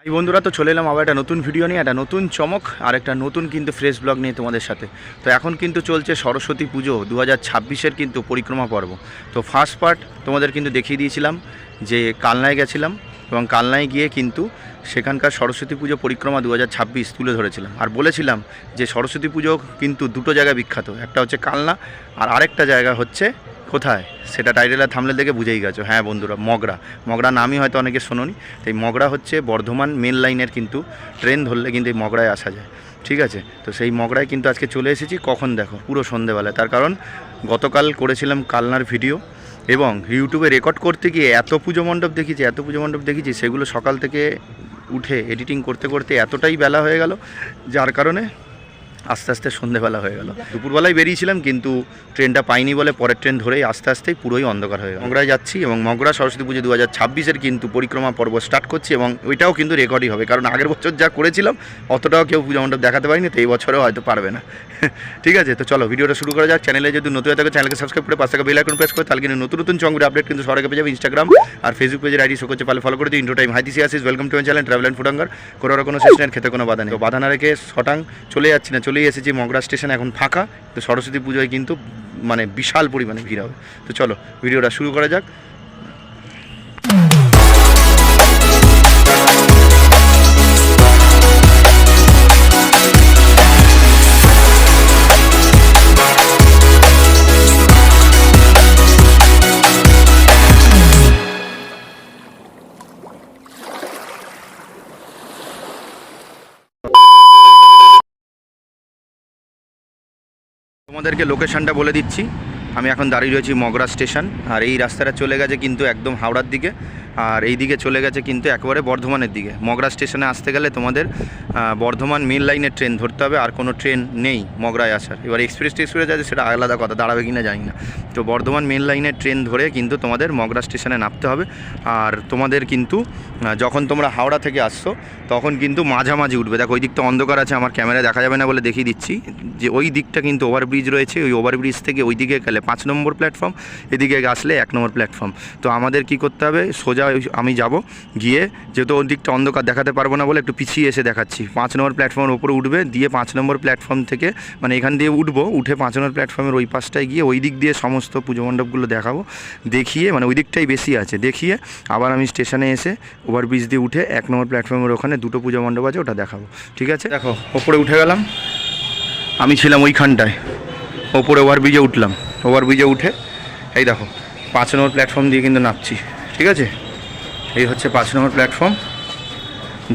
এই বন্ধুরা তো চলে এলাম আবার একটা নতুন ভিডিও নিয়ে, একটা নতুন চমক আর একটা নতুন কিন্তু ফ্রেশ ব্লগ নিয়ে তোমাদের সাথে। তো এখন কিন্তু চলছে সরস্বতী পুজো 2026-এর কিন্তু পরিক্রমা পর্ব। তো ফার্স্ট পার্ট তোমাদের কিন্তু দেখিয়ে দিয়েছিলাম যে কালনায় গেছিলাম এবং কালনায় গিয়ে কিন্তু সেখানকার সরস্বতী পুজো পরিক্রমা 2026 তুলে ধরেছিলাম আর বলেছিলাম যে সরস্বতী পুজো কিন্তু দুটো জায়গায় বিখ্যাত, একটা হচ্ছে কালনা আর আরেকটা জায়গা হচ্ছে কোথায়, সেটা টাইটেলের থাম্বনেল দেখে বুঝেই গেছো। হ্যাঁ বন্ধুরা, মগরা নামই হয়তো অনেকে শোনোনি। তো এই মগরা হচ্ছে বর্ধমান মেন লাইনের কিন্তু ট্রেন ধরলে কিন্তু এই মগরায় আসা যায়, ঠিক আছে। তো সেই মগরায় কিন্তু আজকে চলে এসেছি, কখন দেখো পুরো সন্ধেবেলায়। তার কারণ গতকাল করেছিলাম কালনার ভিডিও এবং ইউটিউবে রেকর্ড করতে গিয়ে এত পুজো মণ্ডপ দেখেছি সেগুলো সকাল থেকে উঠে এডিটিং করতে করতে এতটাই বেলা হয়ে গেল, যার কারণে আস্তে আস্তে সন্ধেবেলা হয়ে গেল। দুপুরবেলায় বেরিয়েছিলাম কিন্তু ট্রেনটা পাইনি বলে পরের ট্রেন ধরেই আস্তে আস্তেই পুরোই অন্ধকার হয়ে গেল। মগরায় যাচ্ছি এবং মগরা সরস্বতী পুজো 2026-এর কিন্তু পরিক্রমা পর্ব স্টার্ট করছি এবং ওইটাও কিন্তু রেকর্ডই হবে, কারণ আগের বছর যা করেছিলাম অতটাও কেউ পুজো মণ্ডপ দেখাতে পারিনি, তো এই বছরেও হয়তো পারবে না। ঠিক আছে, তো চলো ভিডিওটা শুরু করা যাক। চ্যানেলে যদি নতুন হয়ে থাকে চ্যানেলকে সাবস্ক্রাইব করে পাশে থাকা বেল আইকন প্রেস করে তাহলে কিন্তু নতুন নতুন চমকের আপডেট কিন্তু সবার আগে পেয়ে যাবে। ইনস্টাগ্রাম আর ফেসবুক পেজের আইডি শো করছে, ফলো করে দিই। ইন্ট্রো টাইম হাই দিস আসিস, welcome to my channel travel and food hunger. করার কোনো শেষ নেই, খেতে কোনো বাধা নেই। তো বাধা না রেখে শটাং চলেই এসেছি মগরা স্টেশন, এখন ফাঁকা। তো সরস্বতী পুজোয় কিন্তু মানে বিশাল পরিমাণে ভিড় হবে। তো চলো ভিডিওটা শুরু করা যাক। তোমাদেরকে লোকেশনটা বলে দিচ্ছি। আমি এখন দাঁড়িয়ে রয়েছি মগরা স্টেশন, আর এই রাস্তাটা চলে গেছে কিন্তু একদম হাওড়ার দিকে, আর এই দিকে চলে গেছে কিন্তু একেবারে বর্ধমানের দিকে। মগরা স্টেশনে আসতে গেলে তোমাদের বর্ধমান মেন লাইনের ট্রেন ধরতে হবে, আর কোনো ট্রেন নেই মগরায় আসার। এবার এক্সপ্রেস আছে সেটা আলাদা কথা, দাঁড়াবে কিনা জানি না। তো বর্ধমান মেন লাইনের ট্রেন ধরে কিন্তু তোমাদের মগরা স্টেশনে নামতে হবে। আর তোমাদের কিন্তু যখন তোমরা হাওড়া থেকে আসছো তখন কিন্তু মাঝামাঝি উঠবে। দেখো ওই দিকটা অন্ধকার আছে, আমার ক্যামেরায় দেখা যাবে না বলে দেখিয়ে দিচ্ছি যে ওই দিকটা কিন্তু ওভারব্রিজ রয়েছে। ওই ওভারব্রিজ থেকে ওই দিকে গেলে 5 নম্বর প্ল্যাটফর্ম, এদিকে আসলে 1 নম্বর প্ল্যাটফর্ম। তো আমাদের কি করতে হবে, সোজা আমি যাব গিয়ে, যেহেতু ওই দিকটা অন্ধকার দেখাতে পারবো না বলে একটু পিছিয়ে এসে দেখাচ্ছি। 5 নম্বর প্ল্যাটফর্মের উপরে উঠবে, দিয়ে 5 নম্বর প্ল্যাটফর্ম থেকে মানে এখান দিয়ে উঠে 5 নম্বর প্ল্যাটফর্মের ওই পাশটায় গিয়ে ওই দিক দিয়ে সমস্ত পুজো মণ্ডপগুলো দেখাবো, দেখিয়ে মানে ওই দিকটাই বেশি আছে দেখিয়ে আবার আমি স্টেশনে এসে ওভারব্রিজ দিয়ে উঠে 1 নম্বর প্ল্যাটফর্মের ওখানে দুটো পুজো মণ্ডপ আছে, ওটা দেখাবো। ঠিক আছে, দেখো ওপরে উঠে গেলাম। আমি ছিলাম ওইখানটায়, ওপরে ওভারব্রিজে উঠলাম। ওভারব্রিজে উঠে এই দেখো 5 নম্বর প্ল্যাটফর্ম দিয়ে কিন্তু নামছি। ঠিক আছে, এই হচ্ছে 5 নম্বর প্ল্যাটফর্ম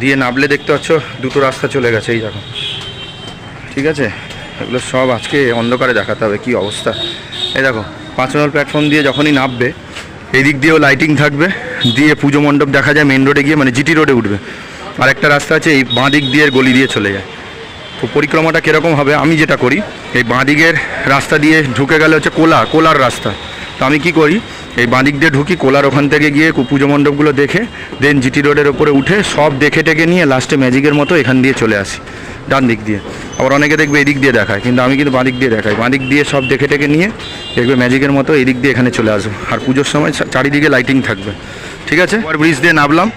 দিয়ে নামলে দেখতে পাচ্ছ দুটো রাস্তা চলে গেছে, এই দেখো। ঠিক আছে, এগুলো সব আজকে অন্ধকারে দেখাতে হবে কি অবস্থা। এই দেখো 5 নম্বর প্ল্যাটফর্ম দিয়ে যখনই নামবে এই দিক দিয়েও লাইটিং থাকবে, দিয়ে পুজো মণ্ডপ দেখা যায় মেন রোডে গিয়ে, মানে জিটি রোডে উঠবে। আর একটা রাস্তা আছে এই বাঁ দিক দিয়ে গলি দিয়ে চলে যায়। তো পরিক্রমাটা কীরকম হবে, আমি যেটা করি এই বাঁ দিকের রাস্তা দিয়ে ঢুকে গেলে হচ্ছে কোলার রাস্তা। তো আমি কি করি, এই বাঁ দিক দিয়ে ঢুকি, কোলার ওখান থেকে গিয়ে পুজো মণ্ডপগুলো দেখে দেন জিটি রোডের ওপরে উঠে সব দেখে টেকে নিয়ে লাস্টে ম্যাজিকের মতো এখান দিয়ে চলে আসি ডান দিক দিয়ে। আবার অনেকে দেখবে এই দিক দিয়ে দেখায়, কিন্তু আমি কিন্তু বাঁ দিক দিয়ে দেখাই। বাঁ দিক দিয়ে সব দেখে টেকে নিয়ে দেখবে ম্যাজিকের মতো এই দিক দিয়ে এখানে চলে আসবো। আর পুজোর সময় চারিদিকে লাইটিং থাকবে। ঠিক আছে, ওভার ব্রিজ দিয়ে নামলাম,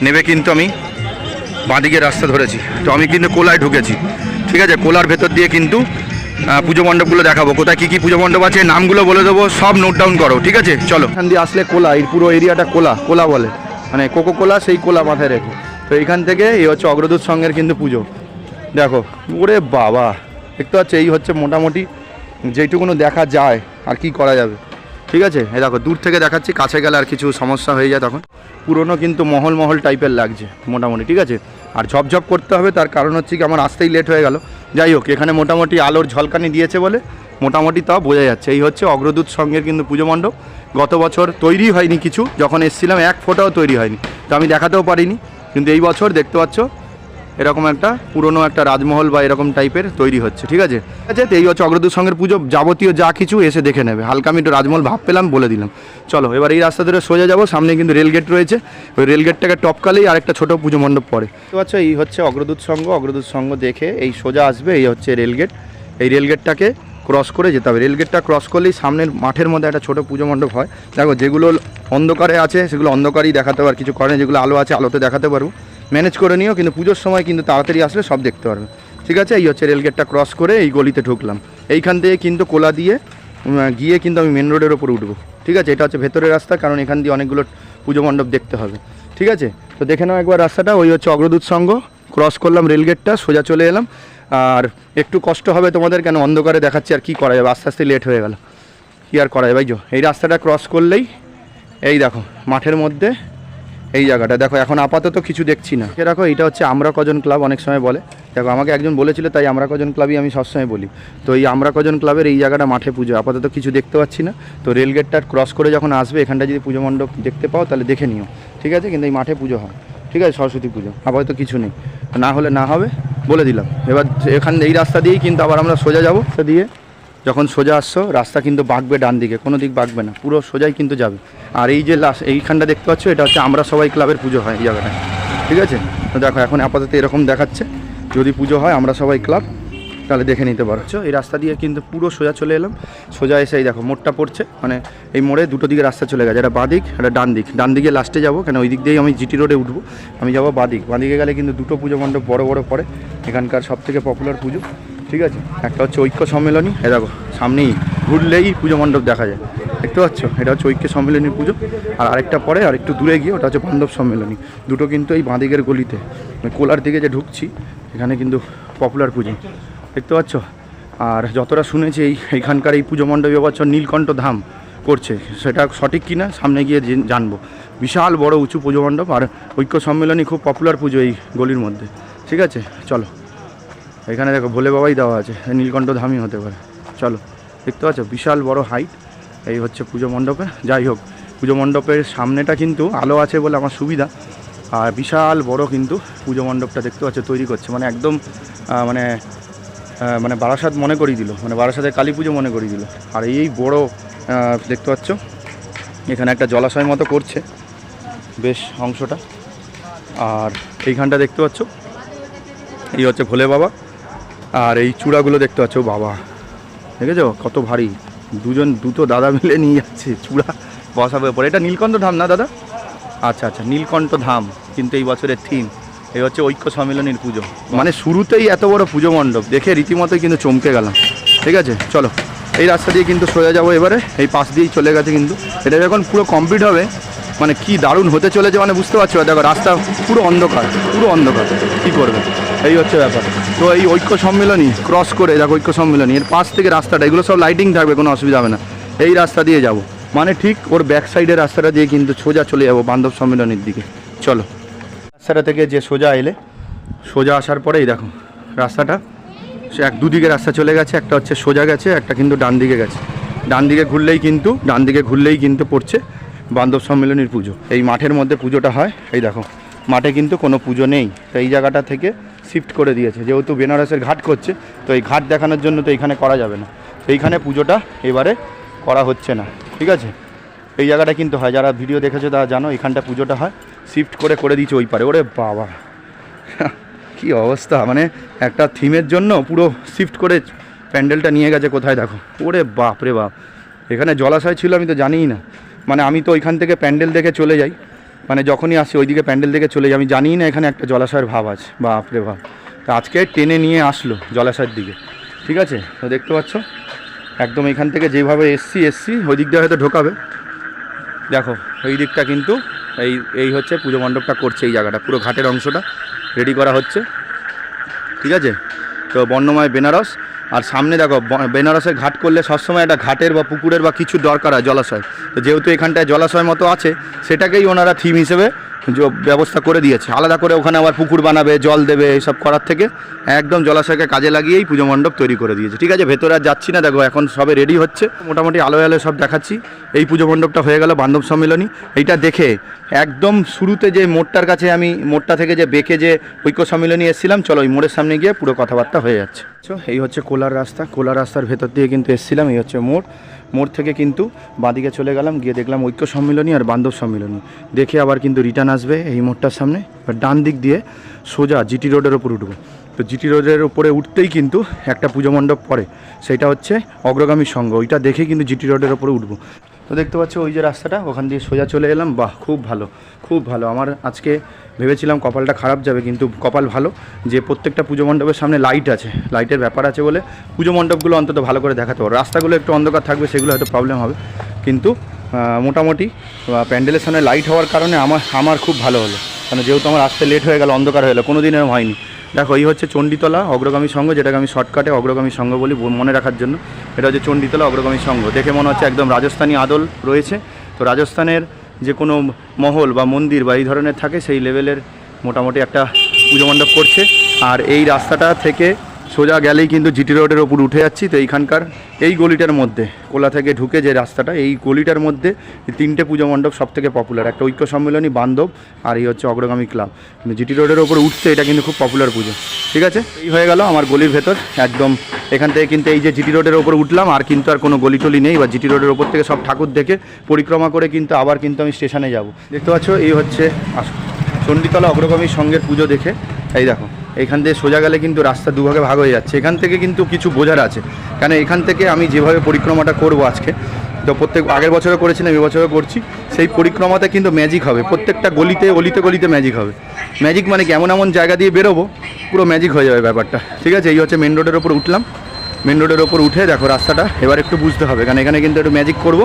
নেমে কিন্তু আমি বাঁ দিকের রাস্তা ধরেছি। তো আমি কিন্তু কোলায় ঢুকেছি। ঠিক আছে, কোলার ভেতর দিয়ে কিন্তু পুজো মণ্ডপগুলো দেখাবো, কোথায় কী কী পুজো মণ্ডপ আছে নামগুলো বলে দেবো, সব নোট ডাউন করো। ঠিক আছে, চলো। এখান দিয়ে আসলে কোলা, এই পুরো এরিয়াটা কোলা বলে, মানে কোকো কোলা, সেই কোলা মাথায় রেখে। তো এইখান থেকে এই হচ্ছে অগ্রদূত সংঘের কিন্তু পুজো। দেখো ওরে বাবা, দেখতে পাচ্ছ এই হচ্ছে মোটামুটি যেইটুকুনো দেখা যায়, আর কি করা যাবে। ঠিক আছে, এই দেখো দূর থেকে দেখাচ্ছি, কাছে গেলে আর কিছু সমস্যা হয়ে যায় তখন। পুরনো কিন্তু মহল টাইপের লাগছে মোটামুটি। ঠিক আছে, আর ঝপঝপ করতে হবে, তার কারণ হচ্ছে কি আমার আসতেই লেট হয়ে গেল। যাই হোক, এখানে মোটামুটি আলোর ঝলকানি দিয়েছে বলে মোটামুটি তাও বোঝা যাচ্ছে। এই হচ্ছে অগ্রদূত সংঘের কিন্তু পুজো মণ্ডপ। গত বছর তৈরি হয়নি কিছু, যখন এসেছিলাম 1 ফোঁটাও তৈরি হয়নি, তো আমি দেখাতেও পারিনি। কিন্তু এই বছর দেখতে পাচ্ছ এরকম একটা পুরনো একটা রাজমহল বা এরকম টাইপের তৈরি হচ্ছে। ঠিক আছে, তো এই হচ্ছে অগ্রদূত সংঘের পুজো, যাবতীয় যা কিছু এসে দেখে নেবে। হালকা আমি একটু রাজমহল ভাব পেলাম বলে দিলাম। চলো এবার এই রাস্তা ধরে সোজা যাবো, সামনে কিন্তু রেলগেট রয়েছে, ওই রেলগেটটাকে টপকালেই আরেকটা ছোটো পুজো মণ্ডপ পড়ে। তো আচ্ছা, এই হচ্ছে অগ্রদূত সংঘ দেখে এই সোজা আসবে, এই হচ্ছে রেলগেট। এই রেলগেটটাকে ক্রস করে যেতে হবে। রেলগেটটা ক্রস করলেই সামনের মাঠের মধ্যে একটা ছোটো পুজো মণ্ডপ হয়। দেখো যেগুলো অন্ধকারে আছে সেগুলো অন্ধকারেই দেখাতে পারবো, আর কিছু করে যেগুলো আলো আছে আলোতে দেখাতে পারবো। ম্যানেজ করে নিও, কিন্তু পুজোর সময় কিন্তু তাড়াতাড়ি আসলে সব দেখতে পারবে। ঠিক আছে, এই হচ্ছে রেলগেটটা ক্রস করে এই গলিতে ঢুকলাম। এইখান থেকে কিন্তু কোলা দিয়ে গিয়ে কিন্তু আমি মেন রোডের ওপর উঠবো। ঠিক আছে, এটা হচ্ছে ভেতরের রাস্তা, কারণ এখান দিয়ে অনেকগুলো পুজো মণ্ডপ দেখতে হবে। ঠিক আছে, তো দেখে নাও একবার রাস্তাটা। ওই হচ্ছে অগ্রদূত সংঘ, ক্রস করলাম রেলগেটটা, সোজা চলে এলাম। আর একটু কষ্ট হবে তোমাদের, কেন অন্ধকারে দেখাচ্ছি, আর কি করা যাবে, আস্তে আস্তে লেট হয়ে গেল, কি আর করা যাবে। এই রাস্তাটা ক্রস করলেই এই দেখো মাঠের মধ্যে এই জায়গাটা দেখো। এখন আপাতত কিছু দেখছি না। দেখো এটা হচ্ছে আমরা কজন ক্লাব, অনেক সময় বলে। দেখো আমাকে একজন বলেছিল, তাই আমরা কজন ক্লাবই আমি সবসময় বলি। তো এই আমরা কজন ক্লাবের এই জায়গাটা মাঠে পুজো, আপাতত কিছু দেখতে পাচ্ছি না। তো রেলগেটটা ক্রস করে যখন আসবে এখানটা যদি পুজো মণ্ডপ দেখতে পাও তাহলে দেখে নিও। ঠিক আছে, কিন্তু এই মাঠে পুজো হয়। ঠিক আছে, সরস্বতী পুজো, আপাতত কিছু নেই, না হলে না হবে বলে দিলাম। এবার এখান এই রাস্তা দিয়েই কিন্তু আবার আমরা সোজা যাবো। রাস্তা দিয়ে যখন সোজা আসছো রাস্তা কিন্তু বাঁকবে ডান দিকে, কোনো দিক বাঁকবে না, পুরো সোজাই কিন্তু যাবে। আর এই যে এইখানটা দেখতে পাচ্ছ, এটা হচ্ছে আমরা সবাই ক্লাবের পুজো হয় এই জায়গাটায়। ঠিক আছে, তো দেখো এখন আপাতত এরকম দেখাচ্ছে। যদি পুজো হয় আমরা সবাই ক্লাব, তাহলে দেখে নিতে পারছো। এই রাস্তা দিয়ে কিন্তু পুরো সোজা চলে এলাম। সোজা এসে এই দেখো মোড়টা পড়ছে, মানে এই মোড়ে দুটো দিকে রাস্তা চলে গেছে, এটা বাঁ দিক, এটা ডান দিক। ডান দিকে লাস্টে যাবো, কেন ওই দিক দিয়েই আমি জিটি রোডে উঠবো। আমি যাবো বাঁ দিক। বাঁ দিকে গেলে কিন্তু দুটো পুজো মণ্ডপ বড় বড় পড়ে, এখানকার সবথেকে পপুলার পুজো। ঠিক আছে, একটা হচ্ছে ঐক্য সম্মেলনী, এ দেখো সামনেই ঘুরলেই পুজো মণ্ডপ দেখা যায়, দেখতে পাচ্ছ, এটা হচ্ছে ঐক্য সম্মেলনীর পুজো। আর আরেকটা পরে আর একটু দূরে গিয়ে ওটা হচ্ছে বান্ধব সম্মেলনী। দুটো কিন্তু এই বাঁদিকের গলিতে, কোলার দিকে যে ঢুকছি এখানে কিন্তু পপুলার পুজো, দেখতে পাচ্ছ। আর যতটা শুনেছি এইখানকার এই পুজো মণ্ডপ এবছর নীলকণ্ঠ ধাম করছে, সেটা সঠিক কিনা সামনে গিয়ে জানবো। বিশাল বড় উঁচু পুজো মণ্ডপ, আর ঐক্য সম্মেলনী খুব পপুলার পুজো এই গলির মধ্যে। ঠিক আছে, চলো। এখানে দেখো ভোলে বাবাই দেওয়া আছে, নীলকণ্ঠ ধামই হতে পারে। চলো, দেখতে পাচ্ছ বিশাল বড় হাইট। এই হচ্ছে পুজো মণ্ডপে। যাই হোক, পুজো মণ্ডপের সামনেটা কিন্তু আলো আছে বলে আমার সুবিধা। আর বিশাল বড় কিন্তু পুজো মণ্ডপটা দেখতে পাচ্ছ তৈরি করছে, মানে একদম মানে বারাসাত মনে করিয়ে দিল, মানে বারাসাতের কালী পুজো মনে করিয়ে দিল। আর এই বড় দেখতে পাচ্ছ এখানে একটা জলাশয় মতো করছে বেশ অংশটা। আর এইখানটা দেখতে পাচ্ছ এই হচ্ছে ভোলে বাবা। আর এই চূড়াগুলো দেখতে পাচ্ছ, বাবা দেখেছো কত ভারী, দুটো দাদা মিলে নিয়ে যাচ্ছে চূড়া বসাবে পরে। এটা নীলকণ্ঠ ধাম না দাদা? আচ্ছা আচ্ছা, নীলকণ্ঠ ধাম কিন্তু এই বছরের থিম। এই হচ্ছে ঐক্য সম্মেলনীর পুজো, মানে শুরুতেই এত বড় পুজো মণ্ডপ দেখে রীতিমতোই কিন্তু চমকে গেলাম। ঠিক আছে, চলো এই রাস্তা দিয়ে কিন্তু সোজা যাবো এবারে। এই পাশ দিয়েই চলে গেছে কিন্তু, এটা যখন পুরো কমপ্লিট হবে মানে কি দারুণ হতে চলেছে, মানে বুঝতে পারছো। দেখো রাস্তা পুরো অন্ধকার, পুরো অন্ধকার, কী করবে, এই হচ্ছে ব্যাপার। তো এই ঐক্য সম্মেলনী ক্রস করে দেখো, ঐক্য সম্মেলনী এর পাশ থেকে রাস্তাটা, এগুলো সব লাইটিং থাকবে, কোনো অসুবিধা হবে না। এই রাস্তা দিয়ে যাব, মানে ঠিক ওর ব্যাক সাইডের রাস্তাটা দিয়ে কিন্তু সোজা চলে যাবো বান্ধব সম্মেলনীর দিকে। চলো, রাস্তাটা থেকে যে সোজা এলে, সোজা আসার পরেই দেখো রাস্তাটা সে দুদিকে রাস্তা চলে গেছে, একটা হচ্ছে সোজা গেছে, একটা কিন্তু ডান দিকে গেছে। ডান দিকে ঘুরলেই কিন্তু পড়ছে বান্ধব সম্মেলনীর পুজো। এই মাঠের মধ্যে পুজোটা হয়। এই দেখো মাঠে কিন্তু কোনো পুজো নেই, তো এই জায়গাটা থেকে শিফট করে দিয়েছে, যেহেতু বেনারসের ঘাট করছে, তো এই ঘাট দেখানোর জন্য তো এইখানে করা যাবে না, এইখানে পুজোটা এবারে করা হচ্ছে না। ঠিক আছে, এই জায়গাটা কিন্তু হয়, যারা ভিডিও দেখেছো তারা জানো এখানটা পুজোটা হয়। শিফট করে দিয়েছে ওই পারে। ওরে বাবা কি অবস্থা, মানে একটা থিমের জন্য পুরো শিফট করে প্যান্ডেলটা নিয়ে গেছে কোথায় দেখো। ওরে বাপ রে বাপ, এখানে জলাশয় ছিল আমি তো জানিই না, মানে আমি তো ওইখান থেকে প্যান্ডেল দেখে চলে যাই, মানে যখনই আসি ওইদিকে প্যান্ডেল দেখে চলে যাই, আমি জানিই না এখানে একটা জলাশয়ের ভাব আছে। বাপ রে বাপ, তো আজকে টেনে নিয়ে আসলো জলাশয়ের দিকে। ঠিক আছে, তো দেখতে পাচ্ছ একদম এখান থেকে যেভাবে এসছি ওই দিক দিয়ে হয়তো ঢোকাবে। দেখো এই দিকটা কিন্তু এই হচ্ছে পুজো মণ্ডপটা করছে, এই জায়গাটা পুরো ঘাটের অংশটা রেডি করা হচ্ছে। ঠিক আছে, তো বর্ণময় বেনারস। আর সামনে দেখো বেনারসের ঘাট করলে সবসময় একটা ঘাটের বা পুকুরের বা কিছু দরকার হয়, জলাশয়। তো যেহেতু এখানটায় জলাশয় মতো আছে, সেটাকেই ওনারা থিম হিসেবে ব্যবস্থা করে দিয়েছে। আলাদা করে ওখানে আবার পুকুর বানাবে, জল দেবে, এইসব করার থেকে একদম জলাশয়কে কাজে লাগিয়েই পুজো মণ্ডপ তৈরি করে দিয়েছে। ঠিক আছে, ভেতরে আর যাচ্ছি না, দেখো এখন সবে রেডি হচ্ছে, মোটামুটি আলোয় সব দেখাচ্ছি। এই পুজো মণ্ডপটা হয়ে গেল বান্ধব সম্মেলনী। এইটা দেখে একদম শুরুতে যে মোড়টার কাছে, আমি মোড়টা থেকে যে বেঁকে যে ঐক্য সম্মেলনী এসেছিলাম, চলো ওই মোড়ের সামনে গিয়ে পুরো কথাবার্তা হয়ে যাচ্ছে। এই হচ্ছে কোলার রাস্তা, কোলার রাস্তার ভেতর দিয়ে কিন্তু এসেছিলাম। এই হচ্ছে মোড় থেকে কিন্তু বাঁদিকে চলে গেলাম, গিয়ে দেখলাম ঐক্য সম্মেলনী আর বান্ধব সম্মেলনী দেখে আবার কিন্তু রিটার্ন আসবে এই মোড়টার সামনে। ডান দিক দিয়ে সোজা জিটি রোডের ওপর উঠবো। তো জিটি রোডের ওপরে উঠতেই কিন্তু একটা পুজো মণ্ডপ পড়ে, সেটা হচ্ছে অগ্রগামী সংঘ। ওইটা দেখে কিন্তু জিটি রোডের ওপরে উঠবো। তো দেখতে পাচ্ছ ওই যে রাস্তাটা, ওখান দিয়ে সোজা চলে এলাম। বাহ, খুব ভালো, খুব ভালো। আমার আজকে ভেবেছিলাম কপালটা খারাপ যাবে, কিন্তু কপাল ভালো যে প্রত্যেকটা পুজো মণ্ডপের সামনে লাইট আছে, লাইটের ব্যাপার আছে বলে পুজো মণ্ডপগুলো অন্তত ভালো করে দেখাতে পারো। রাস্তাগুলো একটু অন্ধকার থাকবে, সেগুলো হয়তো প্রবলেম হবে, কিন্তু মোটামুটি প্যান্ডেলের সামনে লাইট হওয়ার কারণে আমার খুব ভালো হলো। কারণ যেহেতু আমার আসতে লেট হয়ে গেল, অন্ধকার হয়ে গেলো, কোনো দিন এরকম হয়নি। দেখো এই হচ্ছে চণ্ডীতলা অগ্রগামী সংঘ, যেটাকে আমি শর্টকাটে অগ্রগামী সংঘ বলি মনে রাখার জন্য। এটা হচ্ছে চণ্ডীতলা অগ্রগামী সংঘ। দেখে মনে হচ্ছে একদম রাজস্থানী আদল রয়েছে। তো রাজস্থানের যে কোনো মহল বা মন্দির বা এই ধরনের থাকে, সেই লেভেলের মোটামুটি একটা পুজো মণ্ডপ করছে। আর এই রাস্তাটা থেকে সোজা গেলেই কিন্তু জিটি রোডের ওপর উঠে যাচ্ছি। তো এইখানকার এই গলিটার মধ্যে, কোলা থেকে ঢুকে যে রাস্তাটা, এই গলিটার মধ্যে তিনটে পুজো মণ্ডপ সব থেকে পপুলার। একটা ঐক্য সম্মেলনী, বান্ধব, আর এই হচ্ছে অগ্রগামী ক্লাব। কিন্তু জিটি রোডের ওপর উঠছে, এটা কিন্তু খুব পপুলার পুজো। ঠিক আছে, এই হয়ে গেল আমার গলির ভেতর একদম। এখান থেকে কিন্তু এই যে জিটি রোডের ওপর উঠলাম, আর কিন্তু আর কোনো গলি টলি নেই। বা জিটি রোডের ওপর থেকে সব ঠাকুর দেখে পরিক্রমা করে কিন্তু আবার কিন্তু আমি স্টেশনে যাব। দেখতে পাচ্ছ এই হচ্ছে চণ্ডীতলা অগ্রগামী সংঘের পুজো দেখে। এই দেখো, এখান থেকে সোজা গেলে কিন্তু রাস্তা দুভাগে ভাগ হয়ে যাচ্ছে। এখান থেকে কিন্তু কিছু বোঝার আছে, কারণ এখান থেকে আমি যেভাবে পরিক্রমাটা করব আজকে, তো প্রত্যেক আগের বছরও করেছিলাম, এবছরও করছি, সেই পরিক্রমাতে কিন্তু ম্যাজিক হবে। প্রত্যেকটা গলিতে গলিতে ম্যাজিক হবে। ম্যাজিক মানে কি, এমন এমন জায়গা দিয়ে বেরোবো, পুরো ম্যাজিক হয়ে যাবে ব্যাপারটা। ঠিক আছে, এই হচ্ছে মেন রোডের ওপর উঠলাম। মেন রোডের ওপর উঠে দেখো রাস্তাটা এবার একটু বুঝতে হবে, কারণ এখানে কিন্তু একটু ম্যাজিক করব।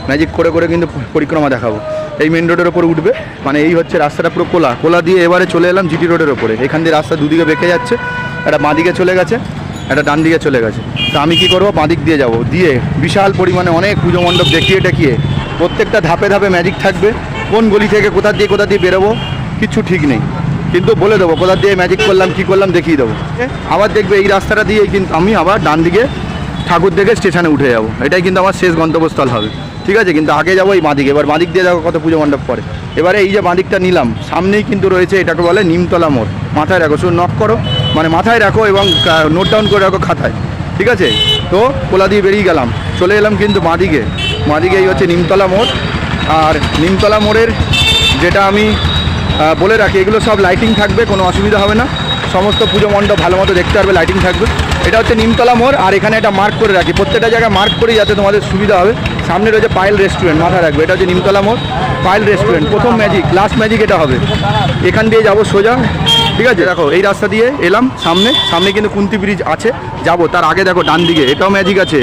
ম্যাজিক করে করে কিন্তু পরিক্রমা দেখাবো। এই মেন রোডের ওপর উঠবে, মানে এই হচ্ছে রাস্তাটা পুরো কোলা দিয়ে এবারে চলে এলাম জিটি রোডের ওপরে। এখান দিয়ে রাস্তা দুদিকে বেঁকে যাচ্ছে, একটা বাঁ দিকে চলে গেছে, একটা ডান দিকে চলে গেছে। তো আমি কি করবো, বাঁ দিক দিয়ে যাব, দিয়ে বিশাল পরিমাণে অনেক পুজো মণ্ডপ দেখিয়ে টেকিয়ে প্রত্যেকটা ধাপে ধাপে ম্যাজিক থাকবে। কোন গলি থেকে কোথা দিয়ে বেরোবো কিচ্ছু ঠিক নেই, কিন্তু বলে দেবো কোথা দিয়ে ম্যাজিক করলাম, কী করলাম দেখিয়ে দেবো। আবার দেখবে এই রাস্তাটা দিয়ে কিন্তু আমি আবার ডান দিকে ঠাকুর দেখে স্টেশনে উঠে যাব। এটাই কিন্তু আমার শেষ গন্তব্যস্থল হবে। ঠিক আছে, কিন্তু আগে যাবো এই বাঁদিকে। এবার বাঁদিক দিয়ে দেখো কত পুজো মণ্ডপ পড়ে। এবারে এই যে বাঁদিকটা নিলাম, সামনেই কিন্তু রয়েছে, এটাকে বলে নিমতলা মোড়। মাথায় রাখো, শুধু নক করো, মানে মাথায় রাখো এবং নোট ডাউন করে রাখো খাতায়। ঠিক আছে, তো কোলা দিয়ে বেরিয়ে গেলাম, চলে এলাম কিন্তু বাঁদিকে। এই হচ্ছে নিমতলা মোড়। আর নিমতলা মোড়ের যেটা আমি বলে রাখি, এগুলো সব লাইটিং থাকবে, কোনো অসুবিধা হবে না। সমস্ত পুজো মণ্ডপ ভালো মতো দেখতে পারবে, লাইটিং থাকবে। এটা হচ্ছে নিমতলা মোড়। আর এখানে এটা মার্ক করে রাখি, প্রত্যেকটা জায়গায় মার্ক করি যাতে তোমাদের সুবিধা হবে। সামনে রয়েছে পায়েল রেস্টুরেন্ট, মাথায় রাখবে। এটা হচ্ছে নিমতলা মোড়, পায়েল রেস্টুরেন্ট। প্রথম ম্যাজিক, লাস্ট ম্যাজিক এটা হবে। এখান দিয়ে যাবো সোজা। ঠিক আছে, দেখো এই রাস্তা দিয়ে এলাম, সামনে কিন্তু কুন্তি ব্রিজ আছে, যাব। তার আগে দেখো ডান দিকে এটাও ম্যাজিক আছে।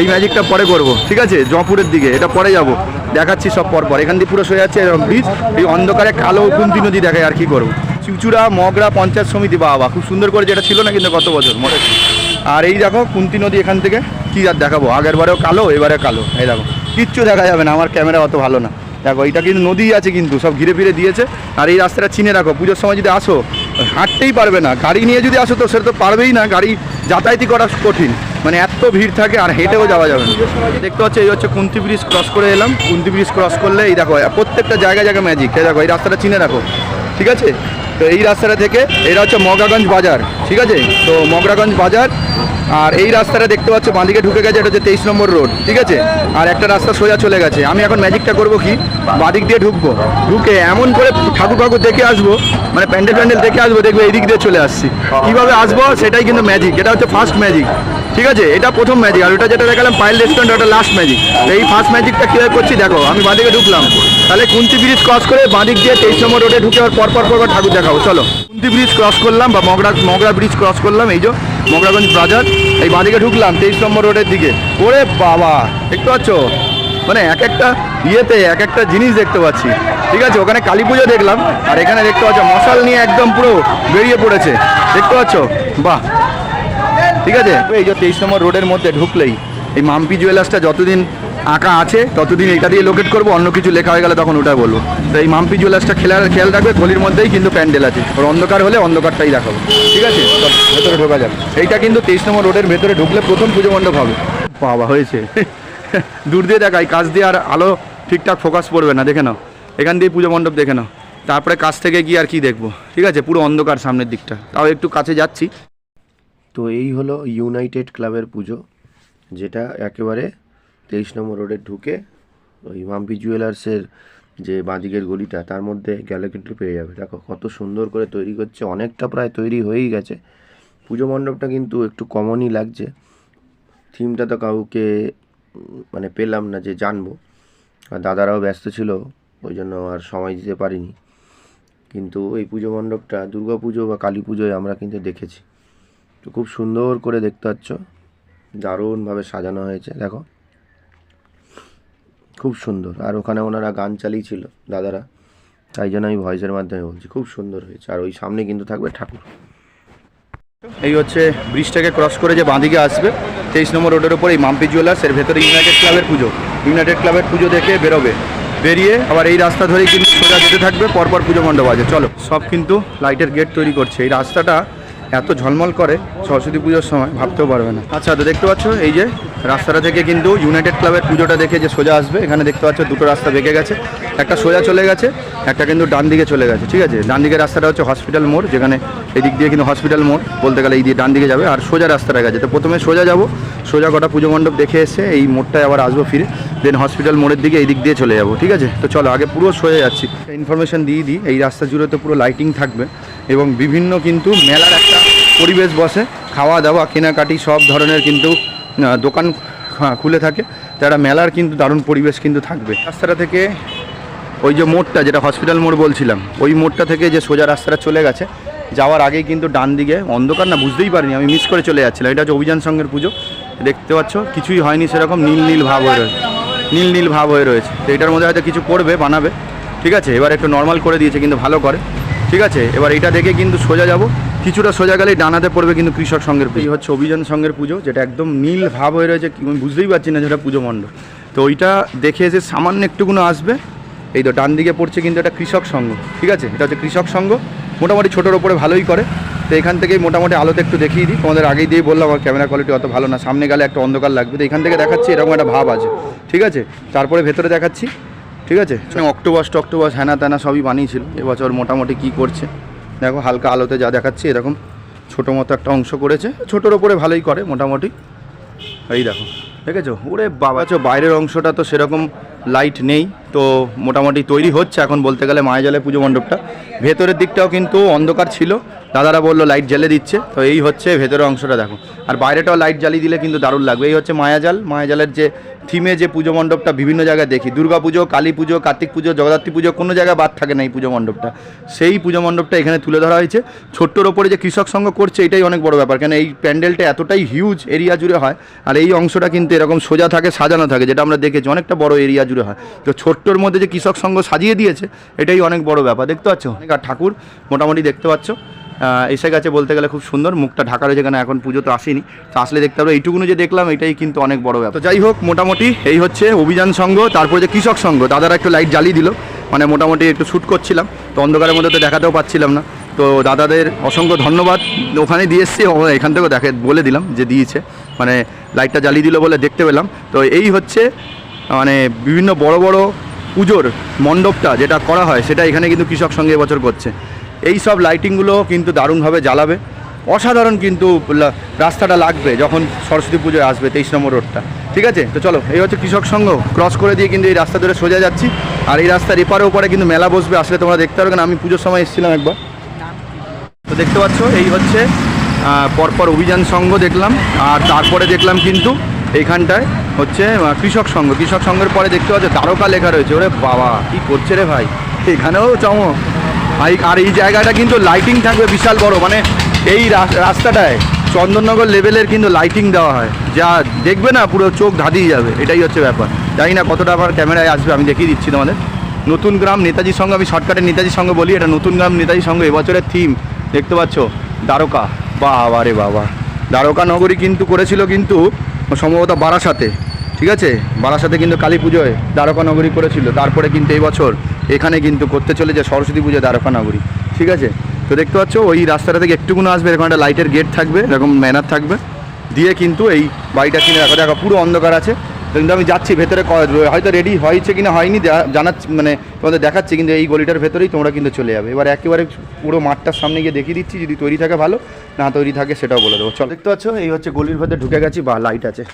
এই ম্যাজিকটা পরে করব। ঠিক আছে, জয়পুরের দিকে এটা পরে যাব, দেখাচ্ছি সব পরপর। এখান দিয়ে পুরো সোজা যাচ্ছে ব্রিজ। এই অন্ধকারে কালো কুন্তি নদী দেখায়, আর কি করবো। চুচুড়া মগরা পঞ্চায়েত সমিতি, বাবা খুব সুন্দর করে, যেটা ছিল না কিন্তু গত বছর মনে। আর এই দেখো কুন্তি নদী, এখান থেকে কি আর দেখাবো, আগের বারেও কালো, এবারে কালো। এই দেখো কিচ্ছু দেখা যাবে না, আমার ক্যামেরা অত ভালো না। দেখো এটা কিন্তু নদী আছে, কিন্তু সব ঘিরে ফিরে দিয়েছে। আর এই রাস্তাটা চিনে রাখো, পুজোর সময় যদি আসো হাঁটতেই পারবে না, গাড়ি নিয়ে যদি আসো তো সেটা তো পারবেই না, গাড়ি যাতায়াতই করা কঠিন, মানে এত ভিড় থাকে, আর হেঁটেও যাওয়া যাবে না। দেখতে পাচ্ছি এই হচ্ছে কুন্তি ব্রিজ ক্রস করে এলাম। কুন্তি ব্রিজ ক্রস করলে এই দেখো প্রত্যেকটা জায়গায় ম্যাজিক। এই দেখো এই রাস্তাটা চিনে রাখো। ঠিক আছে, তো এই রাস্তাটা থেকে এটা হচ্ছে মগরাগঞ্জ বাজার। ঠিক আছে, তো মগরাগঞ্জ বাজার। আর এই রাস্তাটা দেখতে পাচ্ছ বাঁদিকে ঢুকে গেছে, এটা হচ্ছে 23 নম্বর রোড। ঠিক আছে, আর একটা রাস্তা সোজা চলে গেছে। আমি এখন ম্যাজিকটা করবো কি, বাঁদিক দিয়ে ঢুকবো, ঢুকে এমন করে ঠাকুর দেখে আসবো, মানে প্যান্ডেল দেখে আসবো, দেখবে এই দিক দিয়ে চলে আসছি। কীভাবে আসবো সেটাই কিন্তু ম্যাজিক, এটা হচ্ছে ফার্স্ট ম্যাজিক। ঠিক আছে, এটা প্রথম ম্যাজিক। আর ওটা যেটা দেখালাম পায়েল রেস্টুরেন্ট, ওটা লাস্ট ম্যাজিক। এই ফার্স্ট ম্যাজিকটা কীভাবে করছি দেখো, আমি বাঁদিকে ঢুকলাম, তাহলে কুন্তি ব্রিজ ক্রস করে বাঁদিক দিয়ে 23 নম্বর রোডে ঢুকে আবার পরপর ঠাকুর দেখাবো। চলো, কুন্তি ব্রিজ ক্রস করলাম বা মগরা ব্রিজ ক্রস করলাম, এই যে মগরাগঞ্জ বাজার। এই বাঁদিকে ঢুকলাম 23 নম্বর রোডের দিকে। ওরে বাবা, দেখতে পাচ্ছ, মানে এক একটা ইয়েতে এক একটা জিনিস দেখতে পাচ্ছি। ঠিক আছে, ওখানে কালী পুজো দেখলাম, আর এখানে দেখতে পাচ্ছ মশাল নিয়ে একদম পুরো বেরিয়ে পড়েছে, দেখতে পাচ্ছ, বাহ। ঠিক আছে, এই যে 23 নম্বর রোডের মধ্যে ঢুকলেই এই মাম্পি জুয়েলার্সটা যতদিন আঁকা আছে ততদিন এটা দিয়ে লোকেট করবো, অন্য কিছু লেখা হয়ে গেলে তখন ওটা বলবো। তো এই মাম্পি জুয়েলার্সটা খেয়াল রাখবে, গলির মধ্যেই কিন্তু প্যান্ডেল আছে, ওর অন্ধকার হলে অন্ধকারটাই দেখাবো। ঠিক আছে, ভেতরে ঢোকা যাবে। এইটা কিন্তু 23 নম্বর রোডের ভেতরে ঢুকলে প্রথম পুজো মণ্ডপ হবে। বাবা হয়েছে, দূর দিয়ে দেখাই, কাছ দিয়ে আর আলো ঠিকঠাক ফোকাস পড়বে না, দেখে নাও। এখান দিয়ে পুজো মণ্ডপ দেখে নাও, তারপরে কাছ থেকে গিয়ে আর কি দেখবো। ঠিক আছে, পুরো অন্ধকার সামনের দিকটা, তাও একটু কাছে যাচ্ছি। তো এই হলো ইউনাইটেড ক্লাবের পুজো, যেটা একেবারে 23 নম্বর রোডে ঢুকে ওই মাম্পি জুয়েলার্সের যে বাঁদিকের গলিটা, তার মধ্যে গেলে কিন্তু পেয়ে যাবে। দেখো কত সুন্দর করে তৈরি করছে, অনেকটা প্রায় তৈরি হয়েই গেছে। পুজো মণ্ডপটা কিন্তু একটু কমনই লাগছে, থিমটা তো কাউকে মানে পেলাম না যে জানবো। আর দাদারাও ব্যস্ত ছিল, ওই জন্য আর সময় দিতে পারিনি। কিন্তু এই পুজো মণ্ডপটা দুর্গা পুজো বা কালী পুজোয় আমরা কিন্তু দেখেছি। তো খুব সুন্দর করে দেখতে পাচ্ছ, দারুণভাবে সাজানো হয়েছে দেখো, খুব সুন্দর। আর ওখানে ওনারা গান চালিয়েছিল দাদারা, তাই জন্য আমি ভয়েসের মাধ্যমে বলছি, খুব সুন্দর হয়েছে। আর ওই সামনে কিন্তু থাকবে ঠাকুর। এই হচ্ছে ব্রিজটাকে ক্রস করে যে বাঁদিকে আসবে 23 নম্বর রোডের ওপর এই মাম্পি জুয়েলার্স, এর ভেতরে ইউনাইটেড ক্লাবের পুজো। ইউনাইটেড ক্লাবের পুজো দেখে বেরোবে, বেরিয়ে আবার এই রাস্তা ধরেই কিন্তু সোজা যেতে থাকবে, পরপর পুজো মণ্ডপ আছে। চলো, সব কিন্তু লাইটের গেট তৈরি করছে। এই রাস্তাটা এত ঝলমল করে সরস্বতী পুজোর সময় ভাবতেও পারবে না। আচ্ছা, তো দেখতে পাচ্ছ এই যে রাস্তাটা থেকে কিন্তু ইউনাইটেড ক্লাবের পুজোটা দেখে যে সোজা আসবে, এখানে দেখতে পাচ্ছ দুটো রাস্তা বেঁকে গেছে, একটা সোজা চলে গেছে, একটা কিন্তু ডান দিকে চলে গেছে। ঠিক আছে, ডান দিকের রাস্তাটা হচ্ছে হসপিটাল মোড়, যেখানে এই দিক দিয়ে কিন্তু হসপিটাল মোড় বলতে গেলে এই দিয়ে ডান দিকে যাবে, আর সোজা রাস্তাটা গেছে। তো প্রথমে সোজা যাব, সোজা কটা পুজো মণ্ডপ দেখে এসে এই মোড়টায় আবার আসবো ফিরে, দেন হসপিটাল মোড়ের দিকে এই দিক দিয়ে চলে যাবো। ঠিক আছে, তো চলো আগে পুরো সোজা যাচ্ছি। ইনফরমেশন দিয়ে দিই, এই রাস্তা জুড়ে তো পুরো লাইটিং থাকবে এবং বিভিন্ন কিন্তু মেলার একটা পরিবেশ বসে, খাওয়া দাওয়া কেনাকাটি সব ধরনের কিন্তু দোকান খুলে থাকে। তারা মেলার কিন্তু দারুণ পরিবেশ কিন্তু থাকবে। রাস্তাটা থেকে ওই যে মোড়টা, যেটা হসপিটাল মোড় বলছিলাম, ওই মোড়টা থেকে যে সোজা রাস্তাটা চলে গেছে, যাওয়ার আগেই কিন্তু ডান দিকে অন্ধকার না বুঝতেই পারিনি, আমি মিস করে চলে যাচ্ছিলাম। এটা হচ্ছে অভিযান সংঘের পুজো, দেখতে পাচ্ছ কিছুই হয়নি সেরকম, নীল নীল ভাব হয়ে রয়েছে, নীল নীল ভাব হয়ে রয়েছে। তো এটার মধ্যে হয়তো কিছু করবে, বানাবে। ঠিক আছে, এবার একটু নর্মাল করে দিয়েছে, কিন্তু ভালো করে। ঠিক আছে, এবার এটা দেখে কিন্তু সোজা যাব, কিছুটা সোজা গেলেই ডানাতে পড়বে কিন্তু কৃষক সংঘের পুজো। এই হচ্ছে অভিযান সংঘের পুজো, যেটা একদম নীল ভাব হয়ে রয়েছে, আমি বুঝতেই পারছি না যেটা পুজো মণ্ডপ। তো ওইটা দেখে এসে সামান্য একটুকুনো আসবে, এই তো ডান দিকে পড়ছে কিন্তু এটা কৃষক সংঘ। ঠিক আছে, এটা হচ্ছে কৃষক সংঘ, মোটামুটি ছোটোর ওপরে ভালোই করে। তো এখান থেকেই মোটামুটি আলোতে একটু দেখিয়ে দিই, তোমাদের আগেই দিয়ে বললাম আমার ক্যামেরা কোয়ালিটি অত ভালো না, সামনে গেলে একটা অন্ধকার লাগবে। তো এখান থেকে দেখাচ্ছি এরকম একটা ভাব আছে। ঠিক আছে, তারপরে ভেতরে দেখাচ্ছি। ঠিক আছে, অক্টোবাস হ্যানা ত্যানা সবই বানিয়েছিল, এবছর মোটামুটি কি করছে দেখো, হালকা আলোতে যা দেখাচ্ছি এরকম ছোটো মতো একটা অংশ করেছে, ছোটোর ওপরে ভালোই করে মোটামুটি। এই দেখো, দেখেছো, ওরে বাবা, বাইরের অংশটা তো সেরকম লাইট নেই, তো মোটামুটি তৈরি হচ্ছে এখন বলতে গেলে মায়াজালের পুজো মণ্ডপটা। ভেতরের দিকটাও কিন্তু অন্ধকার ছিল, দাদারা বললো লাইট জ্বালিয়ে দিচ্ছে। তো এই হচ্ছে ভেতরের অংশটা দেখো, আর বাইরেটাও লাইট জ্বালিয়ে দিলে কিন্তু দারুণ লাগবে। এই হচ্ছে মায়াজালের যে থিমে যে পুজো মণ্ডপটা বিভিন্ন জায়গায় দেখি, দুর্গা পুজো, কালী পুজো, কার্তিক পুজো, জগদ্ধাত্রী পুজো, কোনো জায়গায় বাদ থাকে না এই পুজো মণ্ডপটা। সেই পুজো মণ্ডপটা এখানে তুলে ধরা হয়েছে। ছোট্টর ওপরে যে কৃষক সংঘ করছে, এটাই অনেক বড় ব্যাপার, কেন এই প্যান্ডেলটা এতটাই হিউজ এরিয়া জুড়ে হয়, আর এই অংশটা কিন্তু এরকম সোজা থাকে, সাজানো থাকে, যেটা আমরা দেখেছি অনেকটা বড় এরিয়া জুড়ে হয়। তো ছোট্টর মধ্যে যে কৃষক সংঘ সাজিয়ে দিয়েছে, এটাই অনেক বড় ব্যাপার। দেখতে পাচ্ছ, আর ঠাকুর মোটামুটি দেখতে পাচ্ছ এসে গেছে বলতে গেলে, খুব সুন্দর, মুখটা ঢাকা রয়েছে, কেন এখন পুজো তো আসেনি, তো আসলে দেখতে পারবো। এইটুকুনো যে দেখলাম এটাই কিন্তু অনেক বড় ব্যাপার। তো যাই হোক, মোটামুটি এই হচ্ছে অভিযান সংঘ, তারপরে যে কৃষক সংঘ, দাদারা একটু লাইট জ্বালিয়ে দিল, মানে মোটামুটি একটু শ্যুট করছিলাম, তো অন্ধকারের মধ্যে তো দেখাতেও পাচ্ছিলাম না। তো দাদাদের অসংখ্য ধন্যবাদ, ওখানে দিয়ে এসছি, এখান থেকেও বলে দিলাম যে দিয়েছে, মানে লাইটটা জ্বালিয়ে দিল বলে দেখতে পেলাম। তো এই হচ্ছে মানে বিভিন্ন বড় বড় পুজোর মণ্ডপটা যেটা করা হয়, সেটা এখানে কিন্তু কৃষক সংঘ এবছর করছে। এই সব লাইটিংগুলো কিন্তু দারুণভাবে জ্বালাবে, অসাধারণ কিন্তু রাস্তাটা লাগবে যখন সরস্বতী পুজোয় আসবে 23 নম্বর রোডটা। ঠিক আছে, তো চলো, এই হচ্ছে কৃষক সংঘ, ক্রস করে দিয়ে কিন্তু এই রাস্তা ধরে সোজা যাচ্ছি, আর এই রাস্তার এপারে ওপারে কিন্তু মেলা বসবে, আসলে তোমরা দেখতে পারবে, আমি পুজোর সময় এসেছিলাম একবার। তো দেখতে পাচ্ছ এই হচ্ছে পরপর অভিযান সংঘ দেখলাম, আর তারপরে দেখলাম কিন্তু এইখানটায় হচ্ছে কৃষক সংঘের পরে দেখতে পাচ্ছ দ্বারকা লেখা রয়েছে। ওরে বাবা, কি করছে রে ভাই, এখানেও চমক। আর এই জায়গাটা কিন্তু লাইটিং থাকবে বিশাল বড়, মানে এই রাস্তাটায় চন্দননগর লেভেলের কিন্তু লাইটিং দেওয়া হয়, যা দেখবে না পুরো চোখ ধাঁধিয়ে যাবে। এটাই হচ্ছে ব্যাপার, জানি না কতটা আমার ক্যামেরায় আসবে, আমি দেখিয়ে দিচ্ছি তোমাদের। নতুন গ্রাম নেতাজি সংঘ, আমি শর্টকাটে নেতাজি সংঘ বলি, এটা নতুন গ্রাম নেতাজি সংঘ। এবছরের থিম দেখতে পাচ্ছ দ্বারকা, বাবা রে বাবা, দ্বারকা নগরী কিন্তু করেছিল কিন্তু সম্ভবত বারাসাতে। ঠিক আছে, বারাসাতে কিন্তু কালী পুজোয় দ্বারকা নগরী করেছিল, তারপরে কিন্তু এই বছর এখানে কিন্তু করতে চলেছে সরস্বতী পুজো দ্বারকা নগরী। ঠিক আছে, তো দেখতে পাচ্ছ ওই রাস্তাটা থেকে একটুকুনো আসবে, এরকম একটা লাইটের গেট থাকবে, এরকম ম্যানার থাকবে, দিয়ে কিন্তু এই বাড়িটা কিনে রাখো। দেখো পুরো অন্ধকার আছে, কিন্তু আমি যাচ্ছি ভেতরে, হয়তো রেডি হয়েছে কিনা হয়নি জানাচ্ছি, মানে তোমাদের দেখাচ্ছি, কিন্তু এই গলিটার ভেতরেই তোমরা কিন্তু চলে যাবে। এবার একেবারে পুরো মাঠটার সামনে গিয়ে দেখিয়ে দিচ্ছি, যদি তৈরি থাকে ভালো, না তৈরি থাকে সেটাও বলে দেবো। চল, দেখতে পাচ্ছ এই হচ্ছে গলির ভেতরে ঢুকে গেছি, বা লাইট আছে,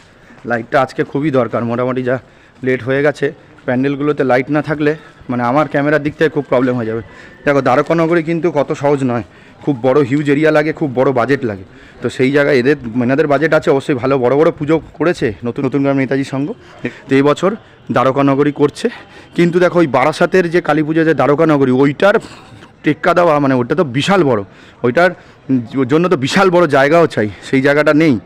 লাইটটা আজকে খুবই দরকার, মোটামুটি যা লেট হয়ে গেছে, প্যান্ডেলগুলোতে লাইট না থাকলে মানে আমার ক্যামেরার দিক থেকে খুব প্রবলেম হয়ে যাবে। দেখো দ্বারকা নগরী কিন্তু কত সহজ নয়, খুব বড় হিউজ এরিয়া লাগে, খুব বড় বাজেট লাগে। তো সেই জায়গায় এনাদের বাজেট আছে অবশ্যই, ভালো বড় বড় পুজো করেছে নতুন গ্রাম নেতাজি সংঘ। তো এই বছর দ্বারকানগরী করছে, কিন্তু দেখো ওই বারাসাতের যে কালী পুজো যে দ্বারকানগরী, ওইটার টেক্কা দেওয়া মানে ওইটা তো বিশাল বড়, ওইটার জন্য তো বিশাল বড় জায়গাও চাই, সেই জায়গাটা নেই।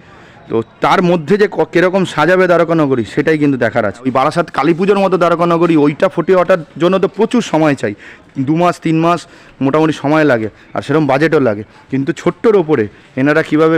তো তার মধ্যে যে কীরকম সাজাবে দ্বারকানগরী সেটাই কিন্তু দেখার আছে। ওই বারাসাত কালী পুজোর মতো দ্বারকানগরী ওইটা ফুটে ওঠার জন্য তো প্রচুর সময় চাই, 2 মাস 3 মাস মোটামুটি সময় লাগে, আর সেরকম বাজেটও লাগে। কিন্তু ছোট্টর ওপরে এনারা কীভাবে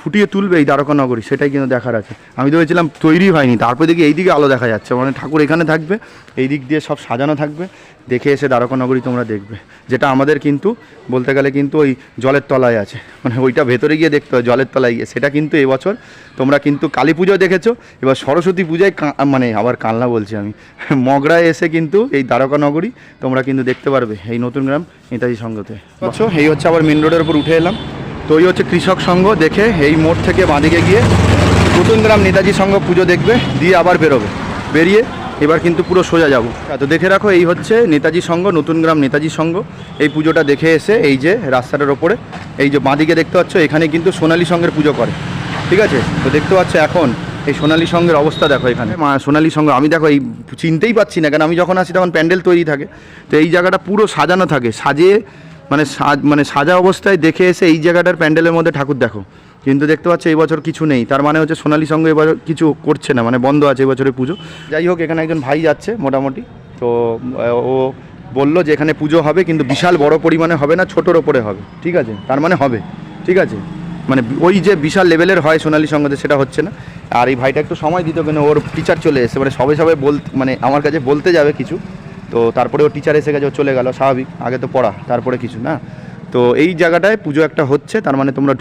ফুটিয়ে তুলবে এই দ্বারকানগরী সেটাই কিন্তু দেখার আছে। আমি তো ভেবেছিলাম তৈরি হয়নি, তারপরে দেখি এইদিকে আলো দেখা যাচ্ছে, মানে ঠাকুর এখানে থাকবে, এই দিক দিয়ে সব সাজানো থাকবে। দেখে এসে দ্বারকানগরী তোমরা দেখবে, যেটা আমাদের কিন্তু বলতে গেলে কিন্তু ওই জলের তলায় আছে, মানে ওইটা ভেতরে গিয়ে দেখতে হয় জলের তলায় গিয়ে। সেটা কিন্তু এবছর তোমরা কিন্তু কালী পুজো দেখেছো, এবার সরস্বতী পূজায় মানে আবার কালনা বলছি আমি, মগরায় এসে কিন্তু এই দ্বারকানগরী তোমরা কিন্তু দেখতে পারবে এই নতুন গ্রাম নেতাজি সংঘতে। আচ্ছা, এই হচ্ছে আবার মেন রোডের উপর উঠে এলাম। তো এই হচ্ছে কৃষক সংঘ, দেখে এই মোড় থেকে বাঁদিকে গিয়ে নতুন গ্রাম নেতাজি সংঘ পুজো দেখবে, দিয়ে আবার বেরোবে, বেরিয়ে এবার কিন্তু পুরো সোজা যাব। তো দেখে রাখো, এই হচ্ছে নেতাজি সংঘ, নতুন গ্রাম নেতাজি সংঘ। এই পুজোটা দেখে এসে এই যে রাস্তাটার ওপরে এই যে বাঁদিকে দেখতে পাচ্ছ, এখানে কিন্তু সোনালী সংঘের পুজো করে, ঠিক আছে? তো দেখতে পাচ্ছ এখন এই সোনালী সংঘের অবস্থা দেখো, এখানে সোনালী সংঘ আমি দেখো এই চিনতেই পাচ্ছি না, কারণ আমি যখন আসি তখন প্যান্ডেল তৈরি থাকে। তো এই জায়গাটা পুরো সাজানো থাকে, সাজিয়ে মানে সাজা অবস্থায় দেখে এসে এই জায়গাটার প্যান্ডেলের মধ্যে ঠাকুর দেখো। কিন্তু দেখতে পাচ্ছ এই বছর কিছু নেই, তার মানে হচ্ছে সোনালী সংঘ এবার কিছু করছে না, মানে বন্ধ আছে এবছরের পুজো। যাই হোক, এখানে একজন ভাই যাচ্ছে মোটামুটি, তো ও বললো যে এখানে পুজো হবে, কিন্তু বিশাল বড় পরিমাণে হবে না, ছোটোর ওপরে হবে, ঠিক আছে? তার মানে হবে, ঠিক আছে? মানে ওই যে বিশাল লেভেলের হয় সোনালী সংঘতে, সেটা হচ্ছে না। আর এই ভাইটা একটু সময় দিত, কেন ওর টিচার চলে এসে, মানে সবাই মানে আমার কাছে বলতে যাবে কিছু, তো তারপরে ও টিচার এসে গেছে, ও চলে গেল, স্বাভাবিক, আগে তো পড়া তারপরে কিছু না। তো এই জায়গাটায় পুজো একটা হচ্ছে, তার মানে তোমরা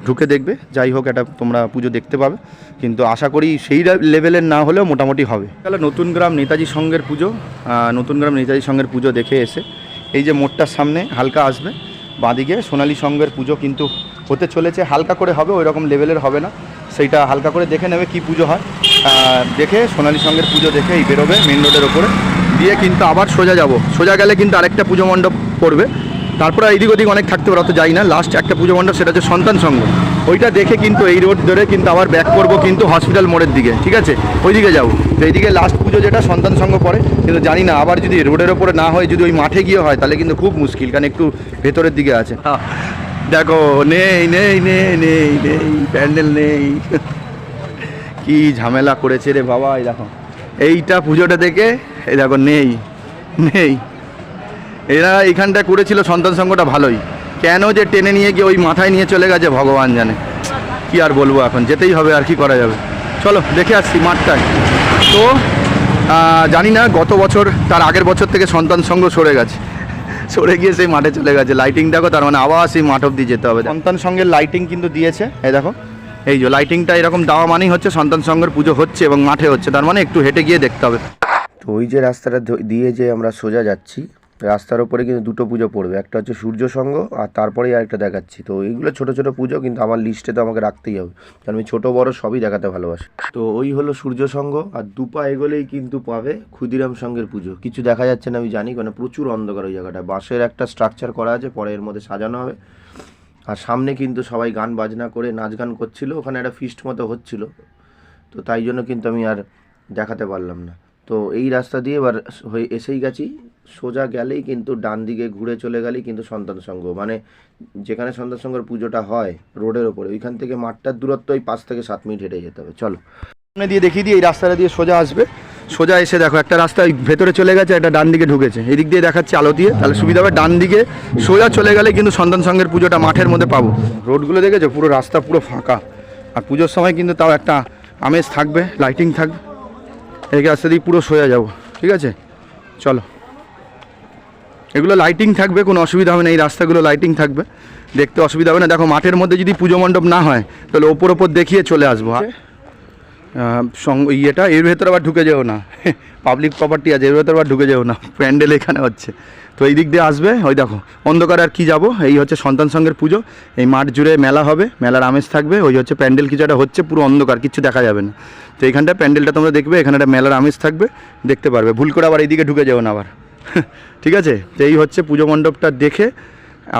ঢুকে দেখবে, যাই হোক এটা তোমরা পুজো দেখতে পাবে, কিন্তু আশা করি সেই লেভেলের না হলেও মোটামুটি হবে। তাহলে নতুন গ্রাম নেতাজি সংঘের পুজো, নতুন গ্রাম নেতাজি সংঘের পুজো দেখে এসে এই যে মোড়টার সামনে হালকা আসবে, বাঁদিকে সোনালী সংঘের পুজো কিন্তু হতে চলেছে, হালকা করে হবে, ওই রকম লেভেলের হবে না, সেইটা হালকা করে দেখে নেবে কি পুজো হয়, দেখে সোনালী সংঘের পুজো দেখে এই বেরোবে মেন রোডের ওপরে দিয়ে, কিন্তু আবার সোজা গেলে কিন্তু আরেকটা পুজো মণ্ডপ পড়বে, তারপরে এইদিক ওদিক অনেক থাকতে পারে, অত যাই না, লাস্ট একটা পুজো মণ্ডপ, সেটা হচ্ছে সন্তান সংঘ। ওইটা দেখে কিন্তু এই রোড ধরে কিন্তু আবার ব্যাক করবো কিন্তু হসপিটাল মোড়ের দিকে, ঠিক আছে? ওইদিকে যাবো, তো এইদিকে লাস্ট পুজো যেটা সন্তান সংঘ পড়ে, কিন্তু জানি না আবার যদি রোডের ওপরে না হয়, যদি ওই মাঠে গিয়ে হয়, তাহলে কিন্তু খুব মুশকিল, কারণ একটু ভেতরের দিকে আছে। দেখো নেই নেই নেই নেই নেই প্যান্ডেল নেই, কি ঝামেলা করেছে রে বাবা। এই দেখো এইটা পুজোটা দেখে, এই দেখো নেই, এরা এইখানটা করেছিল সন্তান সংঘটা ভালোই, কেন যে টেনে নিয়ে গিয়ে ওই মাথায় নিয়ে চলে গেছে ভগবান জানে। কি আর বলবো, এখন যেতেই হবে, আর কি করা যাবে। চলো দেখে আসছি মাঠটায়। তো জানি না, গত বছর তার আগের বছর থেকে সন্তান সংঘ সরে গিয়ে সেই মাঠে চলে গেছে। লাইটিং দেখো, তার মানে আবার সেই মাঠ অব্দি যেতে হবে। সন্তান সংঘের লাইটিং কিন্তু দিয়েছে, এই দেখো, এই যে লাইটিংটা এরকম দেওয়া মানেই হচ্ছে সন্তান সংঘের পুজো হচ্ছে এবং মাঠে হচ্ছে, তার মানে একটু হেঁটে গিয়ে দেখতে হবে। তো ওই যে রাস্তাটা দিয়ে যে আমরা সোজা যাচ্ছি, রাস্তার ওপরে কিন্তু দুটো পুজো পড়বে, একটা হচ্ছে সূর্য সংঘ, আর তারপরেই আরেকটা দেখাচ্ছি। তো এইগুলো ছোটো ছোটো পুজো, কিন্তু আমার লিস্টে তো আমাকে রাখতেই হবে, কারণ আমি ছোটো বড়ো সবই দেখাতে ভালোবাসি। তো ওই হলো সূর্য সংঘ, আর দুপা এগোলেই কিন্তু পাবে ক্ষুদিরাম সংঘের পুজো। কিছু দেখা যাচ্ছে না আমি জানি, কারণ প্রচুর অন্ধকার ওই জায়গাটা, বাঁশের একটা স্ট্রাকচার করা আছে, পরে এর মধ্যে সাজানো হবে। আর সামনে কিন্তু সবাই গান বাজনা করে নাচ গান করছিল, ওখানে একটা ফিস্ট মতো হচ্ছিল, তো তাই জন্য কিন্তু আমি আর দেখাতে পারলাম না। তো এই রাস্তা দিয়ে এবার হয়ে এসেই গেছি, সোজা গেলেই কিন্তু ডান দিকে ঘুরে চলে গেলেই কিন্তু সন্তান সংঘ, মানে যেখানে সন্তান সংঘের পুজোটা হয় রোডের ওপরে, ওইখান থেকে মাঠটার দূরত্ব ওই 5 থেকে 7 মিনিট হেঁটে যেতে হবে। চলো সামনে দিয়ে দেখিয়ে দিই, এই রাস্তাটা দিয়ে সোজা আসবে, সোজা এসে দেখো একটা রাস্তা ভেতরে চলে গেছে, একটা ডান দিকে ঢুকেছে, এই দিক দিয়ে দেখাচ্ছি আলো দিয়ে, তাহলে সুবিধা হবে। ডান দিকে সোজা চলে গেলে কিন্তু সন্তান সংঘের পুজোটা মাঠের মধ্যে পাবো। রোডগুলো দেখেছো, পুরো রাস্তা পুরো ফাঁকা, আর পুজোর সময় কিন্তু তাও একটা আমেজ থাকবে, লাইটিং থাকবে। এই রাস্তা দিয়ে পুরো সোজা যাবো, ঠিক আছে? চলো, এগুলো লাইটিং থাকবে, কোনো অসুবিধা হবে না, এই রাস্তাগুলো লাইটিং থাকবে, দেখতে অসুবিধা হবে না। দেখো মাঠের মধ্যে যদি পুজো মণ্ডপ না হয়, তাহলে ওপর দেখিয়ে চলে আসবো। ইয়েটা এর ভেতরে আবার ঢুকে যেও না, পাবলিক প্রপার্টি আছে, এর ভেতরে আবার ঢুকে যেও না, প্যান্ডেল এখানে হচ্ছে। তো এই দিক দিয়ে আসবে, ওই দেখো অন্ধকার আর কি যাবো। এই হচ্ছে সন্তান সংঘের পুজো, এই মাঠ জুড়ে মেলা হবে, মেলার আমেজ থাকবে। ওই হচ্ছে প্যান্ডেল, কিছু একটা হচ্ছে, পুরো অন্ধকার, কিচ্ছু দেখা যাবে না। তো এইখানটা প্যান্ডেলটা তোমরা দেখবে, এখানে একটা মেলার আমেজ থাকবে, দেখতে পারবে। ভুল করে আবার এইদিকে ঢুকে যেও না আবার, ঠিক আছে? তো এই হচ্ছে পুজো মণ্ডপটা দেখে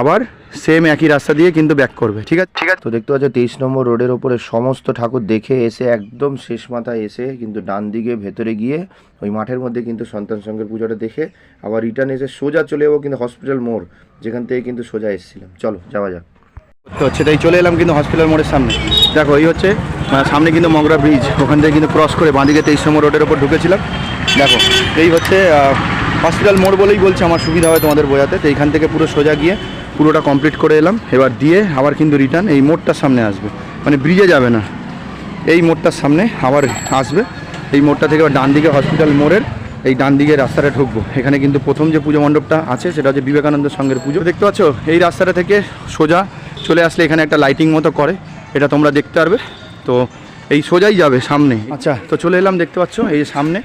আবার সেম একই রাস্তা দিয়ে কিন্তু ব্যাক করবে। ঠিক আছে। তো দেখতে পাচ্ছ 23 নম্বর রোডের ওপরে সমস্ত ঠাকুর দেখে এসে একদম শেষ মাথায় এসে কিন্তু ডান দিকে ভেতরে গিয়ে ওই মাঠের মধ্যে কিন্তু সন্তান সঙ্গের পুজোটা দেখে আবার রিটার্ন এসে সোজা চলে যাবো কিন্তু হসপিটাল মোড়, যেখান থেকে কিন্তু সোজা এসেছিলাম। চলো যাওয়া যাক। তো হচ্ছে তাই চলে এলাম কিন্তু হসপিটাল মোড়ের সামনে। দেখো এই হচ্ছে সামনে কিন্তু মগরা ব্রিজ, ওখান থেকে কিন্তু ক্রস করে বাঁদিকে 23 নম্বর রোডের ওপর ঢুকেছিলাম। দেখো এই হচ্ছে হসপিটাল মোড় বলেই বলছে, আমার সুবিধা হয় তোমাদের বোঝাতে। তো এইখান থেকে পুরো সোজা গিয়ে পুরোটা কমপ্লিট করে এলাম। এবার দিয়ে আবার কিন্তু রিটার্ন এই মোড়টার সামনে আসবে, মানে ব্রিজে যাবে না, এই মোড়টার সামনে আবার আসবে। এই মোড়টা থেকে আবার ডান দিকে হসপিটাল মোড়ের এই ডান দিকে রাস্তাটা ঢুকবো। এখানে কিন্তু প্রথম যে পুজো মণ্ডপটা আছে সেটা হচ্ছে বিবেকানন্দ সঙ্গের পুজো। দেখতে পাচ্ছ এই রাস্তাটা থেকে সোজা চলে আসলে এখানে একটা লাইটিং মতো করে, এটা তোমরা দেখতে পারবে। তো এই সোজাই যাবে সামনে। আচ্ছা, তো চলে এলাম, দেখতে পাচ্ছ এই সামনে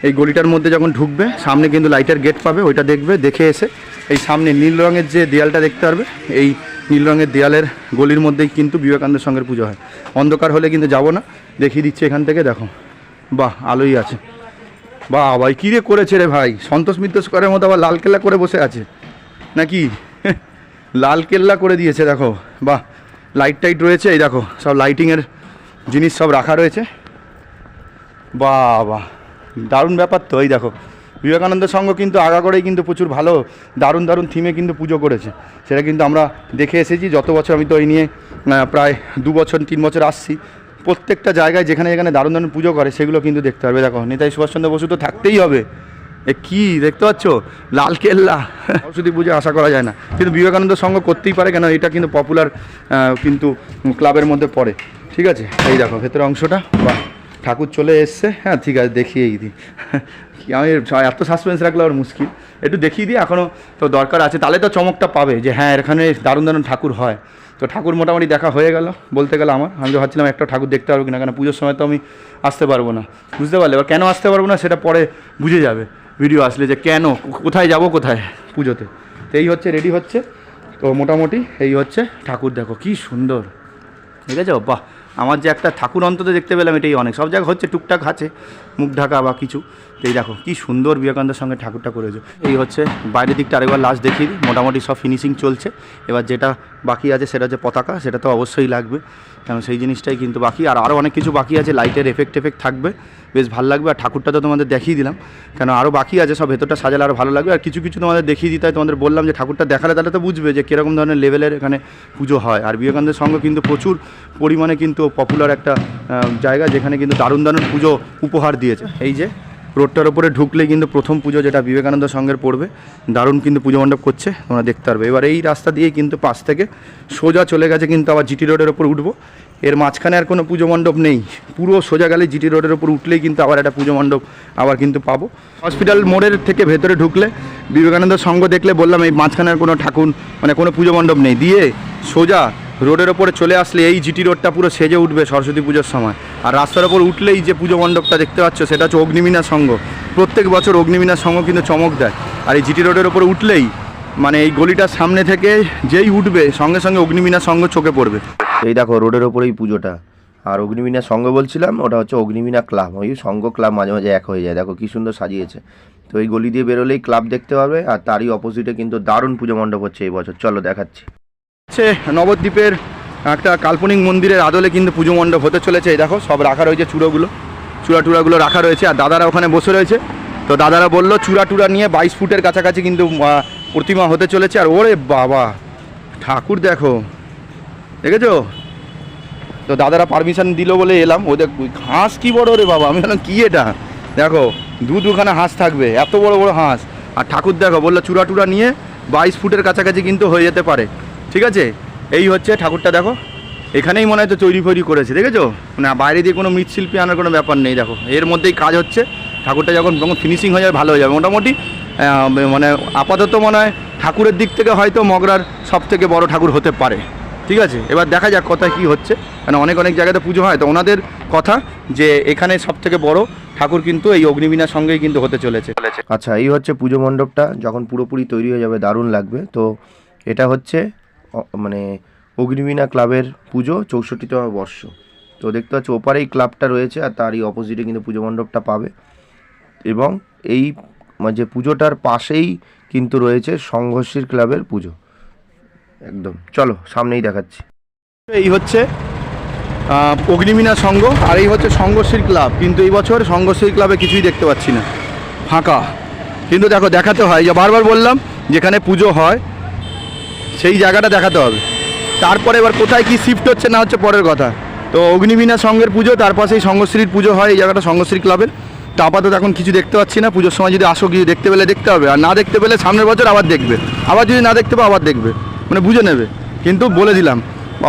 এই গলিটার মধ্যে যখন ঢুকবে সামনে কিন্তু লাইটের গেট পাবে, ওইটা দেখবে। দেখে এসে এই সামনে নীল রঙের যে দেয়ালটা দেখতে পারবে, এই নীল রঙের দেয়ালের গলির মধ্যেই কিন্তু বিবেকানন্দ সঙ্গের পুজো হয়। অন্ধকার হলে কিন্তু যাবো না, দেখিয়ে দিচ্ছে এখান থেকে। দেখো বাহ, আলোই আছে। বাহ ভাই, কী রে করেছে রে ভাই, সন্তোষ মিত্র স্কোয়ারের মতো আবার লালকেল্লা করে বসে আছে নাকি? লালকেল্লা করে দিয়েছে দেখো। বাহ, লাইট টাইট রয়েছে, এই দেখো সব লাইটিংয়ের জিনিস সব রাখা রয়েছে। বাহ বাহ, দারুণ ব্যাপার তো। এই দেখো বিবেকানন্দ সংঘ কিন্তু আগাগোড়াই কিন্তু প্রচুর ভালো দারুণ দারুণ থিমে কিন্তু পুজো করেছে, সেটা কিন্তু আমরা দেখে এসেছি যত বছর। আমি তো এই নিয়ে প্রায় 2 বছর 3 বছর আসছি। প্রত্যেকটা জায়গায় যেখানে যেখানে দারুণ দারুণ পুজো করে সেগুলো কিন্তু দেখতে পারবে। দেখো নেতাজি সুভাষচন্দ্র বসু তো থাকতেই হবে। এ কী দেখতে পাচ্ছ, লালকেল্লা। সরস্বতী পুজো আশা করা যায় না, কিন্তু বিবেকানন্দ সংঘ করতেই পারে, কেন এটা কিন্তু পপুলার কিন্তু ক্লাবের মধ্যে পড়ে। ঠিক আছে, এই দেখো ভেতরের অংশটা। বাহ, ঠাকুর চলে এসছে। হ্যাঁ ঠিক আছে, দেখিয়েই দিই। আমি এত সাসপেন্স রাখলে আর মুশকিল, একটু দেখিয়ে দিই। এখনও তো দরকার আছে, তাহলে তো চমকটা পাবে যে হ্যাঁ এখানে দারুণ দারুণ ঠাকুর হয়। তো ঠাকুর মোটামুটি দেখা হয়ে গেল বলতে গেলে আমার। আমি তো ভাবছিলাম একটা ঠাকুর দেখতে পারবো কিনা, কেন পুজোর সময় তো আমি আসতে পারবো না, বুঝতে পারলে? এবার কেন আসতে পারবো না সেটা পরে বুঝে যাবে ভিডিও আসলে, যে কেন কোথায় যাব কোথায় পুজোতে। তো এই হচ্ছে রেডি হচ্ছে। তো মোটামুটি এই হচ্ছে ঠাকুর। দেখো কি সুন্দর, ঠিক আছে। বাহ, আমার যে একটা ঠাকুর অন্তত দেখতে পেলাম এটাই অনেক। সব জায়গায় হচ্ছে টুকটাক আছে মুখ ঢাকা বা কিছু। তো এই দেখো কি সুন্দর বিবেকানন্দের সঙ্গে ঠাকুরটা করেছে। এই হচ্ছে বাইরের দিকটা আরেকবার লাস্ট দেখিয়ে দিই। মোটামুটি সব ফিনিশিং চলছে। এবার যেটা বাকি আছে সেটা হচ্ছে পতাকা, সেটা তো অবশ্যই লাগবে, কারণ সেই জিনিসটাই কিন্তু বাকি। আর আরও অনেক কিছু বাকি আছে, লাইটের এফেক্ট থাকবে, বেশ ভালো লাগবে। আর ঠাকুরটা তো তোমাদের দেখিয়ে দিলাম, কেন আরও বাকি আছে, সব ভেতরটা সাজালে আরও ভালো লাগবে। আর কিছু কিছু তোমাদের দেখিয়ে দিতে হয়, তোমাদের বললাম যে ঠাকুরটা দেখালে তাহলে তো বুঝবে যে কীরকম ধরনের লেভেলের এখানে পুজো হয়। আর বিবেকানন্দের সঙ্গে কিন্তু প্রচুর পরিমাণে কিন্তু পপুলার একটা জায়গা, যেখানে কিন্তু দারুণ দারুণ পুজো উপহার দিয়েছে। এই যে রোডটার ওপরে ঢুকলেই কিন্তু প্রথম পুজো যেটা বিবেকানন্দ সঙ্গের পড়বে, দারুণ কিন্তু পুজো মণ্ডপ করছে, তোমরা দেখতে পারবে। এবার এই রাস্তা দিয়েই কিন্তু পাশ থেকে সোজা চলে গেছে কিন্তু আবার জিটি রোডের ওপর উঠবো। এর মাঝখানে আর কোনো পুজো মণ্ডপ নেই, পুরো সোজা গেলে জিটি রোডের ওপর উঠলেই কিন্তু আবার একটা পুজো মণ্ডপ আবার কিন্তু পাবো। হসপিটাল মোড়ের থেকে ভেতরে ঢুকলে বিবেকানন্দ সঙ্গ দেখলে বললাম এই মাঝখানে আর কোনো ঠাকুর মানে কোনো পুজো মণ্ডপ নেই, দিয়ে সোজা রোডের ওপরে চলে আসলে এই জিটি রোডটা পুরো সেজে উঠবে সরস্বতী পুজোর সময়। আর রাস্তার ওপর উঠলেই যে পুজো মণ্ডপটা দেখতে পাচ্ছ সেটা হচ্ছে অগ্নিমীনা সংঘ। প্রত্যেক বছর অগ্নিমীনা সংঘ কিন্তু চমক দেয়। আর এই জিটি রোডের ওপর উঠলেই মানে এই গলিটার সামনে থেকে যেই উঠবে সঙ্গে সঙ্গে অগ্নিমীনা সংঘ চোখে পড়বে। এই দেখো রোডের ওপরেই পুজোটা। আর অগ্নিমীনা সংঘ বলছিলাম, ওটা হচ্ছে অগ্নিমীনা ক্লাব। ওই সংঘ ক্লাব মাঝে মাঝে এক হয়ে যায়। দেখো কি সুন্দর সাজিয়েছে। তো এই গলি দিয়ে বেরোলেই ক্লাব দেখতে পাবে, আর তারই অপোজিটে কিন্তু দারুণ পুজো মণ্ডপ হচ্ছে এই বছর। চলো দেখাচ্ছি। হচ্ছে নবদ্বীপের একটা কাল্পনিক মন্দিরের আদলে কিন্তু পুজো মণ্ডপ হতে চলেছে। এই দেখো সব রাখা রয়েছে, চূড়াগুলো রাখা রয়েছে। আর দাদারা ওখানে বসে রয়েছে। তো দাদারা বললো চূড়া নিয়ে 22 ফুটের কাছাকাছি কিন্তু প্রতিমা হতে চলেছে। আর ওরে বাবা, ঠাকুর দেখো, দেখেছো? তো দাদারা পারমিশন দিল বলে এলাম। ওদের হাঁস কি বড় রে বাবা, আমি বললাম কী এটা? দেখো দুখানা হাঁস থাকবে, এত বড় বড় হাঁস। আর ঠাকুর দেখো, বললো চূড়া নিয়ে 22 ফুটের কাছাকাছি কিন্তু হয়ে যেতে পারে। ঠিক আছে, এই হচ্ছে ঠাকুরটা। দেখো এখানেই মনে হয় তো তৈরি করেছে, দেখেছো? মানে বাইরে দিয়ে কোনো মৃৎশিল্পী আনার কোনো ব্যাপার নেই। দেখো এর মধ্যেই কাজ হচ্ছে। ঠাকুরটা যখন ফিনিশিং হয়ে যাবে ভালো হয়ে যাবে মোটামুটি। মানে আপাতত মনে হয় ঠাকুরের দিক থেকে হয়তো মগরার সবথেকে বড় ঠাকুর হতে পারে। ঠিক আছে, এবার দেখা যাক কথায় কী হচ্ছে, কারণ অনেক জায়গাতে পুজো হয়। তো ওনাদের কথা যে এখানে সবথেকে বড় ঠাকুর কিন্তু এই অগ্নিবীণার সঙ্গেই কিন্তু হতে চলেছে। আচ্ছা, এই হচ্ছে পুজো মণ্ডপটা, যখন পুরোপুরি তৈরি হয়ে যাবে দারুণ লাগবে। তো এটা হচ্ছে মানে অগ্নিবীণা ক্লাবের পুজো 64তম বর্ষ। তো দেখতে পাচ্ছ ওপারেই ক্লাবটা রয়েছে, আর তারই অপোজিটে কিন্তু পুজো মণ্ডপটা পাবে। এবং এই যে পুজোটার পাশেই কিন্তু রয়েছে সংঘর্ষীর ক্লাবের পুজো। একদম। চলো সামনেই দেখাচ্ছি। এই হচ্ছে অগ্নিবীণা সংঘ, আর এই হচ্ছে সঙ্গশ্রী ক্লাব। কিন্তু এই বছর সঙ্গশ্রী ক্লাবে কিছুই দেখতে পাচ্ছি না, ফাঁকা। কিন্তু দেখো, দেখাতে হয়, যে বারবার বললাম যেখানে পুজো হয় সেই জায়গাটা দেখাতে হবে। তারপরে এবার কোথায় কি শিফট হচ্ছে না হচ্ছে পরের কথা। তো অগ্নিবীণা সংঘের পুজো, তার পাশেই সঙ্গশ্রীর পুজো হয় এই জায়গাটা, সঙ্গশ্রী ক্লাবের। তো আপাতত এখন কিছু দেখতে পাচ্ছি না। পুজোর সময় যদি আসো, কিছু দেখতে পেলে দেখতে হবে, আর না দেখতে পেলে সামনের বছর আবার দেখবে, আবার যদি না দেখতে পাও আবার দেখবে, মানে বুঝে নেবে। কিন্তু বলে দিলাম,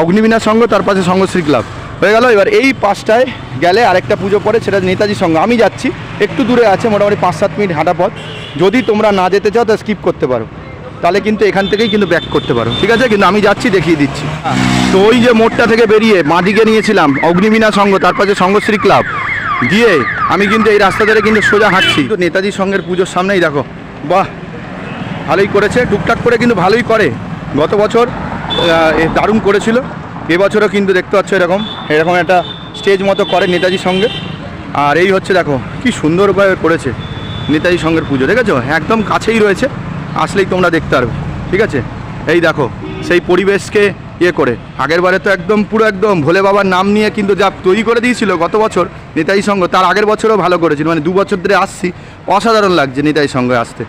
অগ্নিবীণা সংঘ, তার পাশে সঙ্গশ্রী ক্লাব হয়ে গেল। এবার এই পাশটায় গেলে আরেকটা পুজো পড়ে, সেটা নেতাজি সংঘ। আমি যাচ্ছি, একটু দূরে আছে, মোটামুটি 5-7 মিনিট হাঁটা পথ। যদি তোমরা না যেতে চাও তা স্কিপ করতে পারো, তাহলে কিন্তু এখান থেকেই কিন্তু ব্যাক করতে পারো, ঠিক আছে? কিন্তু আমি যাচ্ছি, দেখিয়ে দিচ্ছি। তো ওই যে মোড়টা থেকে বেরিয়ে বাঁদিকে নিয়েছিলাম অগ্নিবীণা সংঘ, তার পাশে সঙ্গশ্রী ক্লাব দিয়ে আমি কিন্তু এই রাস্তা ধরে কিন্তু সোজা হাঁটছি। তো নেতাজি সংঘের পুজোর সামনেই দেখো, বাহ, ভালোই করেছে, টুকটাক করে কিন্তু ভালোই করে। গত বছর দারুণ করেছিল, এবছরও কিন্তু দেখতে পাচ্ছ এরকম এরকম একটা স্টেজ মতো করে নেতাজি সংঘে। আর এই হচ্ছে দেখো কি সুন্দরভাবে করেছে নেতাজি সংঘের পুজো, দেখেছো? একদম কাছেই রয়েছে, আসলেই তোমরা দেখতে পারবে, ঠিক আছে? এই দেখো সেই পরিবেশকে ইয়ে করে, আগের বারে তো একদম পুরো একদম ভোলে বাবার নাম নিয়ে কিন্তু যা তৈরি করে দিয়েছিল গত বছর নেতাজি সংঘ, তার আগের বছরও ভালো করেছিল। মানে 2 বছর ধরে আসছি, অসাধারণ লাগছে নেতাজি সংঘে আসতে।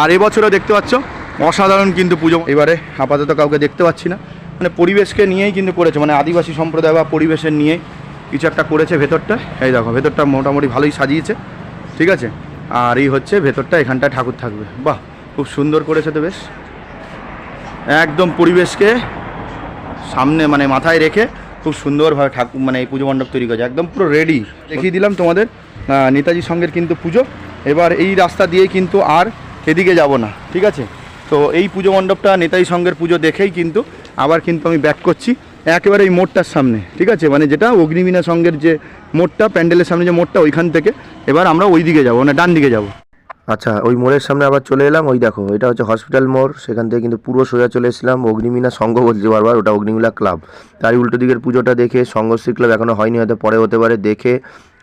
আর এবছরও দেখতে পাচ্ছ অসাধারণ কিন্তু পুজো। এবারে আপাতত কাউকে দেখতে পাচ্ছি না, মানে পরিবেশকে নিয়েই কিন্তু করেছে, মানে আদিবাসী সম্প্রদায় বা পরিবেশের নিয়েই কিছু একটা করেছে ভেতরটা। এই দেখো ভেতরটা মোটামুটি ভালোই সাজিয়েছে, ঠিক আছে? আর এই হচ্ছে ভেতরটা, এখানটায় ঠাকুর থাকবে। বাহ, খুব সুন্দর করেছে তো, বেশ একদম পরিবেশকে সামনে মানে মাথায় রেখে খুব সুন্দরভাবে ঠাকুর মানে এই পুজো মণ্ডপ তৈরি করেছে, একদম পুরো রেডি। দেখিয়ে দিলাম তোমাদের নেতাজি সংঘের কিন্তু পুজো। এবার এই রাস্তা দিয়েই কিন্তু আর এদিকে যাব না, ঠিক আছে? তো এই পুজো মণ্ডপটা নেতাজি সংঘের পুজো দেখেই কিন্তু আবার কিন্তু আমি ব্যাক করছি একেবারে এই মোড়টার সামনে, ঠিক আছে? মানে যেটা অগ্নিবীণা সংঘের যে মোড়টা, প্যান্ডেলের সামনে যে মোড়টা, ওইখান থেকে এবার আমরা ওই দিকে যাবো, মানে ডান দিকে যাব। আচ্ছা, ওই মোড়ের সামনে আবার চলে এলাম। ওই দেখো, এটা হচ্ছে হসপিটাল মোড়। সেখান থেকে কিন্তু পুরো সোজা চলে এসেছিলাম অগ্নিবীণা সংঘ, বলছি বারবার, ওটা অগ্নিবীণা ক্লাব। তারই উল্টো দিকের পুজোটা দেখে, সঙ্গশ্রী ক্লাব এখনও হয়নি, হয়তো পরে হতে পারে, দেখে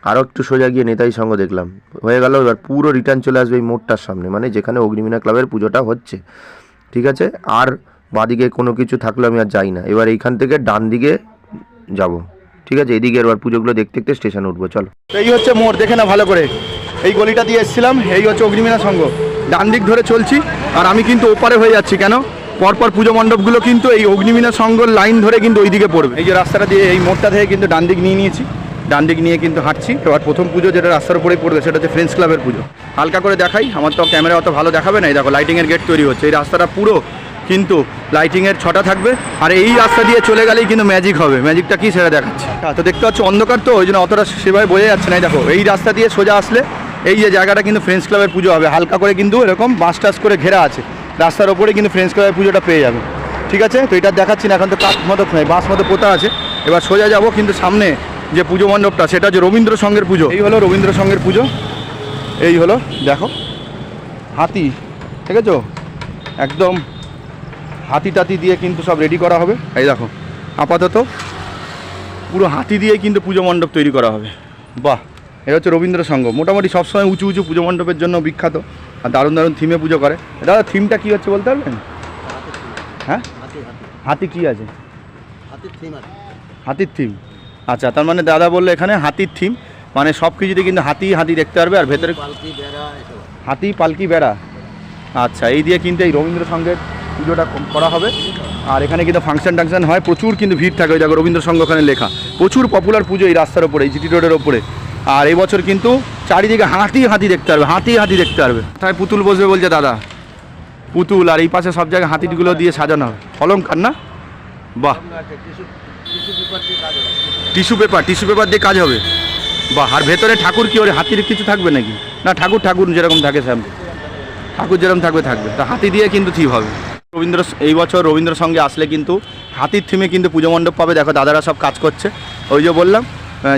আরও একটু সোজা গিয়ে নেতাজি সংঘ দেখলাম, হয়ে গেল। এবার পুরো রিটার্ন চলে আসবে এই মোড়টার সামনে, মানে যেখানে অগ্নিবীণা ক্লাবের পুজোটা হচ্ছে, ঠিক আছে? আর বাদিকে কোনো কিছু থাকলে আমি আর যাই না। এবার এইখান থেকে ডান দিকে যাব, ঠিক আছে? এইদিকে এবার পুজোগুলো দেখতে দেখতে স্টেশনে উঠবো। চলো। এই হচ্ছে মোড়, দেখে না ভালো করে, এই গলিটা দিয়ে এসেছিলাম, এই হচ্ছে অগ্নিবীণা সংঘ। ডান দিক ধরে চলছি, আর আমি কিন্তু ওপারে হয়ে যাচ্ছি। কেন? পরপর পুজো মণ্ডপগুলো কিন্তু এই অগ্নিবীণা সংঘর লাইন ধরে কিন্তু ওই দিকে পড়বে। এই যে রাস্তাটা দিয়ে এই মোড়টা থেকে কিন্তু ডান দিক নিয়ে নিয়েছি, ডান দিক নিয়ে কিন্তু হাঁটছি। এবার প্রথম পুজো যেটা রাস্তার উপরেই পড়বে, সেটা হচ্ছে ফ্রেন্ডস ক্লাবের পুজো। হালকা করে দেখাই, আমার তো ক্যামেরা অত ভালো দেখাবে না। এই দেখো লাইটিংয়ের গেট তৈরি হচ্ছে, এই রাস্তাটা পুরো কিন্তু লাইটিংয়ের ছটা থাকবে। আর এই রাস্তা দিয়ে চলে গেলেই কিন্তু ম্যাজিক হবে। ম্যাজিকটা কি সেটা দেখাচ্ছি। তো দেখতে পাচ্ছ অন্ধকার, তো ওই জন্য অতটা সেভাবে বোঝা যাচ্ছে না। এই দেখো এই রাস্তা দিয়ে সোজা আসলে এই যে জায়গাটা কিন্তু ফ্রেন্ডস ক্লাবের পুজো হবে। হালকা করে কিন্তু এরকম বাঁশ টাস করে ঘেরা আছে, রাস্তার ওপরে কিন্তু ফ্রেন্ডস ক্লাবের পুজোটা পেয়ে যাবে, ঠিক আছে? তো এটা দেখাচ্ছি না, এখন তো কাঠ মতো বাঁশ মতো পোতা আছে। এবার সোজা যাব, কিন্তু সামনে যে পুজো মণ্ডপটা, সেটা হচ্ছে রবীন্দ্র সংঘের পুজো। এই হলো রবীন্দ্র সংঘের পুজো, এই হলো দেখো হাতি, ঠিক আছে? একদম হাতি টাতি দিয়ে কিন্তু সব রেডি করা হবে। এই দেখো আপাতত পুরো হাতি দিয়েই কিন্তু পুজো মণ্ডপ তৈরি করা হবে। বাহ, এটা হচ্ছে রবীন্দ্র সংঘ। মোটামুটি সবসময় উঁচু উঁচু পুজো মণ্ডপের জন্য বিখ্যাত, আর দারুণ দারুণ থিমে পুজো করে। দাদা থিমটা কী হচ্ছে বলতে পারবেন? হ্যাঁ, হাতি কী আছে? হাতির থিম। আচ্ছা, তার মানে দাদা বললো এখানে হাতির থিম, মানে সব কিছুতে কিন্তু হাতি হাতি দেখতে পারবে। আর ভেতরে হাতি, পালকি, বেড়া। আচ্ছা, এই দিয়ে কিন্তু এই রবীন্দ্র সংঘের পুজোটা করা হবে। আর এখানে কিন্তু ফাংশন টাংশন হয়, প্রচুর কিন্তু ভিড় থাকে। ওই দেখো রবীন্দ্র সংঘ ওখানে লেখা, প্রচুর পপুলার পুজো এই রাস্তার ওপরে, এই জিটি রোডের ওপরে। আর এই বছর কিন্তু চারিদিকে হাতি হাতি দেখতে পারবে, হাতি হাতি দেখতে পারবে। তাই পুতুল বসবে বলছে দাদা, পুতুল। আর এই পাশে সব জায়গায় হাতিগুলো দিয়ে সাজানো হবে, অলংকার না? বাহ, টিস্যু পেপার দিয়ে কাজ হবে। বাহ, আর ভেতরে ঠাকুর কি ওর হাতির কিছু থাকবে নাকি? না, ঠাকুর যেরকম থাকে সামনে, ঠাকুর যেরকম থাকবে তা হাতি দিয়ে কিন্তু থিম হবে। এই বছর রবীন্দ্র সঙ্গে আসলে কিন্তু হাতির থিমে কিন্তু পুজো মণ্ডপ পাবে। দেখো দাদারা সব কাজ করছে, ওই যে বললাম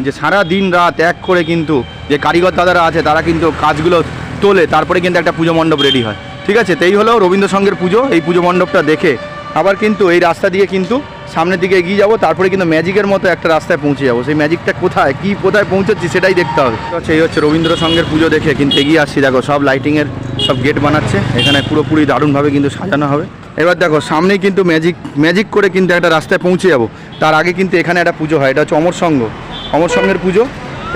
যে সারা দিন রাত এক করে কিন্তু যে কারিগর দাদারা আছে তারা কিন্তু কাজগুলো তোলে, তারপরে কিন্তু একটা পুজো মণ্ডপ রেডি হয়, ঠিক আছে? তো এই হলো রবীন্দ্র সঙ্গের পুজো। এই পুজো মণ্ডপটা দেখে আবার কিন্তু এই রাস্তা দিয়ে কিন্তু সামনের দিকে এগিয়ে যাবো, তারপরে কিন্তু ম্যাজিকের মতো একটা রাস্তায় পৌঁছে যাবো। সেই ম্যাজিকটা কোথায় পৌঁছচ্ছি সেটাই দেখতে হবে। এই হচ্ছে রবীন্দ্র সঙ্গের পুজো দেখে কিন্তু এগিয়ে আসছি। দেখো সব লাইটিংয়ের সব গেট বানাচ্ছে, এখানে পুরোপুরি দারুণভাবে কিন্তু সাজানো হবে। এবার দেখো সামনেই কিন্তু ম্যাজিক করে কিন্তু একটা রাস্তায় পৌঁছে যাব। তার আগে কিন্তু এখানে একটা পুজো হয়, এটা হচ্ছে অমর সঙ্গের পুজো।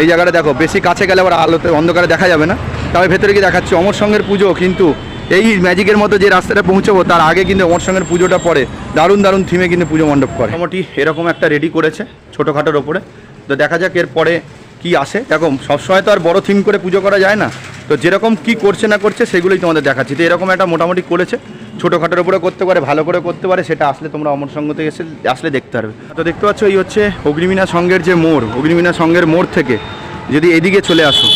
এই জায়গাটা দেখো, বেশি কাছে গেলে আবার আলোতে অন্ধকারে দেখা যাবে না, তবে ভেতরে গিয়ে দেখাচ্ছি অমর সঙ্গের পুজো। কিন্তু এই ম্যাজিকের মতো যে রাস্তাটা পৌঁছাবো তার আগে কিন্তু অমর সঙ্গের পুজোটা পড়ে, দারুণ থিমে কিন্তু পুজো মণ্ডপ করে। মোটামুটি এরকম একটা রেডি করেছে ছোটোখাটোর ওপরে, তো দেখা যাক এরপরে কি আসে। দেখো সবসময় তো আর বড় থিম করে পুজো করা যায় না, তো যেরকম কি করছে না করছে সেগুলোই তোমাদের দেখাচ্ছি। তো এরকম একটা মোটামুটি করেছে, ছোটোখাটোর উপরে করতে পারে, ভালো করে করতে পারে, সেটা আসলে তোমরা অমর সঙ্গ থেকে আসলে দেখতে পারবে। তো দেখতে পাচ্ছ এই হচ্ছে অগ্নিমীনা সঙ্গের যে মোড়, অগ্নিমীনা সঙ্গের মোড় থেকে যদি এদিকে চলে আসো,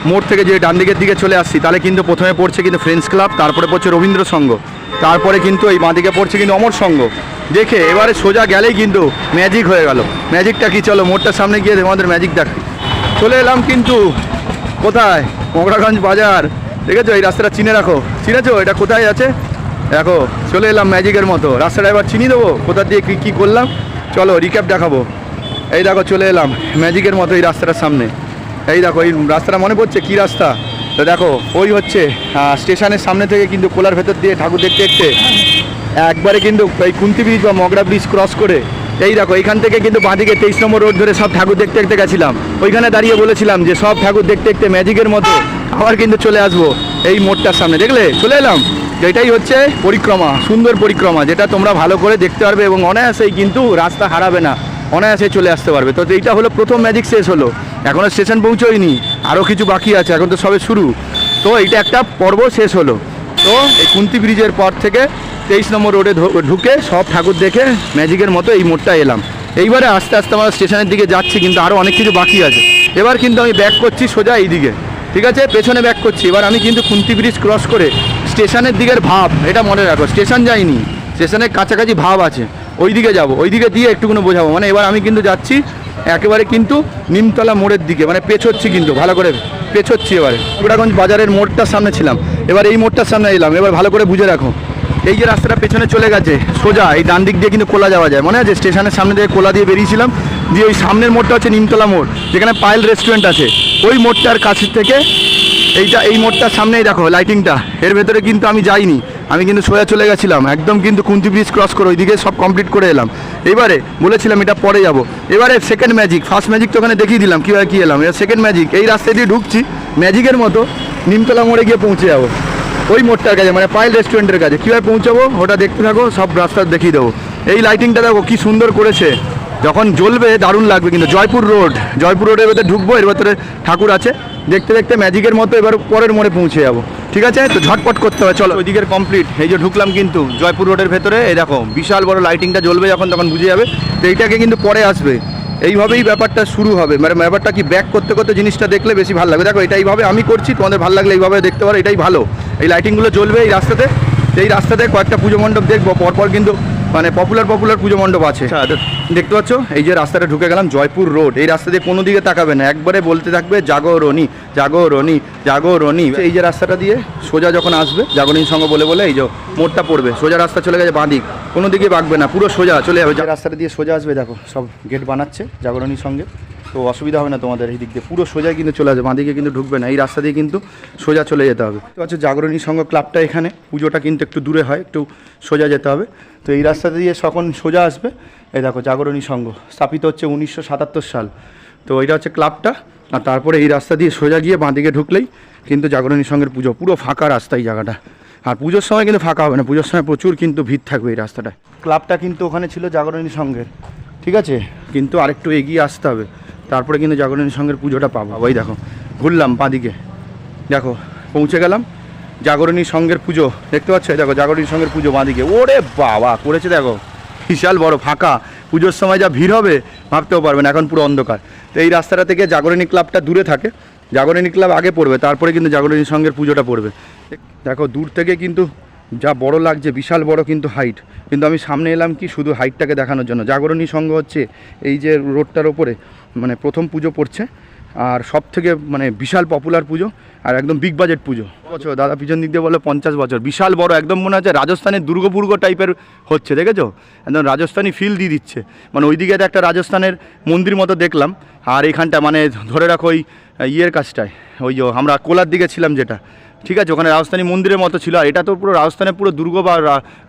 মোড় থেকে যে ডান দিকের দিকে চলে আসছি, তাহলে কিন্তু প্রথমে পড়ছে কিন্তু ফ্রেন্ডস ক্লাব, তারপরে পড়ছে রবীন্দ্র সংঘ, তারপরে কিন্তু এই বাঁদিকে পড়ছে কিন্তু অমর সঙ্গ। দেখে এবারে সোজা গেলেই কিন্তু ম্যাজিক হয়ে গেল। ম্যাজিকটা কি, চলো মোড়টার সামনে গিয়ে আমাদের ম্যাজিক দেখাই। চলে এলাম কিন্তু কোথায়, মগরাগঞ্জ বাজার। দেখেছো এই রাস্তাটা চিনে রাখো, চিনেছো এটা কোথায় আছে? দেখো চলে এলাম ম্যাজিকের মতো রাস্তাটা, এবার চিনি দেবো কোথা দিয়ে কী করলাম। চলো রিক্যাপ দেখাবো। এই দেখো চলে এলাম ম্যাজিকের মতো এই রাস্তাটার সামনে। এই দেখো এই রাস্তাটা মনে পড়ছে কী রাস্তা, তো দেখো ওই হচ্ছে স্টেশনের সামনে থেকে কিন্তু কোলার ভেতর দিয়ে ঠাকুর দেখতে দেখতে একবারে কিন্তু এই কুন্তি ব্রিজ বা মগরা ব্রিজ ক্রস করে এই দেখো এইখান থেকে কিন্তু বাঁদিকে 23 নম্বর রোড ধরে সব ঠাকুর দেখতে দেখতে গেছিলাম। ওইখানে দাঁড়িয়ে বলেছিলাম যে সব ঠাকুর দেখতে দেখতে ম্যাজিকের মতো আবার কিন্তু চলে আসবো এই মোড়টার সামনে। দেখলে চলে এলাম, এটাই হচ্ছে পরিক্রমা, সুন্দর পরিক্রমা, যেটা তোমরা ভালো করে দেখতে পারবে এবং অনায়াসেই কিন্তু রাস্তা হারাবে না, অনায়াসে চলে আসতে পারবে। তো এইটা হলো প্রথম ম্যাজিক, শেষ হলো, এখনও স্টেশন পৌঁছোয়নি, আরও কিছু বাকি আছে, এখন তো সবে শুরু। তো এইটা একটা পর্ব শেষ হলো। তো এই কুন্তি ব্রিজের পর থেকে 23 নম্বর রোডে ঢুকে সব ঠাকুর দেখে ম্যাজিকের মতো এই মোড়টা এলাম। এইবারে আস্তে আস্তে আমরা স্টেশনের দিকে যাচ্ছি, কিন্তু আরও অনেক কিছু বাকি আছে। এবার কিন্তু আমি ব্যাক করছি সোজা এই দিকে, ঠিক আছে, পেছনে ব্যাক করছি। এবার আমি কিন্তু কুন্তি ব্রিজ ক্রস করে স্টেশনের দিকের ভাব, এটা মনে রাখো, স্টেশন যাইনি, স্টেশনের কাছাকাছি ভাব আছে, ওই দিকে যাবো, ওই দিকে দিয়ে একটুকুনো বোঝাবো। মানে এবার আমি কিন্তু যাচ্ছি একেবারে কিন্তু নিমতলা মোড়ের দিকে, মানে পেছোচ্ছি, কিন্তু ভালো করে পেছোচ্ছি। এবারে মগরাগঞ্জ বাজারের মোড়টার সামনে ছিলাম, এবার এই মোড়টার সামনে এলাম। এবার ভালো করে বুঝে রাখো, এই যে রাস্তাটা পেছনে চলে গেছে সোজা, এই ডান দিক দিয়ে কিন্তু কোলা যাওয়া যায়, মনে আছে? স্টেশনের সামনে দিয়ে কোলা দিয়ে বেরিয়েছিলাম, দিয়ে ওই সামনের মোড়টা হচ্ছে নিমতলা মোড়, যেখানে পায়েল রেস্টুরেন্ট আছে, ওই মোড়টার কাছে থেকে এই মোড়টার সামনেই দেখো লাইটিংটা, এর ভেতরে কিন্তু আমি যাইনি, আমি কিন্তু সোজা চলে গেছিলাম একদম কিন্তু কুন্তি ব্রিজ ক্রস করে ওইদিকে সব কমপ্লিট করে এলাম। এবারে বলেছিলাম এটা পরে যাব, এবারে সেকেন্ড ম্যাজিক, ফার্স্ট ম্যাজিক তো ওখানে দেখিয়ে দিলাম কীভাবে কী এলাম, এবার সেকেন্ড ম্যাজিক, এই রাস্তায় দিয়ে ঢুকছি ম্যাজিকের মতো নিমতলা মোড়ে গিয়ে পৌঁছে যাবো, ওই মোড়টার কাছে, মানে পায়েল রেস্টুরেন্টের কাছে। কীভাবে পৌঁছাবো ওটা দেখতে থাকো, সব রাস্তা দেখিয়ে দেবো। এই লাইটিংটা দেখো কী সুন্দর করেছে, যখন জ্বলবে দারুণ লাগবে কিন্তু। জয়পুর রোডের ভেতরে ঢুকবো, এর ভেতরে ঠাকুর আছে, দেখতে দেখতে ম্যাজিকের মতো এবার পরের মোড়ে পৌঁছে যাবো, ঠিক আছে? তো ঝটপট করতে হবে, চলো ওইদিকের কমপ্লিট। এই যে ঢুকলাম কিন্তু জয়পুর রোডের ভেতরে, এই দেখো বিশাল বড় লাইটিংটা জ্বলবে যখন, তখন বুঝে যাবে। তো এইটাকে কিন্তু পরে আসবে, এইভাবেই ব্যাপারটা শুরু হবে, মানে ব্যাপারটা কি ব্যাক করতে করতে জিনিসটা দেখলে বেশি ভালো লাগবে। দেখো এটা এইভাবে আমি করছি, তোমাদের ভালো লাগলে এইভাবে দেখতে পারো, এটাই ভালো। এই লাইটিংগুলো জ্বলবে এই রাস্তাতে কয়েকটা পুজো মণ্ডপ দেখবো পরপর, কিন্তু মানে পপুলার পুজো মণ্ডপ আছে। দেখতে পাচ্ছ এই যে রাস্তাটা ঢুকে গেলাম জয়পুর রোড, এই রাস্তা দিয়ে কোনো দিকে তাকাবে না, একবারে বলতে থাকবে জাগরণী জাগরণী জাগরণী। এই যে রাস্তাটা দিয়ে সোজা যখন আসবে জাগরণীর সঙ্গে বলে বলে এই যে মোড়টা পড়বে, সোজা রাস্তা চলে গেছে বাঁ দিক, কোনো দিকে বাঁকবে না, পুরো সোজা চলে যাবে। যে রাস্তাটা দিয়ে সোজা আসবে, দেখো সব গেট বানাচ্ছে জাগরণীর সঙ্গে, তো অসুবিধা হবে না তোমাদের। এই দিক দিয়ে পুরো সোজাই কিন্তু চলে আসবে, বাঁ দিকে কিন্তু ঢুকবে না, এই রাস্তা দিয়ে কিন্তু সোজা চলে যেতে হবে। তো আচ্ছা জাগরণী সংঘ ক্লাবটা এখানে, পুজোটা কিন্তু একটু দূরে হয়, একটু সোজা যেতে হবে। তো এই রাস্তাটা দিয়ে যখন সোজা আসবে, এই দেখো জাগরণী সংঘ স্থাপিত হচ্ছে 1977 সাল। তো এইটা হচ্ছে ক্লাবটা, আর তারপরে এই রাস্তা দিয়ে সোজা গিয়ে বাঁ দিকে ঢুকলেই কিন্তু জাগরণী সংঘের পুজো, পুরো ফাঁকা রাস্তা এই জায়গাটা। আর পুজোর সময় কিন্তু ফাঁকা হবে না, পুজোর সময় প্রচুর কিন্তু ভিড় থাকবে এই রাস্তাটায়। ক্লাবটা কিন্তু ওখানে ছিল জাগরণী সংঘের, ঠিক আছে, কিন্তু আরেকটু এগিয়ে আসতে হবে, তারপরে কিন্তু জাগরণী সংঘের পুজোটা পাবো। ওই দেখো ঘুরলাম বাঁদিকে, দেখো পৌঁছে গেলাম জাগরণী সংঘের পুজো, দেখতে পাচ্ছ? দেখো জাগরণী সংঘের পুজো বাঁদিকে, ওরে বাবা করেছে দেখো, বিশাল বড় ফাঁকা, পুজোর সময় যা ভিড় হবে ভাবতেও পারবে না, এখন পুরো অন্ধকার। তো এই রাস্তাটা থেকে জাগরণী ক্লাবটা দূরে থাকে, জাগরণী ক্লাব আগে পড়বে, তারপরে কিন্তু জাগরণী সংঘের পুজোটা পড়বে। দেখো দূর থেকে কিন্তু যা বড় লাগছে, বিশাল বড় কিন্তু হাইট, কিন্তু আমি সামনে এলাম কি শুধু হাইটটাকে দেখানোর জন্য। জাগরণী সংঘ হচ্ছে এই যে রোডটার ওপরে মানে প্রথম পুজো পড়ছে, আর সব থেকে মানে বিশাল পপুলার পুজো, আর একদম বিগ বাজেট পুজো। বছর দাদা পিছন দিক দিয়ে বলে 50 বছর, বিশাল বড়, একদম মনে হচ্ছে রাজস্থানের দুর্গপুর্গ টাইপের হচ্ছে, দেখেছো? একদম রাজস্থানি ফিল দিয়ে দিচ্ছে, মানে ওইদিকে একটা রাজস্থানের মন্দির মতো দেখলাম, আর এইখানটা মানে ধরে রাখো ওই ইয়ের কাছটায়, ওই যে আমরা কোলার দিকে ছিলাম যেটা, ঠিক আছে, ওখানে রাজস্থানী মন্দিরের মতো ছিল, আর এটা তো পুরো রাজস্থানের পুরো দুর্গ বা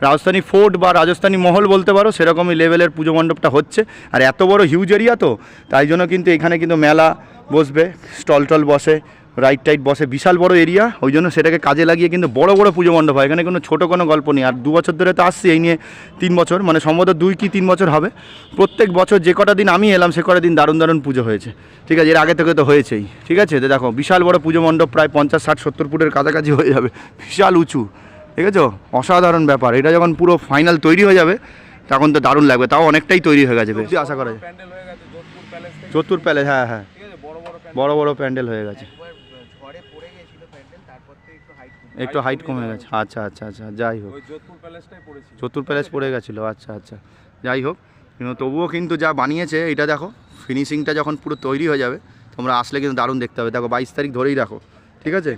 রাজস্থানী ফোর্ট বা রাজস্থানী মহল বলতে পারো, সেরকমই লেভেলের পুজো মণ্ডপটা হচ্ছে। আর এত বড় হিউজ এরিয়া তো, তাই জন্য কিন্তু এখানে কিন্তু মেলা বসবে, স্টল টল বসে, রাইট টাইট বসে, বিশাল বড় এরিয়া, ওই জন্য সেটাকে কাজে লাগিয়ে কিন্তু বড় বড় পুজো মণ্ডপ হয়। এখানে কোনো ছোটো কোনো গল্প নেই। আর 2 বছর ধরে তো আসছি, এই নিয়ে 3 বছর, মানে সম্ভবত 2 কি 3 বছর হবে। প্রত্যেক বছর যে কটা দিন আমি এলাম সে কটা দিন দারুণ দারুণ পুজো হয়েছে। ঠিক আছে, এর আগে থেকে তো হয়েছেই। ঠিক আছে, তো দেখো বিশাল বড় পুজো মণ্ডপ, প্রায় 50, 60, 70 ফুটের কাছাকাছি হয়ে যাবে, বিশাল উঁচু। ঠিক আছে, অসাধারণ ব্যাপার। এটা যখন পুরো ফাইনাল তৈরি হয়ে যাবে তখন তো দারুণ লাগবে। তাও অনেকটাই তৈরি হয়ে গেছে, বেশি আশা করা যায়। যোধপুর প্যালেস, হ্যাঁ হ্যাঁ, বড় বড় প্যান্ডেল হয়ে গেছে, একটু হাইট কমে গেছে। আচ্ছা আচ্ছা আচ্ছা, যাই হোক, যোধপুর প্যালেস পড়ে গেছিলো। আচ্ছা আচ্ছা, যাই হোক, কিন্তু তবুও কিন্তু যা বানিয়েছে এটা দেখো, ফিনিশিংটা যখন পুরো তৈরি হয়ে যাবে তোমরা আসলে কিন্তু দারুণ দেখতে হবে। দেখো 22 তারিখ ধরেই রাখো, ঠিক আছে,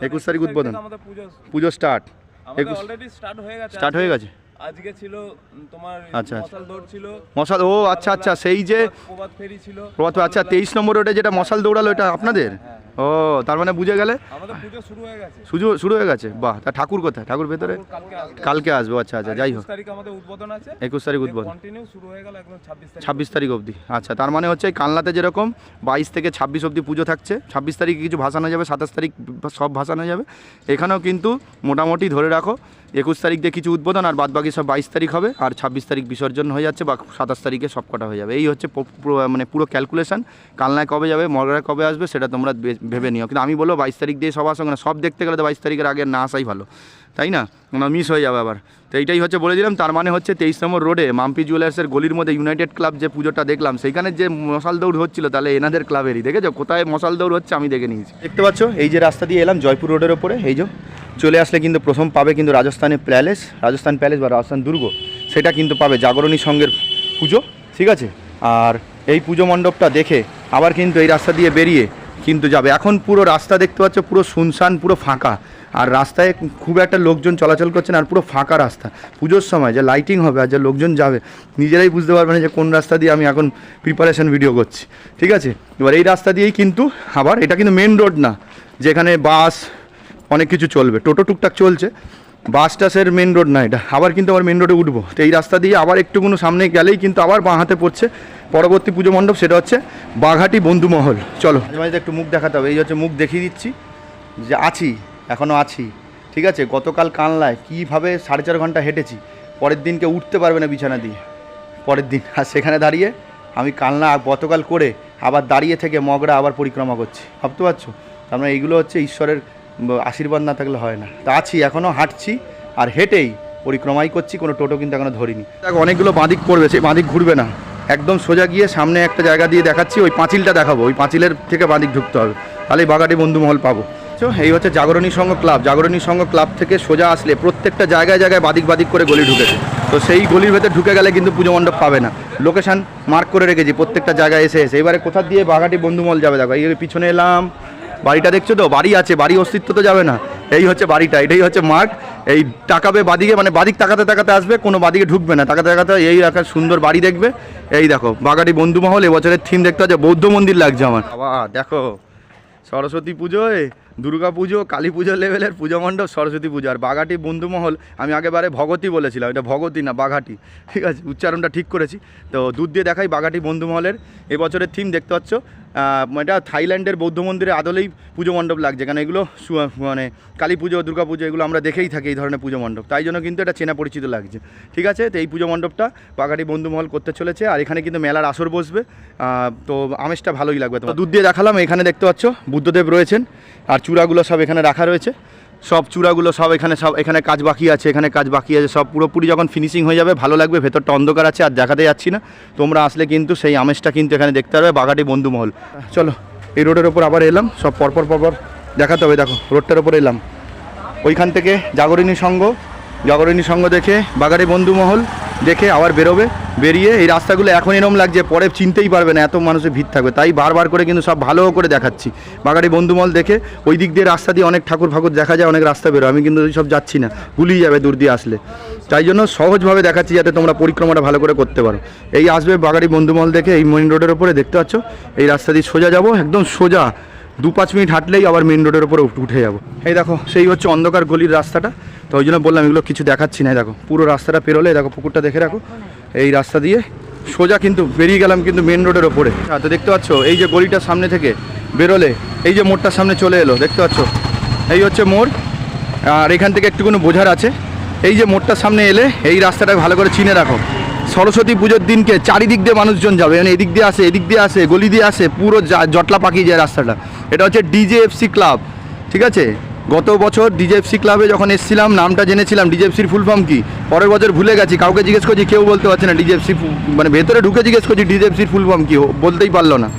21 তারিখ উদ্বোধন, পুজো স্টার্ট, স্টার্ট হয়ে গেছে। আজকে ছিল তোমার আচ্ছা মশাল দৌড় ছিল, মশাল, ও আচ্ছা আচ্ছা, সেই যে প্রভাত ফেরি ছিল, প্রভাত, আচ্ছা 23 নম্বর রোডে যেটা মশাল দৌড়ালো, এটা আপনাদের? ও, তার মানে বুঝে গেলে আমাদের পুজো শুরু হয়ে গেছে। শুরু হয়ে গেছে। বাহ, তা ঠাকুর কোথায়? ঠাকুর ভেতরে কালকে আসবো। আচ্ছা আচ্ছা, যাই হোক, 21 তারিখ আমাদের উদ্বোধন আছে, 21 তারিখ উদ্বোধন, কন্টিনিউ শুরু হয়ে গেল একদম 26 তারিখ অবধি। আচ্ছা, তার মানে হচ্ছে কালনাতে যেরকম 22 থেকে 26 অবধি পুজো থাকছে, 26 তারিখে কিছু ভাসানো যাবে, 27 তারিখ সব ভাসানো যাবে। এখানেও কিন্তু মোটামুটি ধরে রাখো 21 তারিখ দিয়ে কিছু উদ্বোধন, আর বাদ বাকি সব 22 তারিখ হবে, আর 26 তারিখ বিসর্জন হয়ে যাচ্ছে, বা 27 তারিখে সব কটা হয়ে যাবে। এই হচ্ছে মানে পুরো ক্যালকুলেশন। কালনায় কবে যাবে, মগরায় কবে আসবে, সেটা তোমরা ভেবে নিও। কিন্তু আমি বলবো 22 তারিখ দিয়ে সব আসো না, সব দেখতে গেলে তো 22 তারিখের আগে না আসাই ভালো, তাই না? মিস হয়ে যাবে আবার। তো এইটাই হচ্ছে বলে দিলাম। তার মানে হচ্ছে 23 নম্বর রোডে মাম্পি জুয়েলার্সের গলির মধ্যে ইউনাইটেড ক্লাব যে পুজোটা দেখলাম, সেইখানে যে মশাল দৌড় হচ্ছিল, তাহলে এনাদের ক্লাবেরই। দেখেছো কোথায় মশাল দৌড় হচ্ছে? আমি দেখে নিয়েছি। দেখতে পাচ্ছ এই যে রাস্তা দিয়ে এলাম জয়পুর রোডের ওপরে, এই যে চলে আসলে কিন্তু প্রথম পাবে কিন্তু রাজস্থান প্যালেস বা রাজস্থান দুর্গ, সেটা কিন্তু পাবে জাগরণী সংঘের পুজো। ঠিক আছে, আর এই পুজো মণ্ডপটা দেখে আবার কিন্তু এই রাস্তা দিয়ে বেরিয়ে কিন্তু যাবে। এখন পুরো রাস্তা দেখতে পাচ্ছ পুরো শুনশান, পুরো ফাঁকা, আর রাস্তায় খুব একটা লোকজন চলাচল করছে না, আর পুরো ফাঁকা রাস্তা। পুজোর সময় যে লাইটিং হবে আর যে লোকজন যাবে, নিজেরাই বুঝতে পারবে না যে কোন রাস্তা দিয়ে আমি এখন প্রিপারেশন ভিডিও করছি। ঠিক আছে, এবার এই রাস্তা দিয়েই কিন্তু আবার, এটা কিন্তু মেন রোড না যেখানে বাস অনেক কিছু চলবে, টোটো টুকটাক চলছে, বাস টাসের মেন রোড না এটা। আবার কিন্তু আবার মেন রোডে উঠবো, তো এই রাস্তা দিয়ে আবার একটুকুনো সামনে গেলেই কিন্তু আবার বাঁ হাতে পড়ছে পরবর্তী পুজো মণ্ডপ, সেটা হচ্ছে বাঘাটি বন্ধুমহল। চলো মাঝে মাঝে একটু মুখ দেখাতে হবে, এই হচ্ছে মুখ দেখিয়ে দিচ্ছি যে আছি, এখনও আছি। ঠিক আছে, গতকাল কানলায় কীভাবে 4.5 ঘন্টা হেঁটেছি, পরের দিনকে উঠতে পারবে না বিছানা দিয়ে পরের দিন, আর সেখানে দাঁড়িয়ে আমি কালনা গতকাল করে আবার দাঁড়িয়ে থেকে মগরা আবার পরিক্রমা করছি, ভাবতে পারছো? তার মানে এইগুলো হচ্ছে ঈশ্বরের আশীর্বাদ না থাকলে হয় না। তা আছি, এখনও হাঁটছি, আর হেঁটেই পরিক্রমাই করছি, কোনো টোটো কিন্তু এখনও ধরিনি। দেখো অনেকগুলো বাঁদিক পড়বে, সেই বাঁদিক ঘুরবে না, একদম সোজা গিয়ে সামনে একটা জায়গা দিয়ে দেখাচ্ছি, ওই পাঁচিলটা দেখাবো, ওই পাঁচিলের থেকে বাঁদিক ঢুকতে হবে, তাহলেই বাঘাটি বন্ধুমহল পাবো। এই হচ্ছে জাগরণী সংঘ ক্লাব। জাগরণী সংঘ ক্লাব থেকে সোজা আসলে প্রত্যেকটা জায়গায় জায়গায় বাদিক করে গলি ঢুকেছে, তো সেই গলির ভেতরে ঢুকে গেলে কিন্তু পুজো মণ্ডপ পাবে না। লোকেশান মার্ক করে রেখেছি প্রত্যেকটা জায়গায় এসে এবারে কোথা দিয়ে বাঘাটি বন্ধুমহল যাবে দেখো, এই পিছনে এলাম, বাড়িটা দেখছো তো, বাড়ি আছে, বাড়ি অস্তিত্ব তো যাবে না। এই হচ্ছে বাড়িটা, এটাই হচ্ছে মার্ক। এই তাকাবে বাদিকে, মানে বাদিক তাকাতে আসবে, কোনো বাদিকে ঢুকবে না, তাকাতে এই একটা সুন্দর বাড়ি দেখবে। এই দেখো বাঘাটি বন্ধুমহল, এবছরের থিম দেখতে হচ্ছে বৌদ্ধ মন্দির লাগছে আমার। বাবা দেখো, সরস্বতী পুজোয়, দুর্গা পুজো, কালী পুজো লেভেলের পুজো মণ্ডপ, সরস্বতী পুজো, আর বাঘাটি বন্ধুমহল। আমি আগেবারে ভগতী বলেছিলাম, এটা ভগতী না বাঘাটি, ঠিক আছে, উচ্চারণটা ঠিক করেছি। তো দুধ দিয়ে দেখাই বাঘাটি বন্ধুমহলের এবছরের থিম দেখতে পাচ্ছ। এটা থাইল্যান্ডের বৌদ্ধ মন্দিরে আদলেই পুজো মণ্ডপ লাগছে, কারণ এগুলো মানে কালী পুজো, দুর্গা পুজো এগুলো আমরা দেখেই থাকি এই ধরনের পুজো মণ্ডপ, তাই জন্য কিন্তু এটা চেনা পরিচিত লাগছে। ঠিক আছে, তো এই পুজো মণ্ডপটা বাঘাটি বন্ধুমহল করতে চলেছে, আর এখানে কিন্তু মেলার আসর বসবে, তো আমেজটা ভালোই লাগবে। তো দুধ দিয়ে দেখালাম, এখানে দেখতে পাচ্ছ বুদ্ধদেব রয়েছেন, আর চূড়াগুলো সব এখানে রাখা রয়েছে, সব চূড়াগুলো সব এখানে কাজ বাকি আছে, সব পুরোপুরি যখন ফিনিশিং হয়ে যাবে ভালো লাগবে। ভেতরটা অন্ধকার আছে আর দেখাতে যাচ্ছি না, তোমরা আসলে কিন্তু সেই আমেজটা কিন্তু এখানে দেখতে পারবে বাঘাটি বন্ধুমহল। চলো এই রোডের ওপর আবার এলাম, সব পরপর দেখাতে হবে। দেখো রোডটার ওপর এলাম, ওইখান থেকে জাগরণী সংঘ দেখে বাঘাটি বন্ধুমহল দেখে আবার বেরিয়ে এই রাস্তাগুলো এখন এরম লাগছে পরে চিনতেই পারবে না, এত মানুষের ভিড় থাকবে, তাই বারবার করে কিন্তু সব ভালো করে দেখাচ্ছি। বাঘাটি বন্ধুমহল দেখে ওই দিক দিয়ে রাস্তা দিয়ে অনেক ঠাকুর দেখা যায়, অনেক রাস্তা বেরো, আমি কিন্তু ওই সব যাচ্ছি না, ভুলিয়ে যাবে দূর দিয়ে আসলে, তাই জন্য সহজভাবে দেখাচ্ছি যাতে তোমরা পরিক্রমাটা ভালো করে করতে পারো। এই আসবে বাঘাটি বন্ধুমহল দেখে এই মেইন রোডের ওপরে দেখতে পাচ্ছ, এই রাস্তা দিয়ে সোজা যাবো, একদম সোজা 2-5 মিনিট হাঁটলেই আবার মেন রোডের ওপরে উঠে যাবো। এই দেখো সেই হচ্ছে অন্ধকার গলির রাস্তাটা, তো ওই জন্য বললাম এগুলো কিছু দেখাচ্ছি না। দেখো পুরো রাস্তাটা পেরোলে দেখো পুকুরটা দেখে রাখো, এই রাস্তা দিয়ে সোজা কিন্তু বেরিয়ে গেলাম কিন্তু মেন রোডের ওপরে। তো দেখতে পাচ্ছ এই যে গলিটার সামনে থেকে বেরোলে এই যে মোড়টার সামনে চলে এলো, দেখতে পাচ্ছ এই হচ্ছে মোড়। আর এখান থেকে একটুকুনি বোঝার আছে, এই যে মোড়টার সামনে এলে এই রাস্তাটা ভালো করে চিনে রাখো। সরস্বতী পুজোর দিনকে চারিদিক দিয়ে মানুষজন যাবে, মানে এদিক দিয়ে আসে, এদিক দিয়ে আসে, গলি দিয়ে আসে, পুরো জটলা পাকিয়ে যায় রাস্তাটা। এটা হচ্ছে ডিজেএফসি ক্লাব, ঠিক আছে। গত বছর ডিজেএফসি ক্লাবে যখন এসেছিলাম নামটা জেনেছিলাম, ডিজেএফসির ফুল ফর্ম কি পরের বছর ভুলে গেছি, কাউকে জিজ্ঞেস করছি কেউ বলতে পারছে না ডিজেএফসি, মানে ভেতরে ঢুকে জিজ্ঞেস করছি ডিজেএফসির ফুল ফর্ম কি, বলতেই পারলো না।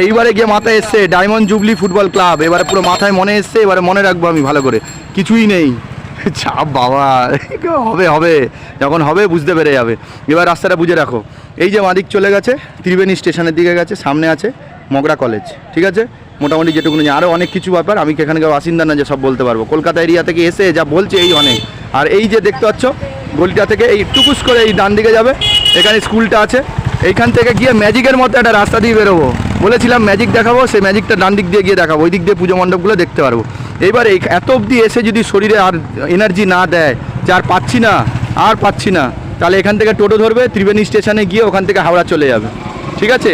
এইবারে গিয়ে মাথায় এসছে ডায়মন্ড জুবলি ফুটবল ক্লাব, এবারে পুরো মাথায় মনে এসছে, এবারে মনে রাখবো আমি ভালো করে, কিছুই নেই চাপ বাবা, হবে হবে যখন হবে বুঝতে পেরে যাবে। এবার রাস্তাটা বুঝে রাখো, এই যে মাদিক চলে গেছে ত্রিবেণী স্টেশনের দিকে গেছে, সামনে আছে মগরা কলেজ, ঠিক আছে। মোটামুটি যেটুকুনি, আরও অনেক কিছু ব্যাপার আমি এখানকার বাসিন্দা না যে সব বলতে পারবো, কলকাতা এরিয়া থেকে এসে যা বলছে এই অনেক। আর এই যে দেখতে পাচ্ছ গলিটা থেকে এই টুকুস করে এই ডান দিকে যাবে, এখানে স্কুলটা আছে, এইখান থেকে গিয়ে ম্যাজিকের মতো একটা রাস্তা দিয়ে বেরোবো, বলেছিলাম ম্যাজিক দেখাবো, সেই ম্যাজিকটা ডান দিক দিয়ে গিয়ে দেখাবো, ওই দিক দিয়ে পুজো মণ্ডপগুলো দেখতে পারবো। এইবার এই এত অবধি এসে যদি শরীরে আর এনার্জি না দেয় যে আর পাচ্ছি না, তাহলে এখান থেকে টোটো ধরবে, ত্রিবেণী স্টেশনে গিয়ে ওখান থেকে হাওড়া চলে যাবে, ঠিক আছে।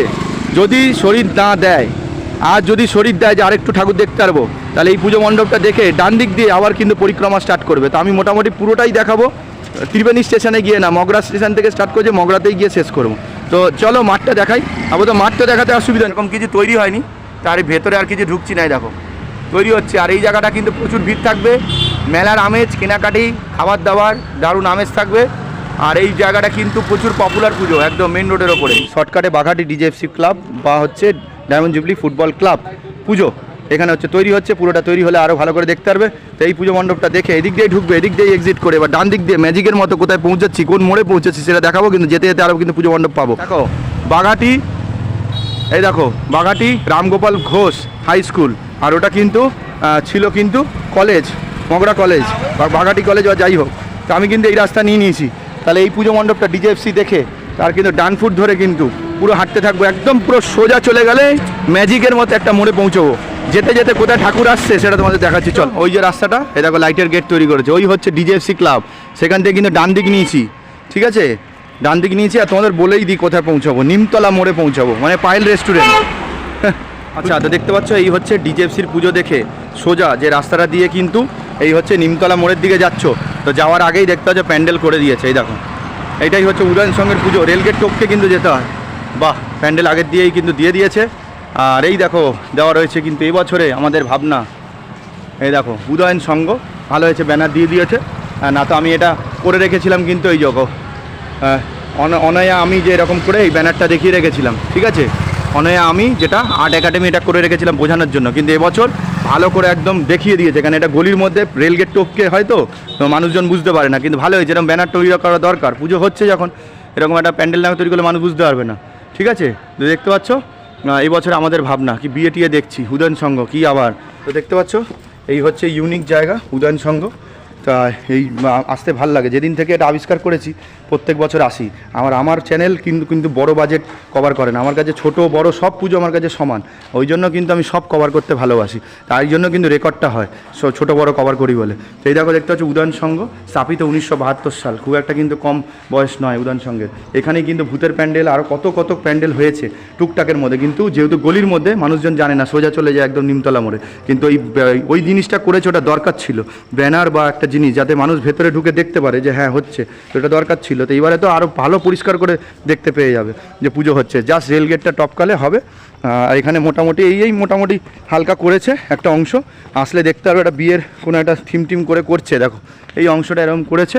যদি শরীর না দেয়, আর যদি শরীর দেয় যে আরেকটু ঠাকুর দেখতে পারবো, তাহলে এই পুজো মণ্ডপটা দেখে ডান দিক দিয়ে আবার কিন্তু পরিক্রমা স্টার্ট করবে। তো আমি মোটামুটি পুরোটাই দেখাবো, ত্রিবেণী স্টেশনে গিয়ে না, মগরা স্টেশন থেকে স্টার্ট করছে, মগরাতেই গিয়ে শেষ করবো। তো চলো মাঠটা দেখাই, আপাতত মাঠটা দেখাতে অসুবিধা, এরকম কিছু তৈরি হয়নি, তার ভেতরে আর কিছু ঢুকছি নাই, দেখো তৈরি হচ্ছে। আর এই জায়গাটা কিন্তু প্রচুর ভিড় থাকবে, মেলার আমেজ, কেনাকাটি, খাবার দাবার, দারুণ আমেজ থাকবে। আর এই জায়গাটা কিন্তু প্রচুর পপুলার পুজো, একদম মেন রোডের ওপরে। শর্টকাটে বাঘাটি ডিজেএফসি ক্লাব বা হচ্ছে ডায়মন্ড জুবলি ফুটবল ক্লাব পুজো এখানে হচ্ছে তৈরি হচ্ছে, পুরোটা তৈরি হলে আরও ভালো করে দেখতে পারবে। তো এই পুজো মণ্ডপটা দেখে এদিক দিয়ে ঢুকবে, এদিক দিয়ে এক্সিট করে, এবার ডান দিক দিয়ে ম্যাজিকের মতো কোথায় পৌঁছাচ্ছি, কোন মোড়ে পৌঁছাচ্ছি সেটা দেখাবো, কিন্তু যেতে যেতে আরও কিন্তু পুজো মণ্ডপ পাবো। দেখো বাঘাটি, এই দেখো বাঘাটি রামগোপাল ঘোষ হাই স্কুল, আর ওটা কিন্তু ছিল কিন্তু কলেজ, মগরা কলেজ বা বাঘাটি কলেজ বা যাই হোক। তো আমি কিন্তু এই রাস্তা নিয়ে নিয়েছি, তাহলে এই পুজো মণ্ডপটা ডিজেএফসি দেখে তার কিন্তু ডান ফুট ধরে কিন্তু পুরো হাঁটতে থাকবো, একদম পুরো সোজা চলে গেলে ম্যাজিকের মতো একটা মোড়ে পৌঁছবো। যেতে যেতে কোথায় ঠাকুর আসছে সেটা তোমাদের দেখাচ্ছি, চল। ওই যে রাস্তাটা, এই দেখো লাইটের গেট তৈরি করেছে, ওই হচ্ছে ডিজেএফসি ক্লাব, সেখান থেকে কিন্তু ডান দিক নিয়েছি, ঠিক আছে, ডান দিক নিয়েছি। আর তোমাদের বলেই দিই কোথায় পৌঁছাবো, নিমতলা মোড়ে পৌঁছাবো, মানে পায়েল রেস্টুরেন্ট। আচ্ছা, তো দেখতে পাচ্ছ এই হচ্ছে ডিজেএফসির পুজো দেখে সোজা যে রাস্তাটা দিয়ে কিন্তু এই হচ্ছে নিমতলা মোড়ের দিকে যাচ্ছ, তো যাওয়ার আগেই দেখতে পাচ্ছ প্যান্ডেল করে দিয়েছে, এই দেখো এইটাই হচ্ছে উদয়ন সঙ্গের পুজো, রেলগেট টপকে কিন্তু যেতে হয়, বাহ প্যান্ডেল আগের দিয়েই কিন্তু দিয়ে দিয়েছে। আর এই দেখো দেওয়া রয়েছে কিন্তু এই বছরে আমাদের ভাবনা, এই দেখো উদয়ন সঙ্গ, ভালো হয়েছে ব্যানার দিয়ে দিয়েছে, না তো আমি এটা করে রেখেছিলাম কিন্তু এই জগো অনয়া আমি যে এরকম করে এই ব্যানারটা দেখিয়ে রেখেছিলাম, ঠিক আছে, অনয়া আমি যেটা আর্ট একাডেমি এটা করে রেখেছিলাম বোঝানোর জন্য, কিন্তু এবছর ভালো করে একদম দেখিয়ে দিয়েছে, কারণ এটা গলির মধ্যে রেলগেট টপকে হয়তো তো মানুষজন বুঝতে পারে না, কিন্তু ভালো হয়েছে, এরকম ব্যানার তৈরি করা দরকার, পুজো হচ্ছে যখন এরকম একটা প্যান্ডেল নামে তৈরি করলে মানুষ বুঝতে পারবে না, ঠিক আছে। তো দেখতে পাচ্ছ এই বছর আমাদের ভাবনা কি বিয়ে টিয়ে দেখছি, উদয়ন সঙ্গ কি আবার, তো দেখতে পাচ্ছ এই হচ্ছে ইউনিক জায়গা উদয়ন সঙ্গ। তা এই আসতে ভাল লাগে, যেদিন থেকে এটা আবিষ্কার করেছি প্রত্যেক বছর আসি। আমার চ্যানেল কিন্তু বড় বাজেট কভার করে না, আমার কাছে ছোট বড় সব পুজো আমার কাছে সমান, ওই জন্য কিন্তু আমি সব কভার করতে ভালোবাসি, তাই জন্য কিন্তু রেকর্ডটা হয় ছোট বড় কভার করি বলে। তো এই দেখো দেখতে হচ্ছে উদয়ন সঙ্গ, স্থাপিত 1972 সাল, খুব একটা কিন্তু কম বয়স নয় উদয়ন সঙ্গের। এখানেই কিন্তু ভূতের প্যান্ডেল আরও কত প্যান্ডেল হয়েছে টুকটাকের মধ্যে, কিন্তু যেহেতু গলির মধ্যে মানুষজন জানে না, সোজা চলে যায় একদম নিমতলা মোড়ে, কিন্তু ওই জিনিসটা করেছে, ওটা দরকার ছিল, ব্যানার বা একটা জিনিস যাতে মানুষ ভেতরে ঢুকে দেখতে পারে যে হ্যাঁ হচ্ছে, তো এটা দরকার ছিল। তো এবারে তো আরও ভালো পরিষ্কার করে দেখতে পেয়ে যাবে যে পুজো হচ্ছে, জাস্ট রেলগেটটা টপকালে হবে। আর এখানে মোটামুটি এই মোটামুটি হালকা করেছে একটা অংশ, আসলে দেখতে পারবে একটা বিয়ের কোনো একটা থিম করে করছে, দেখো এই অংশটা এরকম করেছে,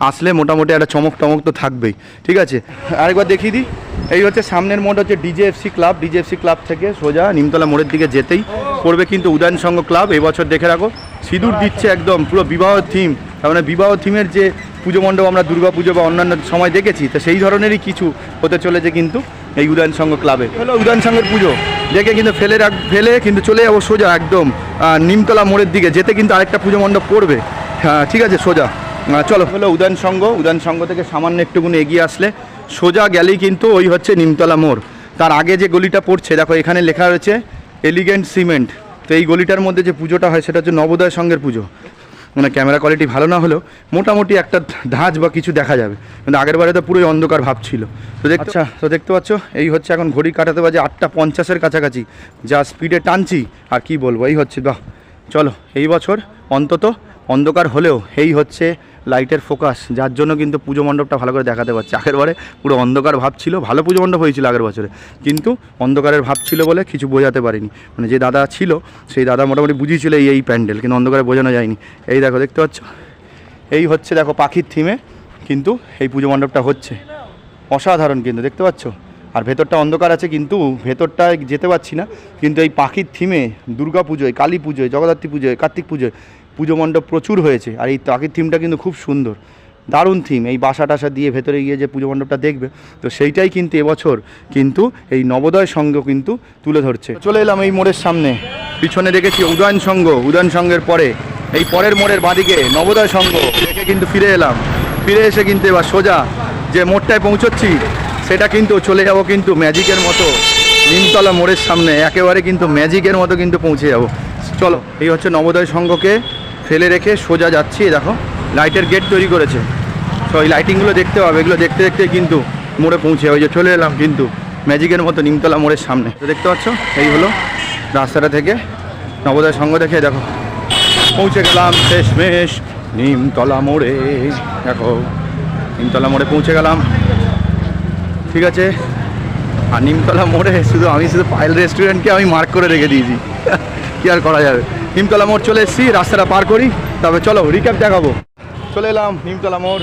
আসলে মোটামুটি একটা চমক টমক তো থাকবেই, ঠিক আছে। আরেকবার দেখিয়ে দিই, এই হচ্ছে সামনের মোড় হচ্ছে ডিজেএফসি ক্লাব, ডিজেএফসি ক্লাব থেকে সোজা নিমতলা মোড়ের দিকে যেতেই পড়বে কিন্তু উদয়ন সঙ্গ ক্লাব। এবছর দেখে রাখো সিঁদুর দিচ্ছে একদম পুরো বিবাহ থিম, তার মানে বিবাহ থিমের যে পুজো মণ্ডপ আমরা দুর্গা পুজো বা অন্যান্য সময় দেখেছি, তো সেই ধরনেরই কিছু হতে চলেছে কিন্তু এই উদয়ন সঙ্গ ক্লাবে। হলো উদয়ন সঙ্গের পুজো দেখে কিন্তু ফেলে কিন্তু চলে যাবো সোজা একদম নিমতলা মোড়ের দিকে, যেতে কিন্তু আরেকটা পুজো মণ্ডপ পড়বে, হ্যাঁ ঠিক আছে সোজা চলো। হলো উদয়ন সঙ্গ থেকে সামান্য একটুকুনি এগিয়ে আসলে সোজা গেলেই কিন্তু ওই হচ্ছে নিমতলা মোড়। তার আগে যে গলিটা পড়ছে দেখো এখানে লেখা রয়েছে এলিগেন্ট সিমেন্ট, তো এই গলিটার মধ্যে যে পুজোটা হয় সেটা হচ্ছে নবোদয় সংঘের পুজো। মানে ক্যামেরা কোয়ালিটি ভালো না হলেও মোটামুটি একটা ধাঁচ বা কিছু দেখা যাবে, কিন্তু আগের বারে তো পুরোই অন্ধকার ভাব ছিল। তো দেখতে পাচ্ছ এই হচ্ছে এখন ঘড়ি কাটাতে বাজে 8:50-এর কাছাকাছি, যা স্পিডে টানছি আর কি বলবো, এই হচ্ছে বাহ। চলো এই বছর অন্তত অন্ধকার হলেও এই হচ্ছে লাইটের ফোকাস, যার জন্য কিন্তু পুজো মণ্ডপটা ভালো করে দেখাতে পারছে। আগের বারে পুরো অন্ধকার ভাব ছিল, ভালো পুজো মণ্ডপ হয়েছিল আগের বছরে, কিন্তু অন্ধকারের ভাব ছিল বলে কিছু বোঝাতে পারিনি। মানে যে দাদা ছিল সেই দাদা মোটামুটি বুঝিয়েছিল এই প্যান্ডেল, কিন্তু অন্ধকারে বোঝানো যায়নি। এই দেখো, দেখতে পাচ্ছ এই হচ্ছে দেখো পাখির থিমে কিন্তু এই পুজো মণ্ডপটা হচ্ছে, অসাধারণ কিন্তু দেখতে পাচ্ছ। আর ভেতরটা অন্ধকার আছে, কিন্তু ভেতরটায় যেতে পারছি না, কিন্তু এই পাখির থিমে দুর্গা পুজোয়, কালী পুজোয়, জগদ্ধাত্রী পুজোয়, কার্তিক পুজোয় পুজো মণ্ডপ প্রচুর হয়েছে। আর এই পাখির থিমটা কিন্তু খুব সুন্দর, দারুণ থিম। এই বাসা টাসা দিয়ে ভেতরে গিয়ে যে পুজো মণ্ডপটা দেখবে, তো সেইটাই কিন্তু এবছর কিন্তু এই নবোদয় সংঘ কিন্তু তুলে ধরছে। চলে এলাম এই মোড়ের সামনে, পিছনে দেখেছি উদয়ন সংঘ, উদয়ন সংঘের পরে এই পরের মোড়ের বাঁদিকে নবোদয় সংঘ, দেখে কিন্তু ফিরে এলাম। ফিরে এসে কিন্তু এবার সোজা যে মোড়টায় পৌঁছচ্ছি সেটা কিন্তু চলে যাব কিন্তু ম্যাজিকের মতো নিমতলা মোড়ের সামনে, একেবারে কিন্তু ম্যাজিকের মতো কিন্তু পৌঁছে যাব। চলো, এই হচ্ছে নবোদয় সংঘকে ফেলে রেখে সোজা যাচ্ছি। দেখো লাইটের গেট তৈরি করেছে, তো এই লাইটিংগুলো দেখতে পাবে, এগুলো দেখতে দেখতে কিন্তু মোড়ে পৌঁছে, ওই যে চলে এলাম কিন্তু ম্যাজিকের মতো নিমতলা মোড়ের সামনে। তো দেখতে পাচ্ছ এই হলো রাস্তাটা থেকে নবোদয় সংঘ দেখে দেখো পৌঁছে গেলাম শেষমেশ নিমতলা মোড়ে। দেখো নিমতলা মোড়ে পৌঁছে গেলাম, ঠিক আছে। আর নিমতলা মোড়ে শুধু পায়েল রেস্টুরেন্টকে আমি মার্ক করে রেখে দিয়েছি, কি আর করা যাবে। নিমতলা মোড় চলে এসেছি, রাস্তাটা পার করি, তবে চলো রিক্যাপ দেখাবো। চলে এলাম নিমতলা মোড়,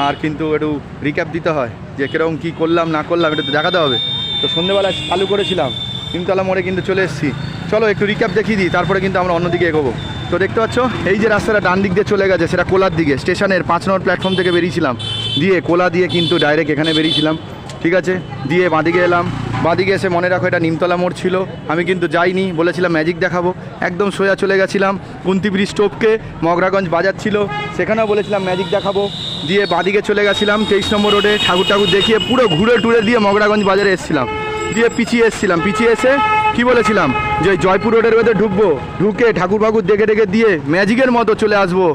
আর কিন্তু একটু রিক্যাপ দিতে হয় যে কীরকম কী করলাম না করলাম, এটা তো দেখাতে হবে। তো সন্ধ্যেবেলায় চালু করেছিলাম, নিমতলা মোড়ে কিন্তু চলে এসেছি। চলো একটু রিক্যাপ দেখিয়ে দিই, তারপরে কিন্তু আমরা অন্যদিকে এগোবো। তো দেখতে পাচ্ছ এই যে রাস্তাটা ডান দিক দিয়ে চলে গেছে, সেটা কোলার দিকে, স্টেশনের 5 নম্বর প্ল্যাটফর্ম থেকে বেরিয়েছিলাম, দিয়ে কোলা দিয়ে কিন্তু ডাইরেক্ট এখানে বেরিয়েছিলাম, ঠিক আছে। দিয়ে বাঁদিকে এলাম, বাঁদিকে এসে মনে রাখো এটা নিমতলা মোড় ছিল, আমি কিন্তু যাইনি, বলেছিলাম ম্যাজিক দেখাবো, একদম সোজা চলে গেছিলাম কুন্তি ব্রিজ স্টোপকে, মগরাগঞ্জ বাজার ছিল সেখানেও বলেছিলাম ম্যাজিক দেখাবো। দিয়ে বাঁদিকে চলে গেছিলাম 23 নম্বর রোডে, ঠাকুর দেখিয়ে পুরো ঘুরে টুরে দিয়ে মগরাগঞ্জ বাজারে এসেছিলাম, দিয়ে পিছিয়ে এসে কি বলেছিলাম যে জয়পুর রোডের ভেতরে ঢুকবো, ঢুকে ঠাকুর দেখে দিয়ে ম্যাজিকের মতো চলে আসবো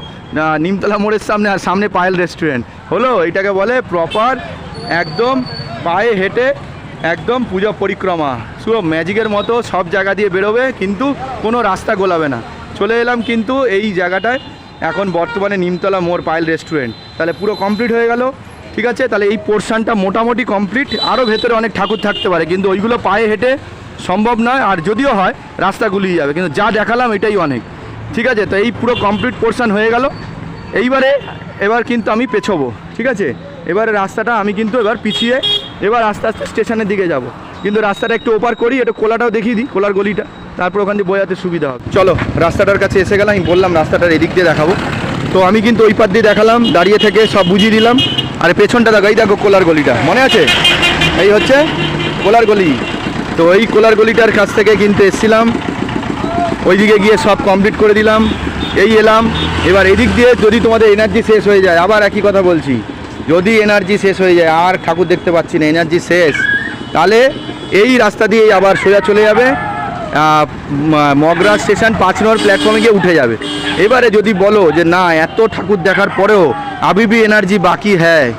নিমতলা মোড়ের সামনে, আর সামনে পায়েল রেস্টুরেন্ট হলো। এটাকে বলে প্রপার একদম পায়ে হেঁটে একদম পূজা পরিক্রমা, পুরো ম্যাজিকের মতো সব জায়গা দিয়ে বেরোবে, কিন্তু কোনো রাস্তা গোলাবে না। চলে এলাম কিন্তু এই জায়গাটায়, এখন বর্তমানে নিমতলা মোড় পায়েল রেস্টুরেন্ট, তাহলে পুরো কমপ্লিট হয়ে গেল, ঠিক আছে। তাহলে এই পোর্শনটা মোটামুটি কমপ্লিট, আরও ভেতরে অনেক ঠাকুর থাকতে পারে, কিন্তু ওইগুলো পায়ে হেঁটে সম্ভব নয়, আর যদিও হয় রাস্তা গুলিয়ে যাবে, কিন্তু যা দেখালাম এটাই অনেক, ঠিক আছে। তো এই পুরো কমপ্লিট পোর্শন হয়ে গেল। এবার কিন্তু আমি পেছোবো, ঠিক আছে। এবারে রাস্তাটা আমি কিন্তু এবার পিছিয়ে এবার আস্তে আস্তে স্টেশনের দিকে যাব, কিন্তু রাস্তাটা একটু ওপার করি, একটু কোলাটাও দেখিয়ে দিই, কোলার গলিটা, তারপর ওখান দিয়ে বোঝাতে সুবিধা হবে। চলো রাস্তাটার কাছে এসে গেলাম, আমি বললাম রাস্তাটার এদিক দিয়ে দেখাবো, তো আমি কিন্তু ওই পার দিয়ে দেখালাম, দাঁড়িয়ে থেকে সব বুঝিয়ে দিলাম। আর পেছনটা দেখো, এই দেখো কোলার গলিটা, মনে আছে? এই হচ্ছে কোলার গলি। তো এই কোলার গলিটার কাছ থেকে কিন্তু এসেছিলাম, ওইদিকে গিয়ে সব কমপ্লিট করে দিলাম, এই এলাম। এবার এদিক দিয়ে যদি তোমাদের এনার্জি শেষ হয়ে যায়, আবার একই কথা বলছি, যদি এনার্জি শেষ হয়ে যায় আর ঠাকুর দেখতে পাচ্ছি না, এনার্জি শেষ, তাহলে এই রাস্তা দিয়ে আবার সোজা চলে যাবে মগরা স্টেশন 5 নম্বর প্ল্যাটফর্মে গিয়ে উঠে যাবে। এবারে যদি বলো যে না এত ঠাকুর দেখার পরেও আবি भी এনার্জি বাকি হ্যায়,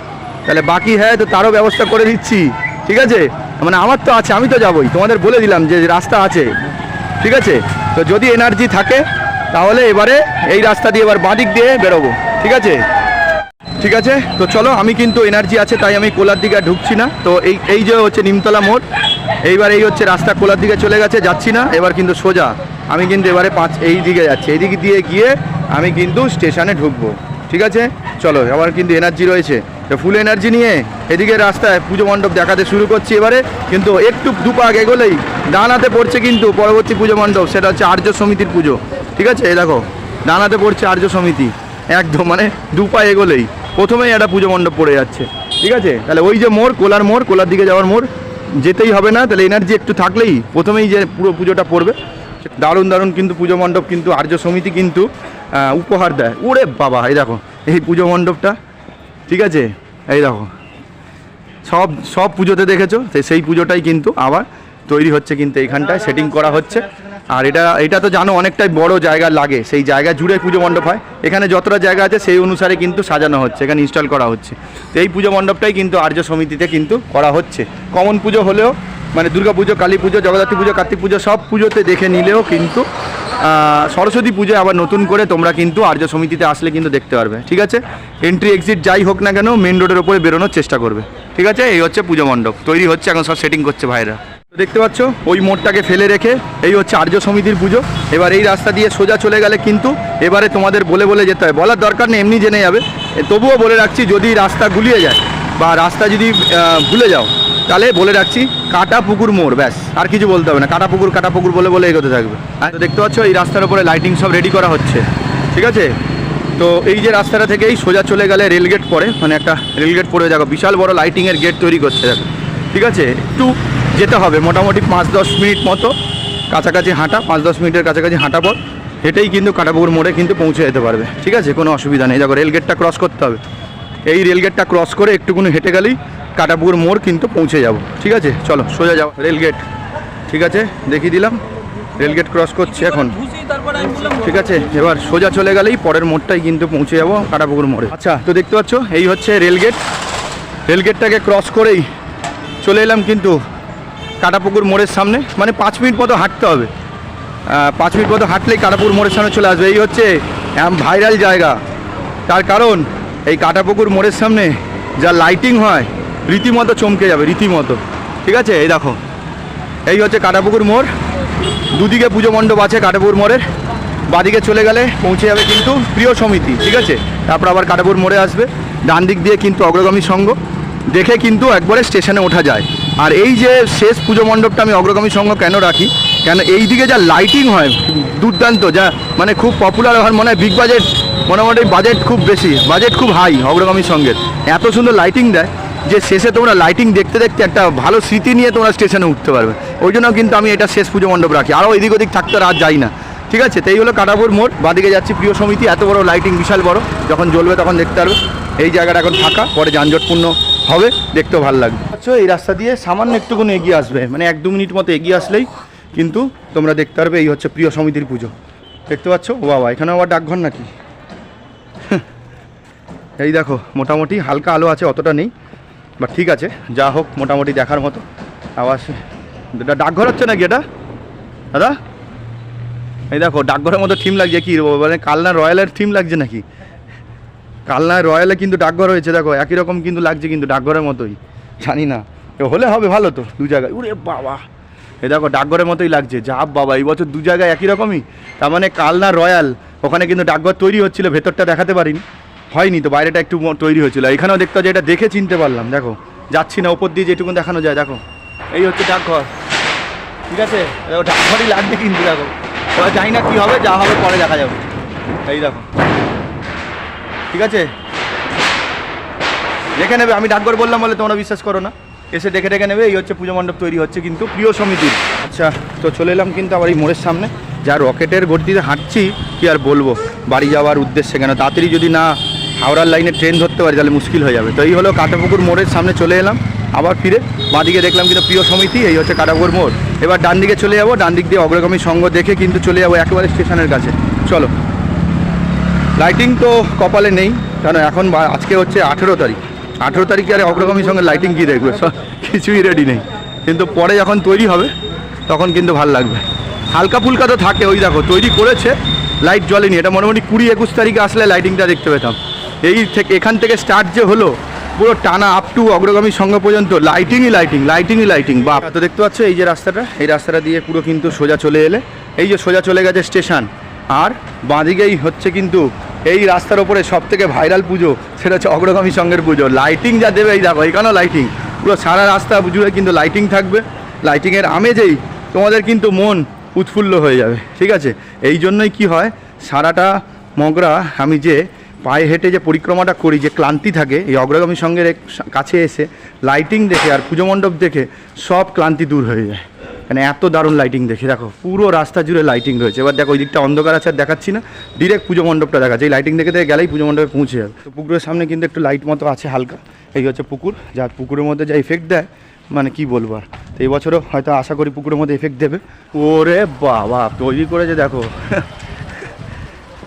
তাহলে বাকি হ্যায় তো তারও ব্যবস্থা করে দিচ্ছি, ঠিক আছে। মানে আমার তো আছে, আমি তো যাবোই, তোমাদের বলে দিলাম যে রাস্তা আছে, ঠিক আছে। তো যদি এনার্জি থাকে তাহলে এবারে এই রাস্তা দিয়ে এবার বাঁদিক দিয়ে বেরোবো, ঠিক আছে। ঠিক আছে, তো চলো, আমি কিন্তু এনার্জি আছে তাই আমি কোলার দিকে ঢুকছি না। তো এই যে হচ্ছে নিমতলা মোড়, এইবার এই হচ্ছে রাস্তা কোলার দিকে চলে গেছে, যাচ্ছি না এবার কিন্তু সোজা, আমি কিন্তু এবারে এই দিকে যাচ্ছি, এই দিক দিয়ে গিয়ে আমি কিন্তু স্টেশনে ঢুকবো, ঠিক আছে। চলো, আবার কিন্তু এনার্জি রয়েছে, তো ফুল এনার্জি নিয়ে এদিকে রাস্তায় পুজো মণ্ডপ দেখাতে শুরু করছি এবারে। কিন্তু একটু দুপাক এগোলেই ডান হাতে পড়ছে কিন্তু পরবর্তী পুজো মণ্ডপ, সেটা হচ্ছে আর্য সমিতির পুজো, ঠিক আছে। এই দেখো ডান হাতে পড়ছে আর্য সমিতি, একদম মানে দুপা এগোলেই প্রথমেই একটা পুজো মণ্ডপ পড়ে যাচ্ছে, ঠিক আছে। তাহলে ওই যে মোড়, কোলার দিকে যাওয়ার মোড়, যেতেই হবে না, তাহলে এনার্জি একটু থাকলেই প্রথমেই যে পুরো পুজোটা পড়বে। দারুণ কিন্তু পুজো মণ্ডপ কিন্তু আর্য সমিতি কিন্তু উপহার দেয়, ওরে বাবা। এই দেখো এই পুজো মণ্ডপটা, ঠিক আছে, এই দেখো সব পুজোতে দেখেছো, সেই পুজোটাই কিন্তু আবার তৈরি হচ্ছে, কিন্তু এইখানটায় সেটিং করা হচ্ছে। আর এটা তো জানো অনেকটাই বড় জায়গা লাগে, সেই জায়গা জুড়ে পুজো মণ্ডপ হয়। এখানে যতটা জায়গা আছে সেই অনুসারে কিন্তু সাজানো হচ্ছে, এখানে ইনস্টল করা হচ্ছে। তো এই পুজো মণ্ডপটাই কিন্তু আর্য সমিতিতে কিন্তু করা হচ্ছে। কমন পুজো হলেও মানে দুর্গা পুজো, কালী পুজো, জগদ্ধাত্রী পুজো, কার্তিক পুজো সব পুজোতে দেখে নিলেও কিন্তু সরস্বতী পুজো আবার নতুন করে তোমরা কিন্তু আর্য সমিতিতে আসলে কিন্তু দেখতে পারবে। ঠিক আছে, এন্ট্রি এক্সিট যাই হোক না কেন মেন রোডের ওপরে বেরোনোর চেষ্টা করবে। ঠিক আছে, এই হচ্ছে পুজো মণ্ডপ তৈরি হচ্ছে, এখন সব সেটিং করছে ভাইরা। তো দেখতে পাচ্ছ ওই মোড়টাকে ফেলে রেখে এই হচ্ছে আর্য সমিতির পুজো। এবার এই রাস্তা দিয়ে সোজা চলে গেলে কিন্তু এবারে তোমাদের বলে বলে যেতে হয়, বলার দরকার নেই, এমনি জেনে যাবে। তবুও বলে রাখছি, যদি রাস্তা গুলিয়ে যায় বা রাস্তা যদি ভুলে যাও তাহলে বলে রাখছি কাটা পুকুর মোড়, ব্যাস আর কিছু বলতে হবে না। কাটা পুকুর বলে বলে এগোতে থাকবে। তো দেখতে পাচ্ছ এই রাস্তার উপরে লাইটিং সব রেডি করা হচ্ছে। ঠিক আছে, তো এই যে রাস্তাটা থেকেই সোজা চলে গেলে রেলগেট পড়ে, মানে একটা রেলগেট পড়ে, দেখো বিশাল বড় লাইটিংয়ের গেট তৈরি করছে দেখো। ঠিক আছে, একটু যেতে হবে মোটামুটি 5-10 মিনিট মতো কাছাকাছি হাঁটা, 5-10 মিনিটের কাছাকাছি হাঁটা পর হেঁটেই কিন্তু কাটাপুকুর মোড়ে কিন্তু পৌঁছে যেতে পারবে। ঠিক আছে, কোনো অসুবিধা নেই। দেখো রেলগেটটা ক্রস করতে হবে, এই রেলগেটটা ক্রস করে একটুকুনি হেঁটে গেলেই কাটাপুকুর মোড় কিন্তু পৌঁছে যাব। ঠিক আছে, চলো সোজা যাও রেলগেট। ঠিক আছে, দেখিয়ে দিলাম রেলগেট ক্রস করছি এখন। ঠিক আছে, এবার সোজা চলে গেলেই পরের মোড়টাই কিন্তু পৌঁছে যাবো কাটাপুকুর মোড়ে। আচ্ছা, তো দেখতে পাচ্ছ এই হচ্ছে রেলগেট। রেলগেটটাকে ক্রস করেই চলে এলাম কিন্তু কাটাপুকুর মোড়ের সামনে, মানে 5 মিনিট মতো হাঁটতে হবে। 5 মিনিট মতো হাঁটলেই কাটাপুকুর মোড়ের সামনে চলে আসবে। এই হচ্ছে ভাইরাল জায়গা, তার কারণ এই কাটাপুকুর মোড়ের সামনে যা লাইটিং হয় রীতিমতো চমকে যাবে, রীতিমতো। ঠিক আছে, এই দেখো এই হচ্ছে কাটাপুকুর মোড়, দুদিকে পুজো মণ্ডপ আছে কাটাপুকুর মোড়ের। বাদিকে চলে গেলে পৌঁছে যাবে কিন্তু প্রিয় সমিতি। ঠিক আছে, তারপর আবার কাটাপুকুর মোড়ে আসবে, ডান দিক দিয়ে কিন্তু অগ্রগামী সংঘ, দেখে কিন্তু একবারে স্টেশনে ওঠা যায়। আর এই যে শেষ পুজো মণ্ডপটা আমি অগ্রগামী সংঘ কেন রাখি, কেন এই দিকে যা লাইটিং হয় দুর্দান্ত, যা মানে খুব পপুলার হয়, মনে হয় বিগ বাজেট, মোটামুটি বাজেট খুব বেশি, বাজেট খুব হাই অগ্রগামী সংঘের। এত সুন্দর লাইটিং দেয় যে শেষে তোমরা লাইটিং দেখতে দেখতে একটা ভালো স্মৃতি নিয়ে তোমরা স্টেশনে উঠতে পারবে। ওই জন্য কিন্তু আমি এটা শেষ পুজো মণ্ডপ রাখি, আরও এদিক ওদিক থাকতে আর যাই না। ঠিক আছে, তো এই হলো কাটাপুকুর মোড়। বাদিকে যাচ্ছি প্রিয় সমিতি, এত বড় লাইটিং বিশাল বড়, যখন জ্বলবে তখন দেখতে পারবে। এই জায়গাটা এখন ফাঁকা, পরে যানজটপূর্ণ হবে, দেখতেও ভালো লাগবে। আচ্ছা, এই রাস্তা দিয়ে সামান্য একটুকুনি এগিয়ে আসবে, মানে 1-2 মিনিট মতো এগিয়ে আসলেই কিন্তু তোমরা দেখতে পারবে এই হচ্ছে প্রিয় সমিতির পুজো। দেখতে পাচ্ছ, ও বাবা, এখানে আবার ডাকঘর নাকি? এই দেখো মোটামুটি হালকা আলো আছে, অতটা নেই, বাট ঠিক আছে, যা হোক মোটামুটি দেখার মতো। আবার এটা ডাকঘর হচ্ছে নাকি এটা দাদা? এই দেখো ডাকঘরের মতো থিম লাগছে, কি মানে কালনা রয়্যালের থিম লাগছে নাকি? কালনা রয়্যালে কিন্তু ডাকঘর হয়েছে, দেখো একই রকম কিন্তু লাগছে, কিন্তু ডাকঘরের মতোই, জানি না হলে হবে ভালো তো। দু জায়গায়, উরে বাবা, এই দেখো ডাকঘরের মতোই লাগছে। যা বাবা, এই বছর 2 জায়গায় একই রকমই। তার মানে কালনা রয়্যাল, ওখানে কিন্তু ডাকঘর তৈরি হচ্ছিল, ভেতরটা দেখাতে পারিনি, হয়নি তো, বাইরেটা একটু তৈরি হয়েছিল। এখানেও দেখতে যে এটা দেখে চিনতে পারলাম, দেখো যাচ্ছি না ওপর দিয়ে যেটুকু দেখানো যায়। দেখো এই হচ্ছে ডাকঘর। ঠিক আছে, দেখো ডাকঘরই লাগবে কিন্তু, দেখো এবার জানি না কী হবে, যা হবে পরে দেখা যাবে। এই দেখো, ঠিক আছে, দেখে নেবে। আমি ডাকঘর বললাম বলে তোমরা বিশ্বাস করো না, এসে দেখে দেখে নেবে। এই হচ্ছে পুজো মণ্ডপ তৈরি হচ্ছে কিন্তু প্রিয় সমিতির। আচ্ছা, তো চলে এলাম কিন্তু আবার এই মোড়ের সামনে, যা রকেটের গতিতে হাঁটছি কি আর বলবো, বাড়ি যাওয়ার উদ্দেশ্যে। কেন তাড়াতাড়ি যদি না হাওড়ার লাইনে ট্রেন ধরতে পারি তাহলে মুশকিল হয়ে যাবে। তো এই হলো কাটাপুকুর মোড়ের সামনে চলে এলাম, আবার ফিরে বাঁদিকে দেখলাম কিন্তু প্রিয় সমিতি। এই হচ্ছে কাটাপুকুর মোড়। এবার ডান দিকে চলে যাবো, ডান দিক দিয়ে অগ্রগামী সংঘ দেখে কিন্তু চলে যাবো একেবারে স্টেশনের কাছে। চলো, লাইটিং তো কপালে নেই, কেন এখন আজকে হচ্ছে 18 তারিখ। 18 তারিখে আর অগ্রগামী সঙ্গে লাইটিং কী দেখবে, কিছুই রেডি নেই, কিন্তু পরে যখন তৈরি হবে তখন কিন্তু ভালো লাগবে। হালকা ফুলকা তো থাকে, ওই দেখো তৈরি করেছে, লাইট জ্বলেনি। এটা মোটামুটি 20-21 তারিখে আসলে লাইটিংটা দেখতে পেতাম। এই থেকে এখান থেকে স্টার্ট যে হলো পুরো টানা আপ টু অগ্রগামী সংঘ পর্যন্ত লাইটিংই। বা তো দেখতে পাচ্ছ এই যে রাস্তাটা, এই রাস্তাটা দিয়ে পুরো কিন্তু সোজা চলে এলে এই যে সোজা চলে গেছে স্টেশন। আর বাঁদিকেই হচ্ছে কিন্তু এই রাস্তার ওপরে সব থেকে ভাইরাল পুজো, সেটা হচ্ছে অগ্রগামী সংঘের পুজো। লাইটিং যা দেবে, এই দেখো এখানেও লাইটিং, পুরো সারা রাস্তা জুড়ে কিন্তু লাইটিং থাকবে। লাইটিংয়ের আমেজেই তোমাদের কিন্তু মন উৎফুল্ল হয়ে যাবে। ঠিক আছে, এই জন্যই কি হয়, সারাটা মগরা আমি যে পায়ে হেঁটে যে পরিক্রমাটা করি, যে ক্লান্তি থাকে, এই অগ্রগামী সংঘের কাছে এসে লাইটিং দেখে আর পুজো মণ্ডপ দেখে সব ক্লান্তি দূর হয়ে যায়। মানে এত দারুণ লাইটিং দেখে, দেখো পুরো রাস্তা জুড়ে লাইটিং রয়েছে। এবার দেখো ওই দিকটা অন্ধকার আছে আর দেখাচ্ছি না, ডিরেক্ট পুজো মণ্ডপটা দেখাচ্ছে। এই লাইটিং দেখে গেলেই পুজো মণ্ডপে পৌঁছে যাবে। তো পুকুরের সামনে কিন্তু একটু লাইট মতো আছে হালকা, এই হচ্ছে পুকুর, যা পুকুরের মধ্যে যা ইফেক্ট দেয় মানে কি বলবো আর। তো এই বছরও হয়তো আশা করি পুকুরের মধ্যে এফেক্ট দেবে। ওরে বাবা তৈরি করেছে দেখো।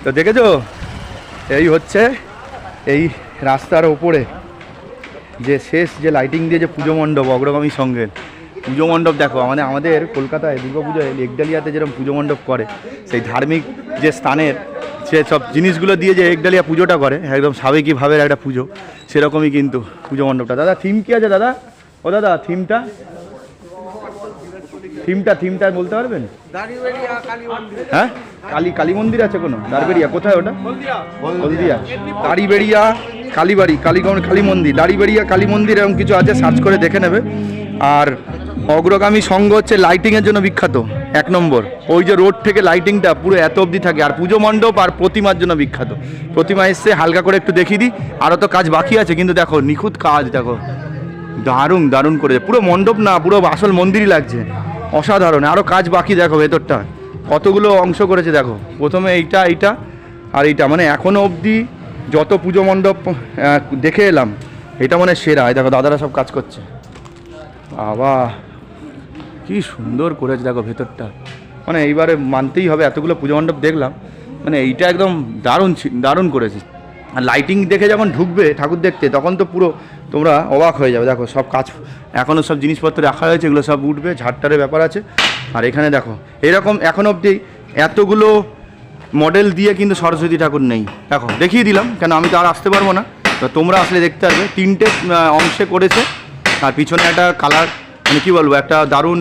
তো দেখেছো এই হচ্ছে এই রাস্তার ওপরে যে শেষ যে লাইটিং দিয়ে যে পুজো মণ্ডপ অগ্রগামী সঙ্গের পুজো মণ্ডপ দেখো। আমাদের কলকাতায় দুর্গাপুজোয় একডালিয়াতে যেরকম পুজো মণ্ডপ করে, সেই ধার্মিক যে স্থানের সে সব জিনিসগুলো দিয়ে যে একডালিয়া পুজোটা করে একদম সাবেকি ভাবের একটা পুজো, সেরকমই কিন্তু পুজো মণ্ডপটা। দাদা থিম কি আছে দাদা? ও দাদা থিমটা বলতে পারবেন? হ্যাঁ কালী মন্দির আছে কোনো? দাঁড়বেড়িয়া কোথায় ওটা? হলদিয়া দাঁড়িবেড়িয়া কালীবাড়ি কালী মন্দির, দাঁড়িবেড়িয়া কালী মন্দির এরকম কিছু আছে, সার্চ করে দেখে নেবে। আর অগ্রগামী সংঘ হচ্ছে লাইটিংয়ের জন্য বিখ্যাত 1 নম্বর। ওই যে রোড থেকে লাইটিংটা পুরো এত অবধি থাকে। আর পুজো মণ্ডপ আর প্রতিমার জন্য বিখ্যাত। প্রতিমা এসছে হালকা করে একটু দেখিয়ে দিই, আরও তো কাজ বাকি আছে কিন্তু দেখো নিখুঁত কাজ দেখো, দারুণ করেছে। পুরো মণ্ডপ না, পুরো আসল মন্দিরই লাগছে, অসাধারণ। আরও কাজ বাকি দেখো ভেতরটা কতগুলো অংশ করেছে দেখো। প্রথমে এইটা আর এইটা, মানে এখনও অবধি যত পুজো মণ্ডপ দেখে এলাম এটা মানে সেরা। এই দেখো দাদারা সব কাজ করছে, বাবা কি সুন্দর করেছে দেখো ভেতরটা। মানে এইবারে মানতেই হবে, এতগুলো পুজো মণ্ডপ দেখলাম, মানে এইটা একদম দারুণ করেছে। আর লাইটিং দেখে যখন ঢুকবে ঠাকুর দেখতে তখন তো পুরো তোমরা অবাক হয়ে যাবে। দেখো সব কাজ এখনও সব জিনিসপত্র রাখা হয়েছে, এগুলো সব উঠবে, ঝাড়টারের ব্যাপার আছে। আর এখানে দেখো এরকম এখন অবধি এতগুলো মডেল দিয়ে কিন্তু সরস্বতী ঠাকুর নেই। দেখো দেখিয়ে দিলাম, কেন আমি তো আর আসতে পারবো না, তো তোমরা আসলে দেখতে পারবে। 3টে অংশে করেছে। আর পিছনে একটা কালার, মানে কী বলবো, একটা দারুণ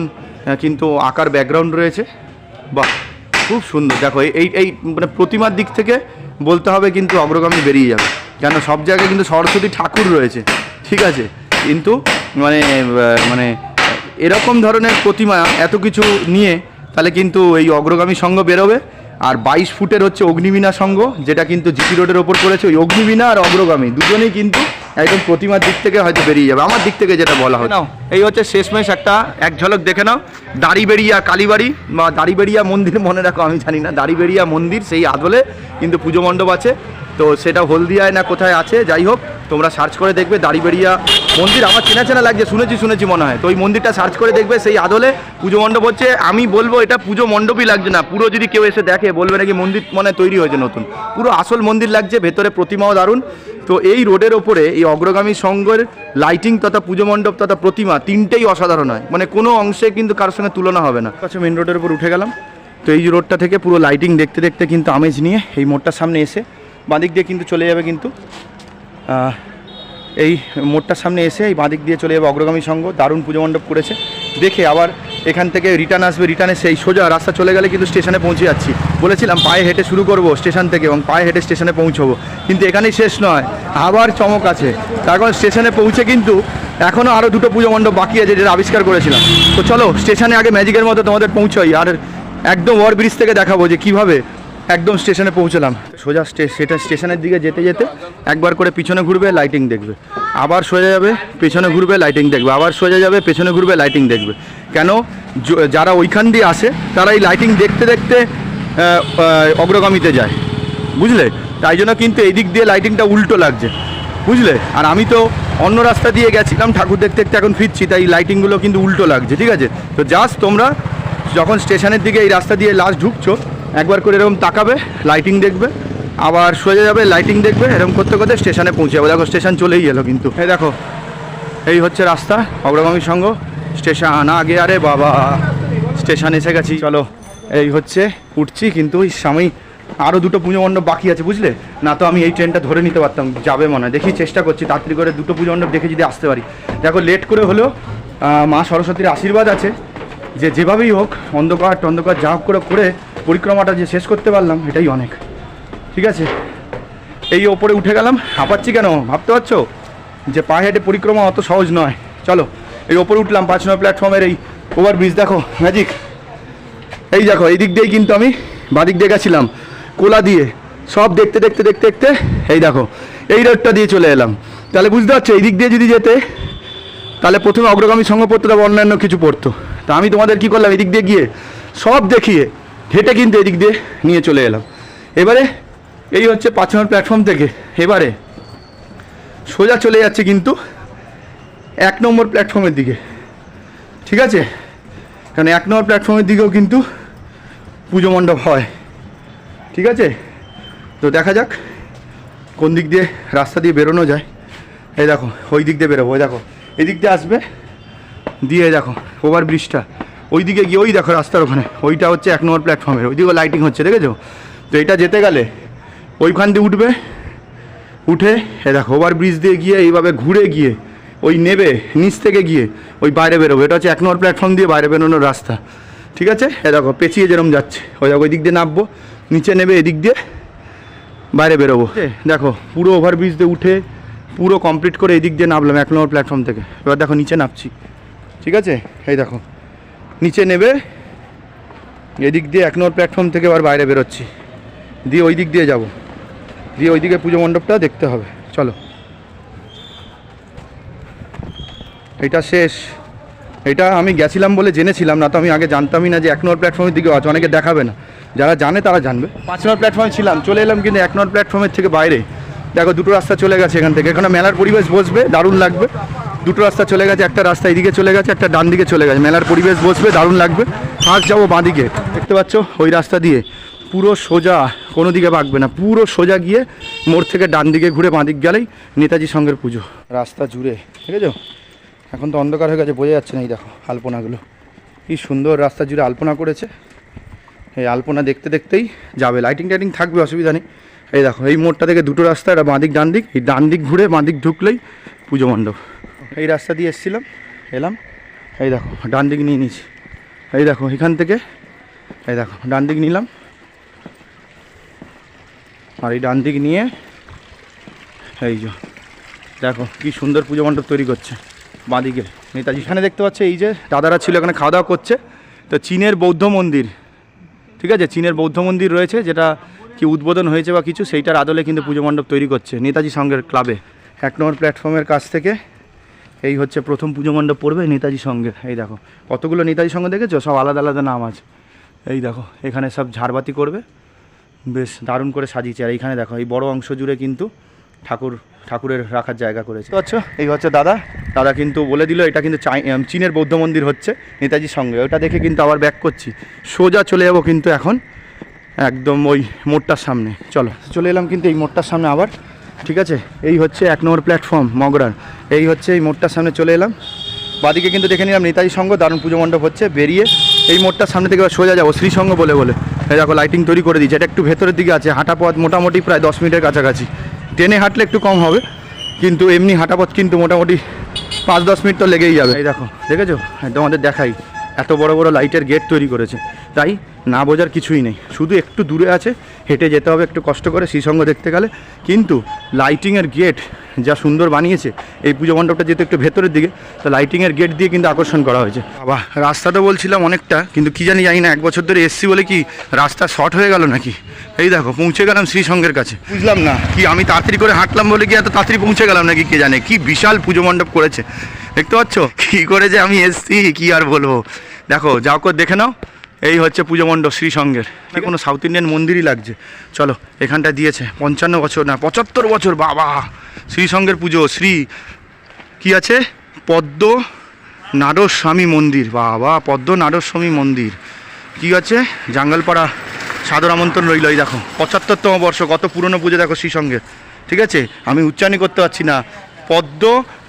কিন্তু আকার ব্যাকগ্রাউন্ড রয়েছে। বাহ খুব সুন্দর। দেখো এই মানে প্রতিমার দিক থেকে বলতে হবে কিন্তু অগ্রগামী বেরিয়ে যাবে, কেন সব জায়গায় কিন্তু সরস্বতী ঠাকুর রয়েছে, ঠিক আছে, কিন্তু মানে এরকম ধরনের প্রতিমা এত কিছু নিয়ে তাহলে কিন্তু এই অগ্রগামী সংঘ বেরোবে। আর 22 ফুটের হচ্ছে অগ্নিবীণা সংঘ, যেটা কিন্তু জিপি রোডের ওপর করেছে। ওই অগ্নিবীণা আর অগ্রগামী দুজনেই কিন্তু একদম প্রতিমার দিক থেকে হয়তো বেরিয়ে যাবে, আমার দিক থেকে যেটা বলা হয়। নাও এই হচ্ছে শেষমেশ এক ঝলক দেখে নাও। দাঁড়িবেড়িয়া কালীবাড়ি বা দাঁড়িবেড়িয়া মন্দির, মনে রাখো আমি জানি না, দাঁড়িবেড়িয়া মন্দির সেই আদলে কিন্তু পুজো মণ্ডপ আছে। তো সেটা হলদিয়ায় না কোথায় আছে, যাই হোক তোমরা সার্চ করে দেখবে দাঁড়িবেড়িয়া মন্দির। আমার চেনা লাগছে, শুনেছি মনে হয়। তো ওই মন্দিরটা সার্চ করে দেখবে, সেই আদলে পুজো মণ্ডপ হচ্ছে। আমি বলবো এটা পুজো মণ্ডপই লাগছে না, পুরো যদি কেউ এসে দেখে বলবে নাকি মন্দির মনে তৈরি হয়েছে নতুন, পুরো আসল মন্দির লাগছে। ভেতরে প্রতিমাও দারুণ। তো এই রোডের ওপরে এই অগ্রগামী সংঘের লাইটিং তথা পুজো মণ্ডপ তথা প্রতিমা 3টেই অসাধারণ হয়, মানে কোনো অংশে কিন্তু কারোর সঙ্গে তুলনা হবে না। আচ্ছা মেন রোডের উপর উঠে গেলাম। তো এই রোডটা থেকে পুরো লাইটিং দেখতে কিন্তু আমেজ নিয়ে এই মোড়টার সামনে এসে বাঁদিক দিয়ে কিন্তু চলে যাবে, কিন্তু এই মোড়টার সামনে এসে এই বাঁদিক দিয়ে চলে যাবে অগ্রগামী সংঘ। দারুণ পুজো মণ্ডপ করেছে দেখে। আবার এখান থেকে রিটার্ন আসবে, রিটার্নে সেই সোজা রাস্তা চলে গেলে কিন্তু স্টেশনে পৌঁছে যাচ্ছি। বলেছিলাম পায়ে হেঁটে শুরু করব স্টেশন থেকে এবং পায়ে হেঁটে স্টেশনে পৌঁছবো, কিন্তু এখানেই শেষ নয়, আবার চমক আছে। তার কারণ স্টেশনে পৌঁছে কিন্তু এখনও আরও 2টো পুজো মণ্ডপ বাকি আছে যেটা আবিষ্কার করেছিলাম। তো চলো স্টেশনে আগে ম্যাজিকের মতো তোমাদের পৌঁছাই, আর একদম ওভারব্রিজ থেকে দেখাবো যে কীভাবে একদম স্টেশনে পৌঁছলাম। সোজা স্টেশনের দিকে যেতে একবার করে পিছনে ঘুরবে, লাইটিং দেখবে, আবার সোজা যাবে, পেছনে ঘুরবে, লাইটিং দেখবে, আবার সোজা যাবে, পেছনে ঘুরবে, লাইটিং দেখবে। কেন যারা ওইখান দিয়ে আসে তারা এই লাইটিং দেখতে অগ্রগামীতে যায়, বুঝলে? তাই জন্য কিন্তু এই দিক দিয়ে লাইটিংটা উল্টো লাগছে, বুঝলে? আর আমি তো অন্য রাস্তা দিয়ে গেছিলাম ঠাকুর দেখতে এখন ফিরছি, তাই লাইটিংগুলো কিন্তু উল্টো লাগছে, ঠিক আছে? তো জাস্ট তোমরা যখন স্টেশনের দিকে এই রাস্তা দিয়ে লাস্ট ঢুকছো একবার করে এরকম তাকাবে, লাইটিং দেখবে, আবার সোজা যাবে, লাইটিং দেখবে, এরকম করতে স্টেশনে পৌঁছে যাবে। দেখো স্টেশন চলেই গেলো কিন্তু। এই দেখো এই হচ্ছে রাস্তা অগ্রগামী সংঘ স্টেশন। আগে আরে বাবা স্টেশন এসে গেছি। চলো এই হচ্ছে উঠছি, কিন্তু ওই সাময়িক আরও 2টো পুজো মণ্ডপ বাকি আছে, বুঝলে? না তো আমি এই ট্রেনটা ধরে নিতে পারতাম, যাবে মনে হয়। দেখি চেষ্টা করছি তাড়াতাড়ি করে 2টো পুজো মণ্ডপ দেখে যদি আসতে পারি। দেখো লেট করে হলেও মা সরস্বতীর আশীর্বাদ আছে যে যেভাবেই হোক অন্ধকার যা হোক করে পরিক্রমাটা যে শেষ করতে পারলাম এটাই অনেক, ঠিক আছে? এই ওপরে উঠে গেলাম, হাঁপাচ্ছি কেন ভাবতে পারছো যে পায়ে হেঁটে পরিক্রমা অত সহজ নয়। চলো এই ওপরে উঠলাম 5 নম্বর প্ল্যাটফর্মের এই ওভারব্রিজ। দেখো ম্যাজিক, এই দেখো এই দিক দিয়েই কিন্তু আমি বাদিক দিয়ে গেছিলাম কোলা দিয়ে, সব দেখতে এই দেখো এই রোডটা দিয়ে চলে এলাম। তাহলে বুঝতে পারছো এই দিক দিয়ে যদি যেতে তাহলে প্রথমে অগ্রগামী সংঘ পড়তো, তারপর অন্যান্য কিছু পড়তো। তা আমি তোমাদের কী করলাম, এদিক দিয়ে গিয়ে সব দেখিয়ে হেঁটে কিন্তু এদিক দিয়ে নিয়ে চলে এলাম। এবারে এই হচ্ছে 5 নম্বর প্ল্যাটফর্ম থেকে এবারে সোজা চলে যাচ্ছে কিন্তু 1 নম্বর প্ল্যাটফর্মের দিকে। ঠিক আছে, কারণ 1 নম্বর প্ল্যাটফর্মের দিকেও কিন্তু পুজো মণ্ডপ হয়। ঠিক আছে, তো দেখা যাক কোন দিক দিয়ে রাস্তা দিয়ে বেরোনো যায়। এই দেখো ওই দিক দিয়ে বেরোবো, ওই দেখো এদিক দিয়ে আসবে, দিয়ে দেখো ওভার ব্রিজটা ওই দিকে গিয়ে ওই দেখো রাস্তার ওখানে, ওইটা হচ্ছে 1 নম্বর প্ল্যাটফর্মের, ওইদিকেও লাইটিং হচ্ছে দেখেছো। তো এটা যেতে গেলে ওইখান দিয়ে উঠবে, উঠে এ দেখো ওভার ব্রিজ দিয়ে গিয়ে এইভাবে ঘুরে গিয়ে ওই নেবে নিচ থেকে গিয়ে ওই বাইরে বেরোবে। এটা হচ্ছে 1 নম্বর প্ল্যাটফর্ম দিয়ে বাইরে বেরোনোর রাস্তা। ঠিক আছে, এ দেখো পেঁচিয়ে যেরকম যাচ্ছে, ওই দেখো ওই দিক দিয়ে নামবো, নিচে নেবে এদিক দিয়ে বাইরে বেরোবো। দেখো পুরো ওভার ব্রিজ দিয়ে উঠে পুরো কমপ্লিট করে এদিক দিয়ে নামলাম 1 নম্বর প্ল্যাটফর্ম থেকে। এবার দেখো নিচে নামছি। ঠিক আছে, এই দেখো নিচে নেবে এদিক দিয়ে 1 নম্বর প্ল্যাটফর্ম থেকে আবার বাইরে বেরোচ্ছি, দিয়ে ওই দিক দিয়ে যাব, দিয়ে ওইদিকে পুজো মণ্ডপটা দেখতে হবে। চলো, এটা শেষ। এটা আমি গেছিলাম বলে জেনেছিলাম, না তো আমি আগে জানতামই না যে 1 নম্বর প্ল্যাটফর্মের দিকেও আছে, অনেকে দেখাবে না, যারা জানে তারা জানবে। 5 নম্বর প্ল্যাটফর্মে ছিলাম, চলে এলাম কিন্তু 1 নম্বর প্ল্যাটফর্মের থেকে বাইরে। দেখো দুটো রাস্তা চলে গেছে এখান থেকে, এখানে মেলার পরিবেশ বসবে, দারুণ লাগবে। দুটো রাস্তা চলে গেছে, একটা রাস্তা এদিকে চলে গেছে, একটা ডান দিকে চলে গেছে, মেলার পরিবেশ বসবে, দারুণ লাগবে। ফার্স্ট যাবো বাঁ দিকে, দেখতে পাচ্ছ ওই রাস্তা দিয়ে পুরো সোজা, কোনো দিকে বাঁকবে না, পুরো সোজা গিয়ে মোড় থেকে ডান দিকে ঘুরে বাঁ দিক গেলেই নেতাজি সঙ্গের পুজো। রাস্তা জুড়ে, ঠিক আছে, এখন তো অন্ধকার হয়ে গেছে, বোঝা যাচ্ছে না। এই দেখো আলপনাগুলো কি সুন্দর, রাস্তা জুড়ে আলপনা করেছে। এই আলপনা দেখতে দেখতেই যাবে, লাইটিং টাইটিং থাকবে, অসুবিধা নেই। এই দেখো এই মোড়টা থেকে দুটো রাস্তা, এটা বাঁ দিক ডান দিক, এই ডান দিক ঘুরে বাঁ দিক ঢুকলেই পুজো মণ্ডপ। এই রাস্তা দিয়ে এসেছিলাম, এলাম, এই দেখো ডান দিক নিয়ে নিয়েছি। এই দেখো এখান থেকে এই দেখো ডান দিক নিলাম, আর এই ডান দিক নিয়ে এই যে দেখো কি সুন্দর পুজো মণ্ডপ তৈরি করছে বাঁদিকে নেতাজি। এখানে দেখতে পাচ্ছে এই যে দাদারা ছিল এখানে খাওয়া দাওয়া করছে। তো চীনের বৌদ্ধ মন্দির, ঠিক আছে, চীনের বৌদ্ধ মন্দির রয়েছে, যেটা কি উদ্বোধন হয়েছে বা কিছু, সেইটার আদলে কিন্তু পুজো মণ্ডপ তৈরি করছে নেতাজি সঙ্গের ক্লাবে। 1 নম্বর প্ল্যাটফর্মের কাছ থেকে এই হচ্ছে প্রথম পুজো মণ্ডপ পড়বে নেতাজি সঙ্গের। এই দেখো কতগুলো নেতাজি সঙ্গ দেখেছো, সব আলাদা আলাদা নাম আছে। এই দেখো এখানে সব ঝাড়বাতি করবে, বেশ দারুণ করে সাজিয়েছে। আর এইখানে দেখো এই বড় অংশ জুড়ে কিন্তু ঠাকুরের রাখার জায়গা করেছে। আচ্ছা, এই হচ্ছে দাদা কিন্তু বলে দিল এটা কিন্তু চীনের বৌদ্ধ মন্দির হচ্ছে নেতাজির সঙ্গে। ওটা দেখে কিন্তু আবার ব্যাক করছি, সোজা চলে যাবো কিন্তু এখন একদম ওই মোড়টার সামনে। চলো চলে এলাম কিন্তু এই মোড়টার সামনে আবার। ঠিক আছে, এই হচ্ছে 1 নম্বর প্ল্যাটফর্ম মগরার, এই হচ্ছে এই মোড়টার সামনে চলে এলাম। বাদিকে কিন্তু দেখে নিলাম নেতাজি সঙ্গ, দারুণ পুজো মণ্ডপ হচ্ছে। বেরিয়ে এই মোড়টার সামনে থেকে এবার সোজা যাবো শ্রীসঙ্গ বলে এই দেখো লাইটিং তৈরি করে দিয়েছে। এটা একটু ভেতরের দিকে আছে, হাঁটা পথ মোটামুটি প্রায় 10 মিনিটের কাছাকাছি। ট্রেনে হাঁটলে একটু কম হবে, কিন্তু এমনি হাঁটা পথ কিন্তু মোটামুটি 5-10 মিনিট তো লেগেই যাবে। এই দেখো দেখেছো, তোমাদের দেখাই এত বড় বড় লাইটের গেট তৈরি করেছে, তাই না বোঝার কিছুই নেই। শুধু একটু দূরে আছে, হেঁটে যেতে হবে একটু কষ্ট করে শ্রীসঙ্গ দেখতে গেলে, কিন্তু লাইটিংয়ের গেট যা সুন্দর বানিয়েছে। এই পুজো মণ্ডপটা যেহেতু একটু ভেতরের দিকে, তো লাইটিংয়ের গেট দিয়ে কিন্তু আকর্ষণ করা হয়েছে। বাবা রাস্তাটা বলছিলাম অনেকটা, কিন্তু কি জানি না 1 বছর ধরে এসছি বলে কি রাস্তা শর্ট হয়ে গেল নাকি। এই দেখো পৌঁছে গেলাম শ্রীসঙ্গের কাছে, বুঝলাম না কি আমি তাড়াতাড়ি করে হাঁটলাম বলে কি এত তাড়াতাড়ি পৌঁছে গেলাম নাকি, কে জানে। কি বিশাল পুজো মণ্ডপ করেছে, দেখতে পাচ্ছ কী করে যে আমি এসছি কি আর বলবো। দেখো যাও করে দেখে নাও, এই হচ্ছে পুজো মণ্ডপ শ্রীসঙ্গের। কোনো সাউথ ইন্ডিয়ান মন্দিরই লাগছে। চলো এখানটা দিয়েছে 55 বছর না 75 বছর, বাবা শ্রীসঙ্গের পুজো। শ্রী কি আছে, পদ্ম নারদ স্বামী মন্দির, বাবা পদ্ম নারদ স্বামী মন্দির কি আছে, জাঙ্গলপাড়া সাদর আমন্ত্রণ রইল। এই দেখো 75তম বর্ষ, কত পুরনো পুজো দেখো শ্রীসঙ্গের। ঠিক আছে, আমি উচ্চারণ করতে পারছি না, পদ্ম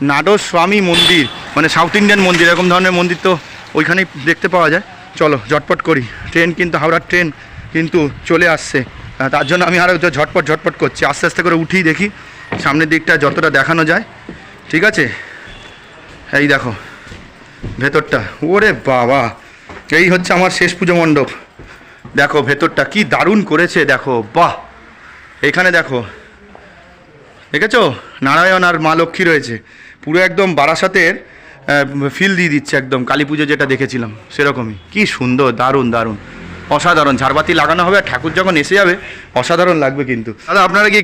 নারদ স্বামী মন্দির, মানে সাউথ ইন্ডিয়ান মন্দির। এরকম ধরনের মন্দির তো ওইখানেই দেখতে পাওয়া যায়। চলো ঝটপট করি, ট্রেন কিন্তু হাওড়ার ট্রেন কিন্তু চলে আসছে, তার জন্য আমি আরও ঝটপট করছি। আস্তে আস্তে করে উঠি, দেখি সামনের দিকটা যতটা দেখানো যায়। ঠিক আছে, এই দেখো ভেতরটা, ওরে বাবা এই হচ্ছে আমার শেষ পুজো মণ্ডপ। দেখো ভেতরটা কি দারুণ করেছে, দেখো বাহ। এখানে দেখো দেখেছো নারায়ণ আর মা লক্ষ্মী রয়েছে, পুরো একদম বারাসাতের ফিল দিয়ে দিচ্ছে, একদম কালী পুজো যেটা দেখেছিলাম সেরকমই। কি সুন্দর, দারুণ দারুণ, অসাধারণ। ঝাড়বাতি লাগানো হবে, আর ঠাকুর যখন এসে যাবে অসাধারণ লাগবে। কিন্তু দাদা আপনারা কি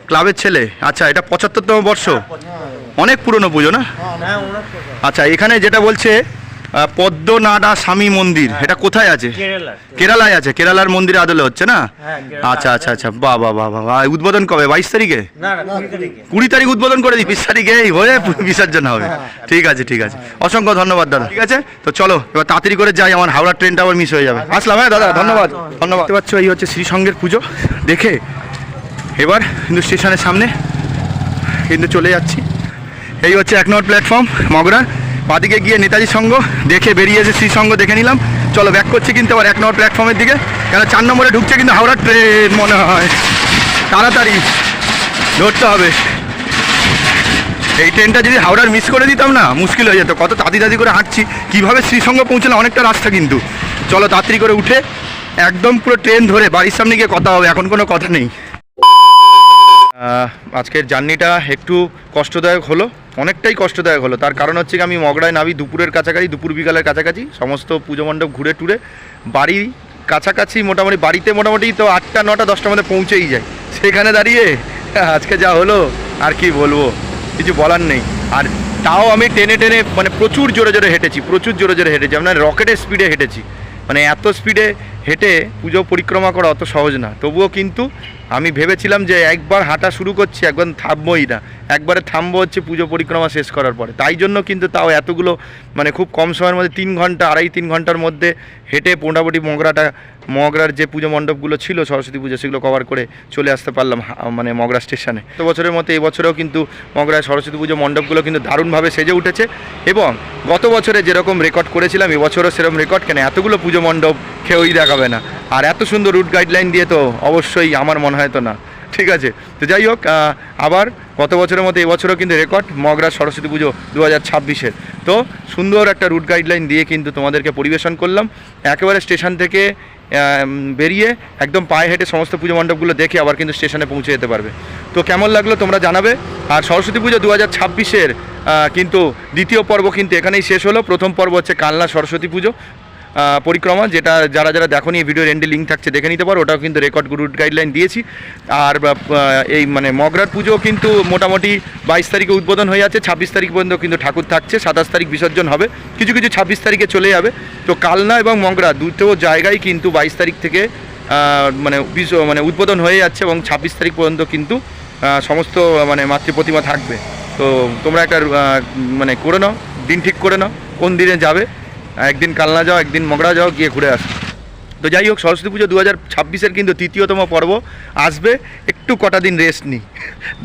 ক্লাবের ছেলে? আচ্ছা, এটা 75তম বর্ষ, অনেক পুরনো পুজো না? আচ্ছা, এখানে যেটা বলছে পদ্মনাডা স্বামী মন্দির, এটা কোথায় আছে? কেরালায় আছে, কেরালার মন্দিরে আদলে হচ্ছে না? আচ্ছা আচ্ছা আচ্ছা, বাহ বাহ বাহ বাহ। উদ্বোধন কবে? 22 তারিখে? 20 তারিখ উদ্বোধন করে দিই, 20 তারিখে এই হয়ে বিসর্জন হবে। ঠিক আছে ঠিক আছে, অসংখ্য ধন্যবাদ দাদা। ঠিক আছে, তো চলো এবার তাড়াতাড়ি করে যাই, আমার হাওড়ার ট্রেনটা আবার মিস হয়ে যাবে। আসলাম, হ্যাঁ দাদা, ধন্যবাদ ধন্যবাদ। দেখতে পাচ্ছ এই হচ্ছে শ্রীসঙ্গের পুজো দেখে এবার কিন্তু স্টেশনের সামনে কিন্তু চলে যাচ্ছি। এই হচ্ছে 1 নম্বর প্ল্যাটফর্ম মগরা, বাদিকে গিয়ে নেতাজি সংঘ দেখে বেরিয়ে এসে শ্রীসঙ্গ দেখে নিলাম। চলো ব্যাক করছি কিন্তু আবার 1 নম্বর প্ল্যাটফর্মের দিকে, কেন 4 নম্বরে ঢুকছে কিন্তু হাওড়ার ট্রেন মনে হয়, তাড়াতাড়ি ধরতে হবে। এই ট্রেনটা যদি হাওড়ার মিস করে দিতাম না, মুশকিল হয়ে যেত। কত তাড়াতাড়ি করে হাঁটছি, কীভাবে শ্রীসঙ্গ পৌঁছলাম, অনেকটা রাস্তা কিন্তু। চলো তাড়াতাড়ি করে উঠে একদম পুরো ট্রেন ধরে বাড়ির সামনে গিয়ে কথা হবে, এখন কোনো কথা নেই। আজকের জার্নিটা একটু কষ্টদায়ক হলো, অনেকটাই কষ্টদায়ক হলো। তার কারণ হচ্ছে কি, আমি মগরায় নামি দুপুরের কাছাকাছি, দুপুর বিকালের কাছাকাছি, সমস্ত পুজো মণ্ডপ ঘুরে টুরে বাড়ির কাছাকাছি মোটামুটি, বাড়িতে মোটামুটি তো 8টা 9টা 10টার মধ্যে পৌঁছেই যায়। সেখানে দাঁড়িয়ে আজকে যা হলো আর কি বলবো, কিছু বলার নেই। আর তাও আমি টেনে টেনে মানে প্রচুর জোরে জোরে হেঁটেছি, প্রচুর জোরে জোরে হেঁটেছি, আপনার রকেটের স্পিডে হেঁটেছি। মানে এত স্পিডে হেঁটে পুজো পরিক্রমা করা অত সহজ না। তবুও কিন্তু আমি ভেবেছিলাম যে একবার হাঁটা শুরু করছি, একবার থামবোই না, একবারে থামবো হচ্ছে পুজো পরিক্রমা শেষ করার পরে। তাই জন্য কিন্তু তাও এতগুলো মানে খুব কম সময়ের মধ্যে 3 ঘন্টা 2.5-3 ঘন্টার মধ্যে হেঁটে মোটামুটি মগরার যে পুজো মণ্ডপগুলো ছিল সরস্বতী পুজো, সেগুলো কভার করে চলে আসতে পারলাম মানে মগরা স্টেশনে। গত বছরের মতো এবছরেও কিন্তু মগরায় সরস্বতী পুজো মণ্ডপগুলো কিন্তু দারুণভাবে সেজে উঠেছে, এবং গত বছরে যেরকম রেকর্ড করেছিলাম এবছরও সেরকম রেকর্ড কেন, এতগুলো পুজো মণ্ডপ কেউই দেখাবে না। আর এত সুন্দর রুট গাইডলাইন দিয়ে তো অবশ্যই আমার মনে হয় তো না। ঠিক আছে, তো যাই হোক, আবার গত বছরের মতো এবছরও কিন্তু রেকর্ড মগরা সরস্বতী পুজো 2026-এর। তো সুন্দর একটা রুট গাইডলাইন দিয়ে কিন্তু তোমাদেরকে পরিবেশন করলাম। একেবারে স্টেশন থেকে বেরিয়ে একদম পায়ে হেঁটে সমস্ত পুজো মণ্ডপগুলো দেখে আবার কিন্তু স্টেশনে পৌঁছে যেতে পারবে। তো কেমন লাগলো তোমরা জানাবে। আর সরস্বতী পুজো 2026-এর কিন্তু দ্বিতীয় পর্ব কিন্তু এখানেই শেষ হলো। প্রথম পর্ব হচ্ছে কালনা সরস্বতী পুজো পরিক্রমা, যেটা যারা দেখোনি এই ভিডিওর এন্ডে লিঙ্ক থাকছে, দেখে নিতে পারো। ওটাও কিন্তু রেকর্ড রুট গাইডলাইন দিয়েছি। আর এই মানে মগরার পুজো কিন্তু মোটামুটি 22 তারিখে উদ্বোধন হয়ে যাচ্ছে, 26 তারিখ পর্যন্ত কিন্তু ঠাকুর থাকছে, 27 তারিখ বিসর্জন হবে, কিছু কিছু 26 তারিখে চলে যাবে। তো কালনা এবং মগরা দুটো জায়গায় কিন্তু 22 তারিখ থেকে মানে উদ্বোধন হয়ে যাচ্ছে, এবং 26 তারিখ পর্যন্ত কিন্তু সমস্ত মানে মাতৃ প্রতিমা থাকবে। তো তোমরা একটা মানে করে নাও, দিন ঠিক করে নাও কোন দিনে যাবে। একদিন কালনা যাও, একদিন মগরা যাও, গিয়ে ঘুরে আসো। তো যাই হোক, সরস্বতী পুজো 2026-এর কিন্তু তৃতীয়তম পর্ব আসবে। একটু কটা দিন রেস্ট নিই,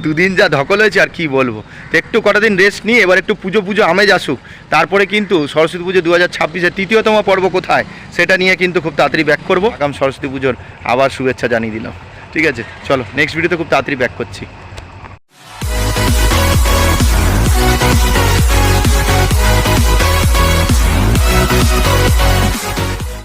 2 দিন যা ধকল হয়েছে আর কি বলবো। তো একটু কটা দিন রেস্ট নিই, এবার একটু পুজো আমেজ আসুক, তারপরে কিন্তু সরস্বতী পুজো 2026-এর তৃতীয়তম পর্ব কোথায় সেটা নিয়ে কিন্তু খুব তাড়াতাড়ি ব্যাক করবো। আগাম সরস্বতী পুজোর আবার শুভেচ্ছা জানিয়ে দিলাম। ঠিক আছে, চলো নেক্সট ভিডিওতে খুব তাড়াতাড়ি ব্যাক করছি।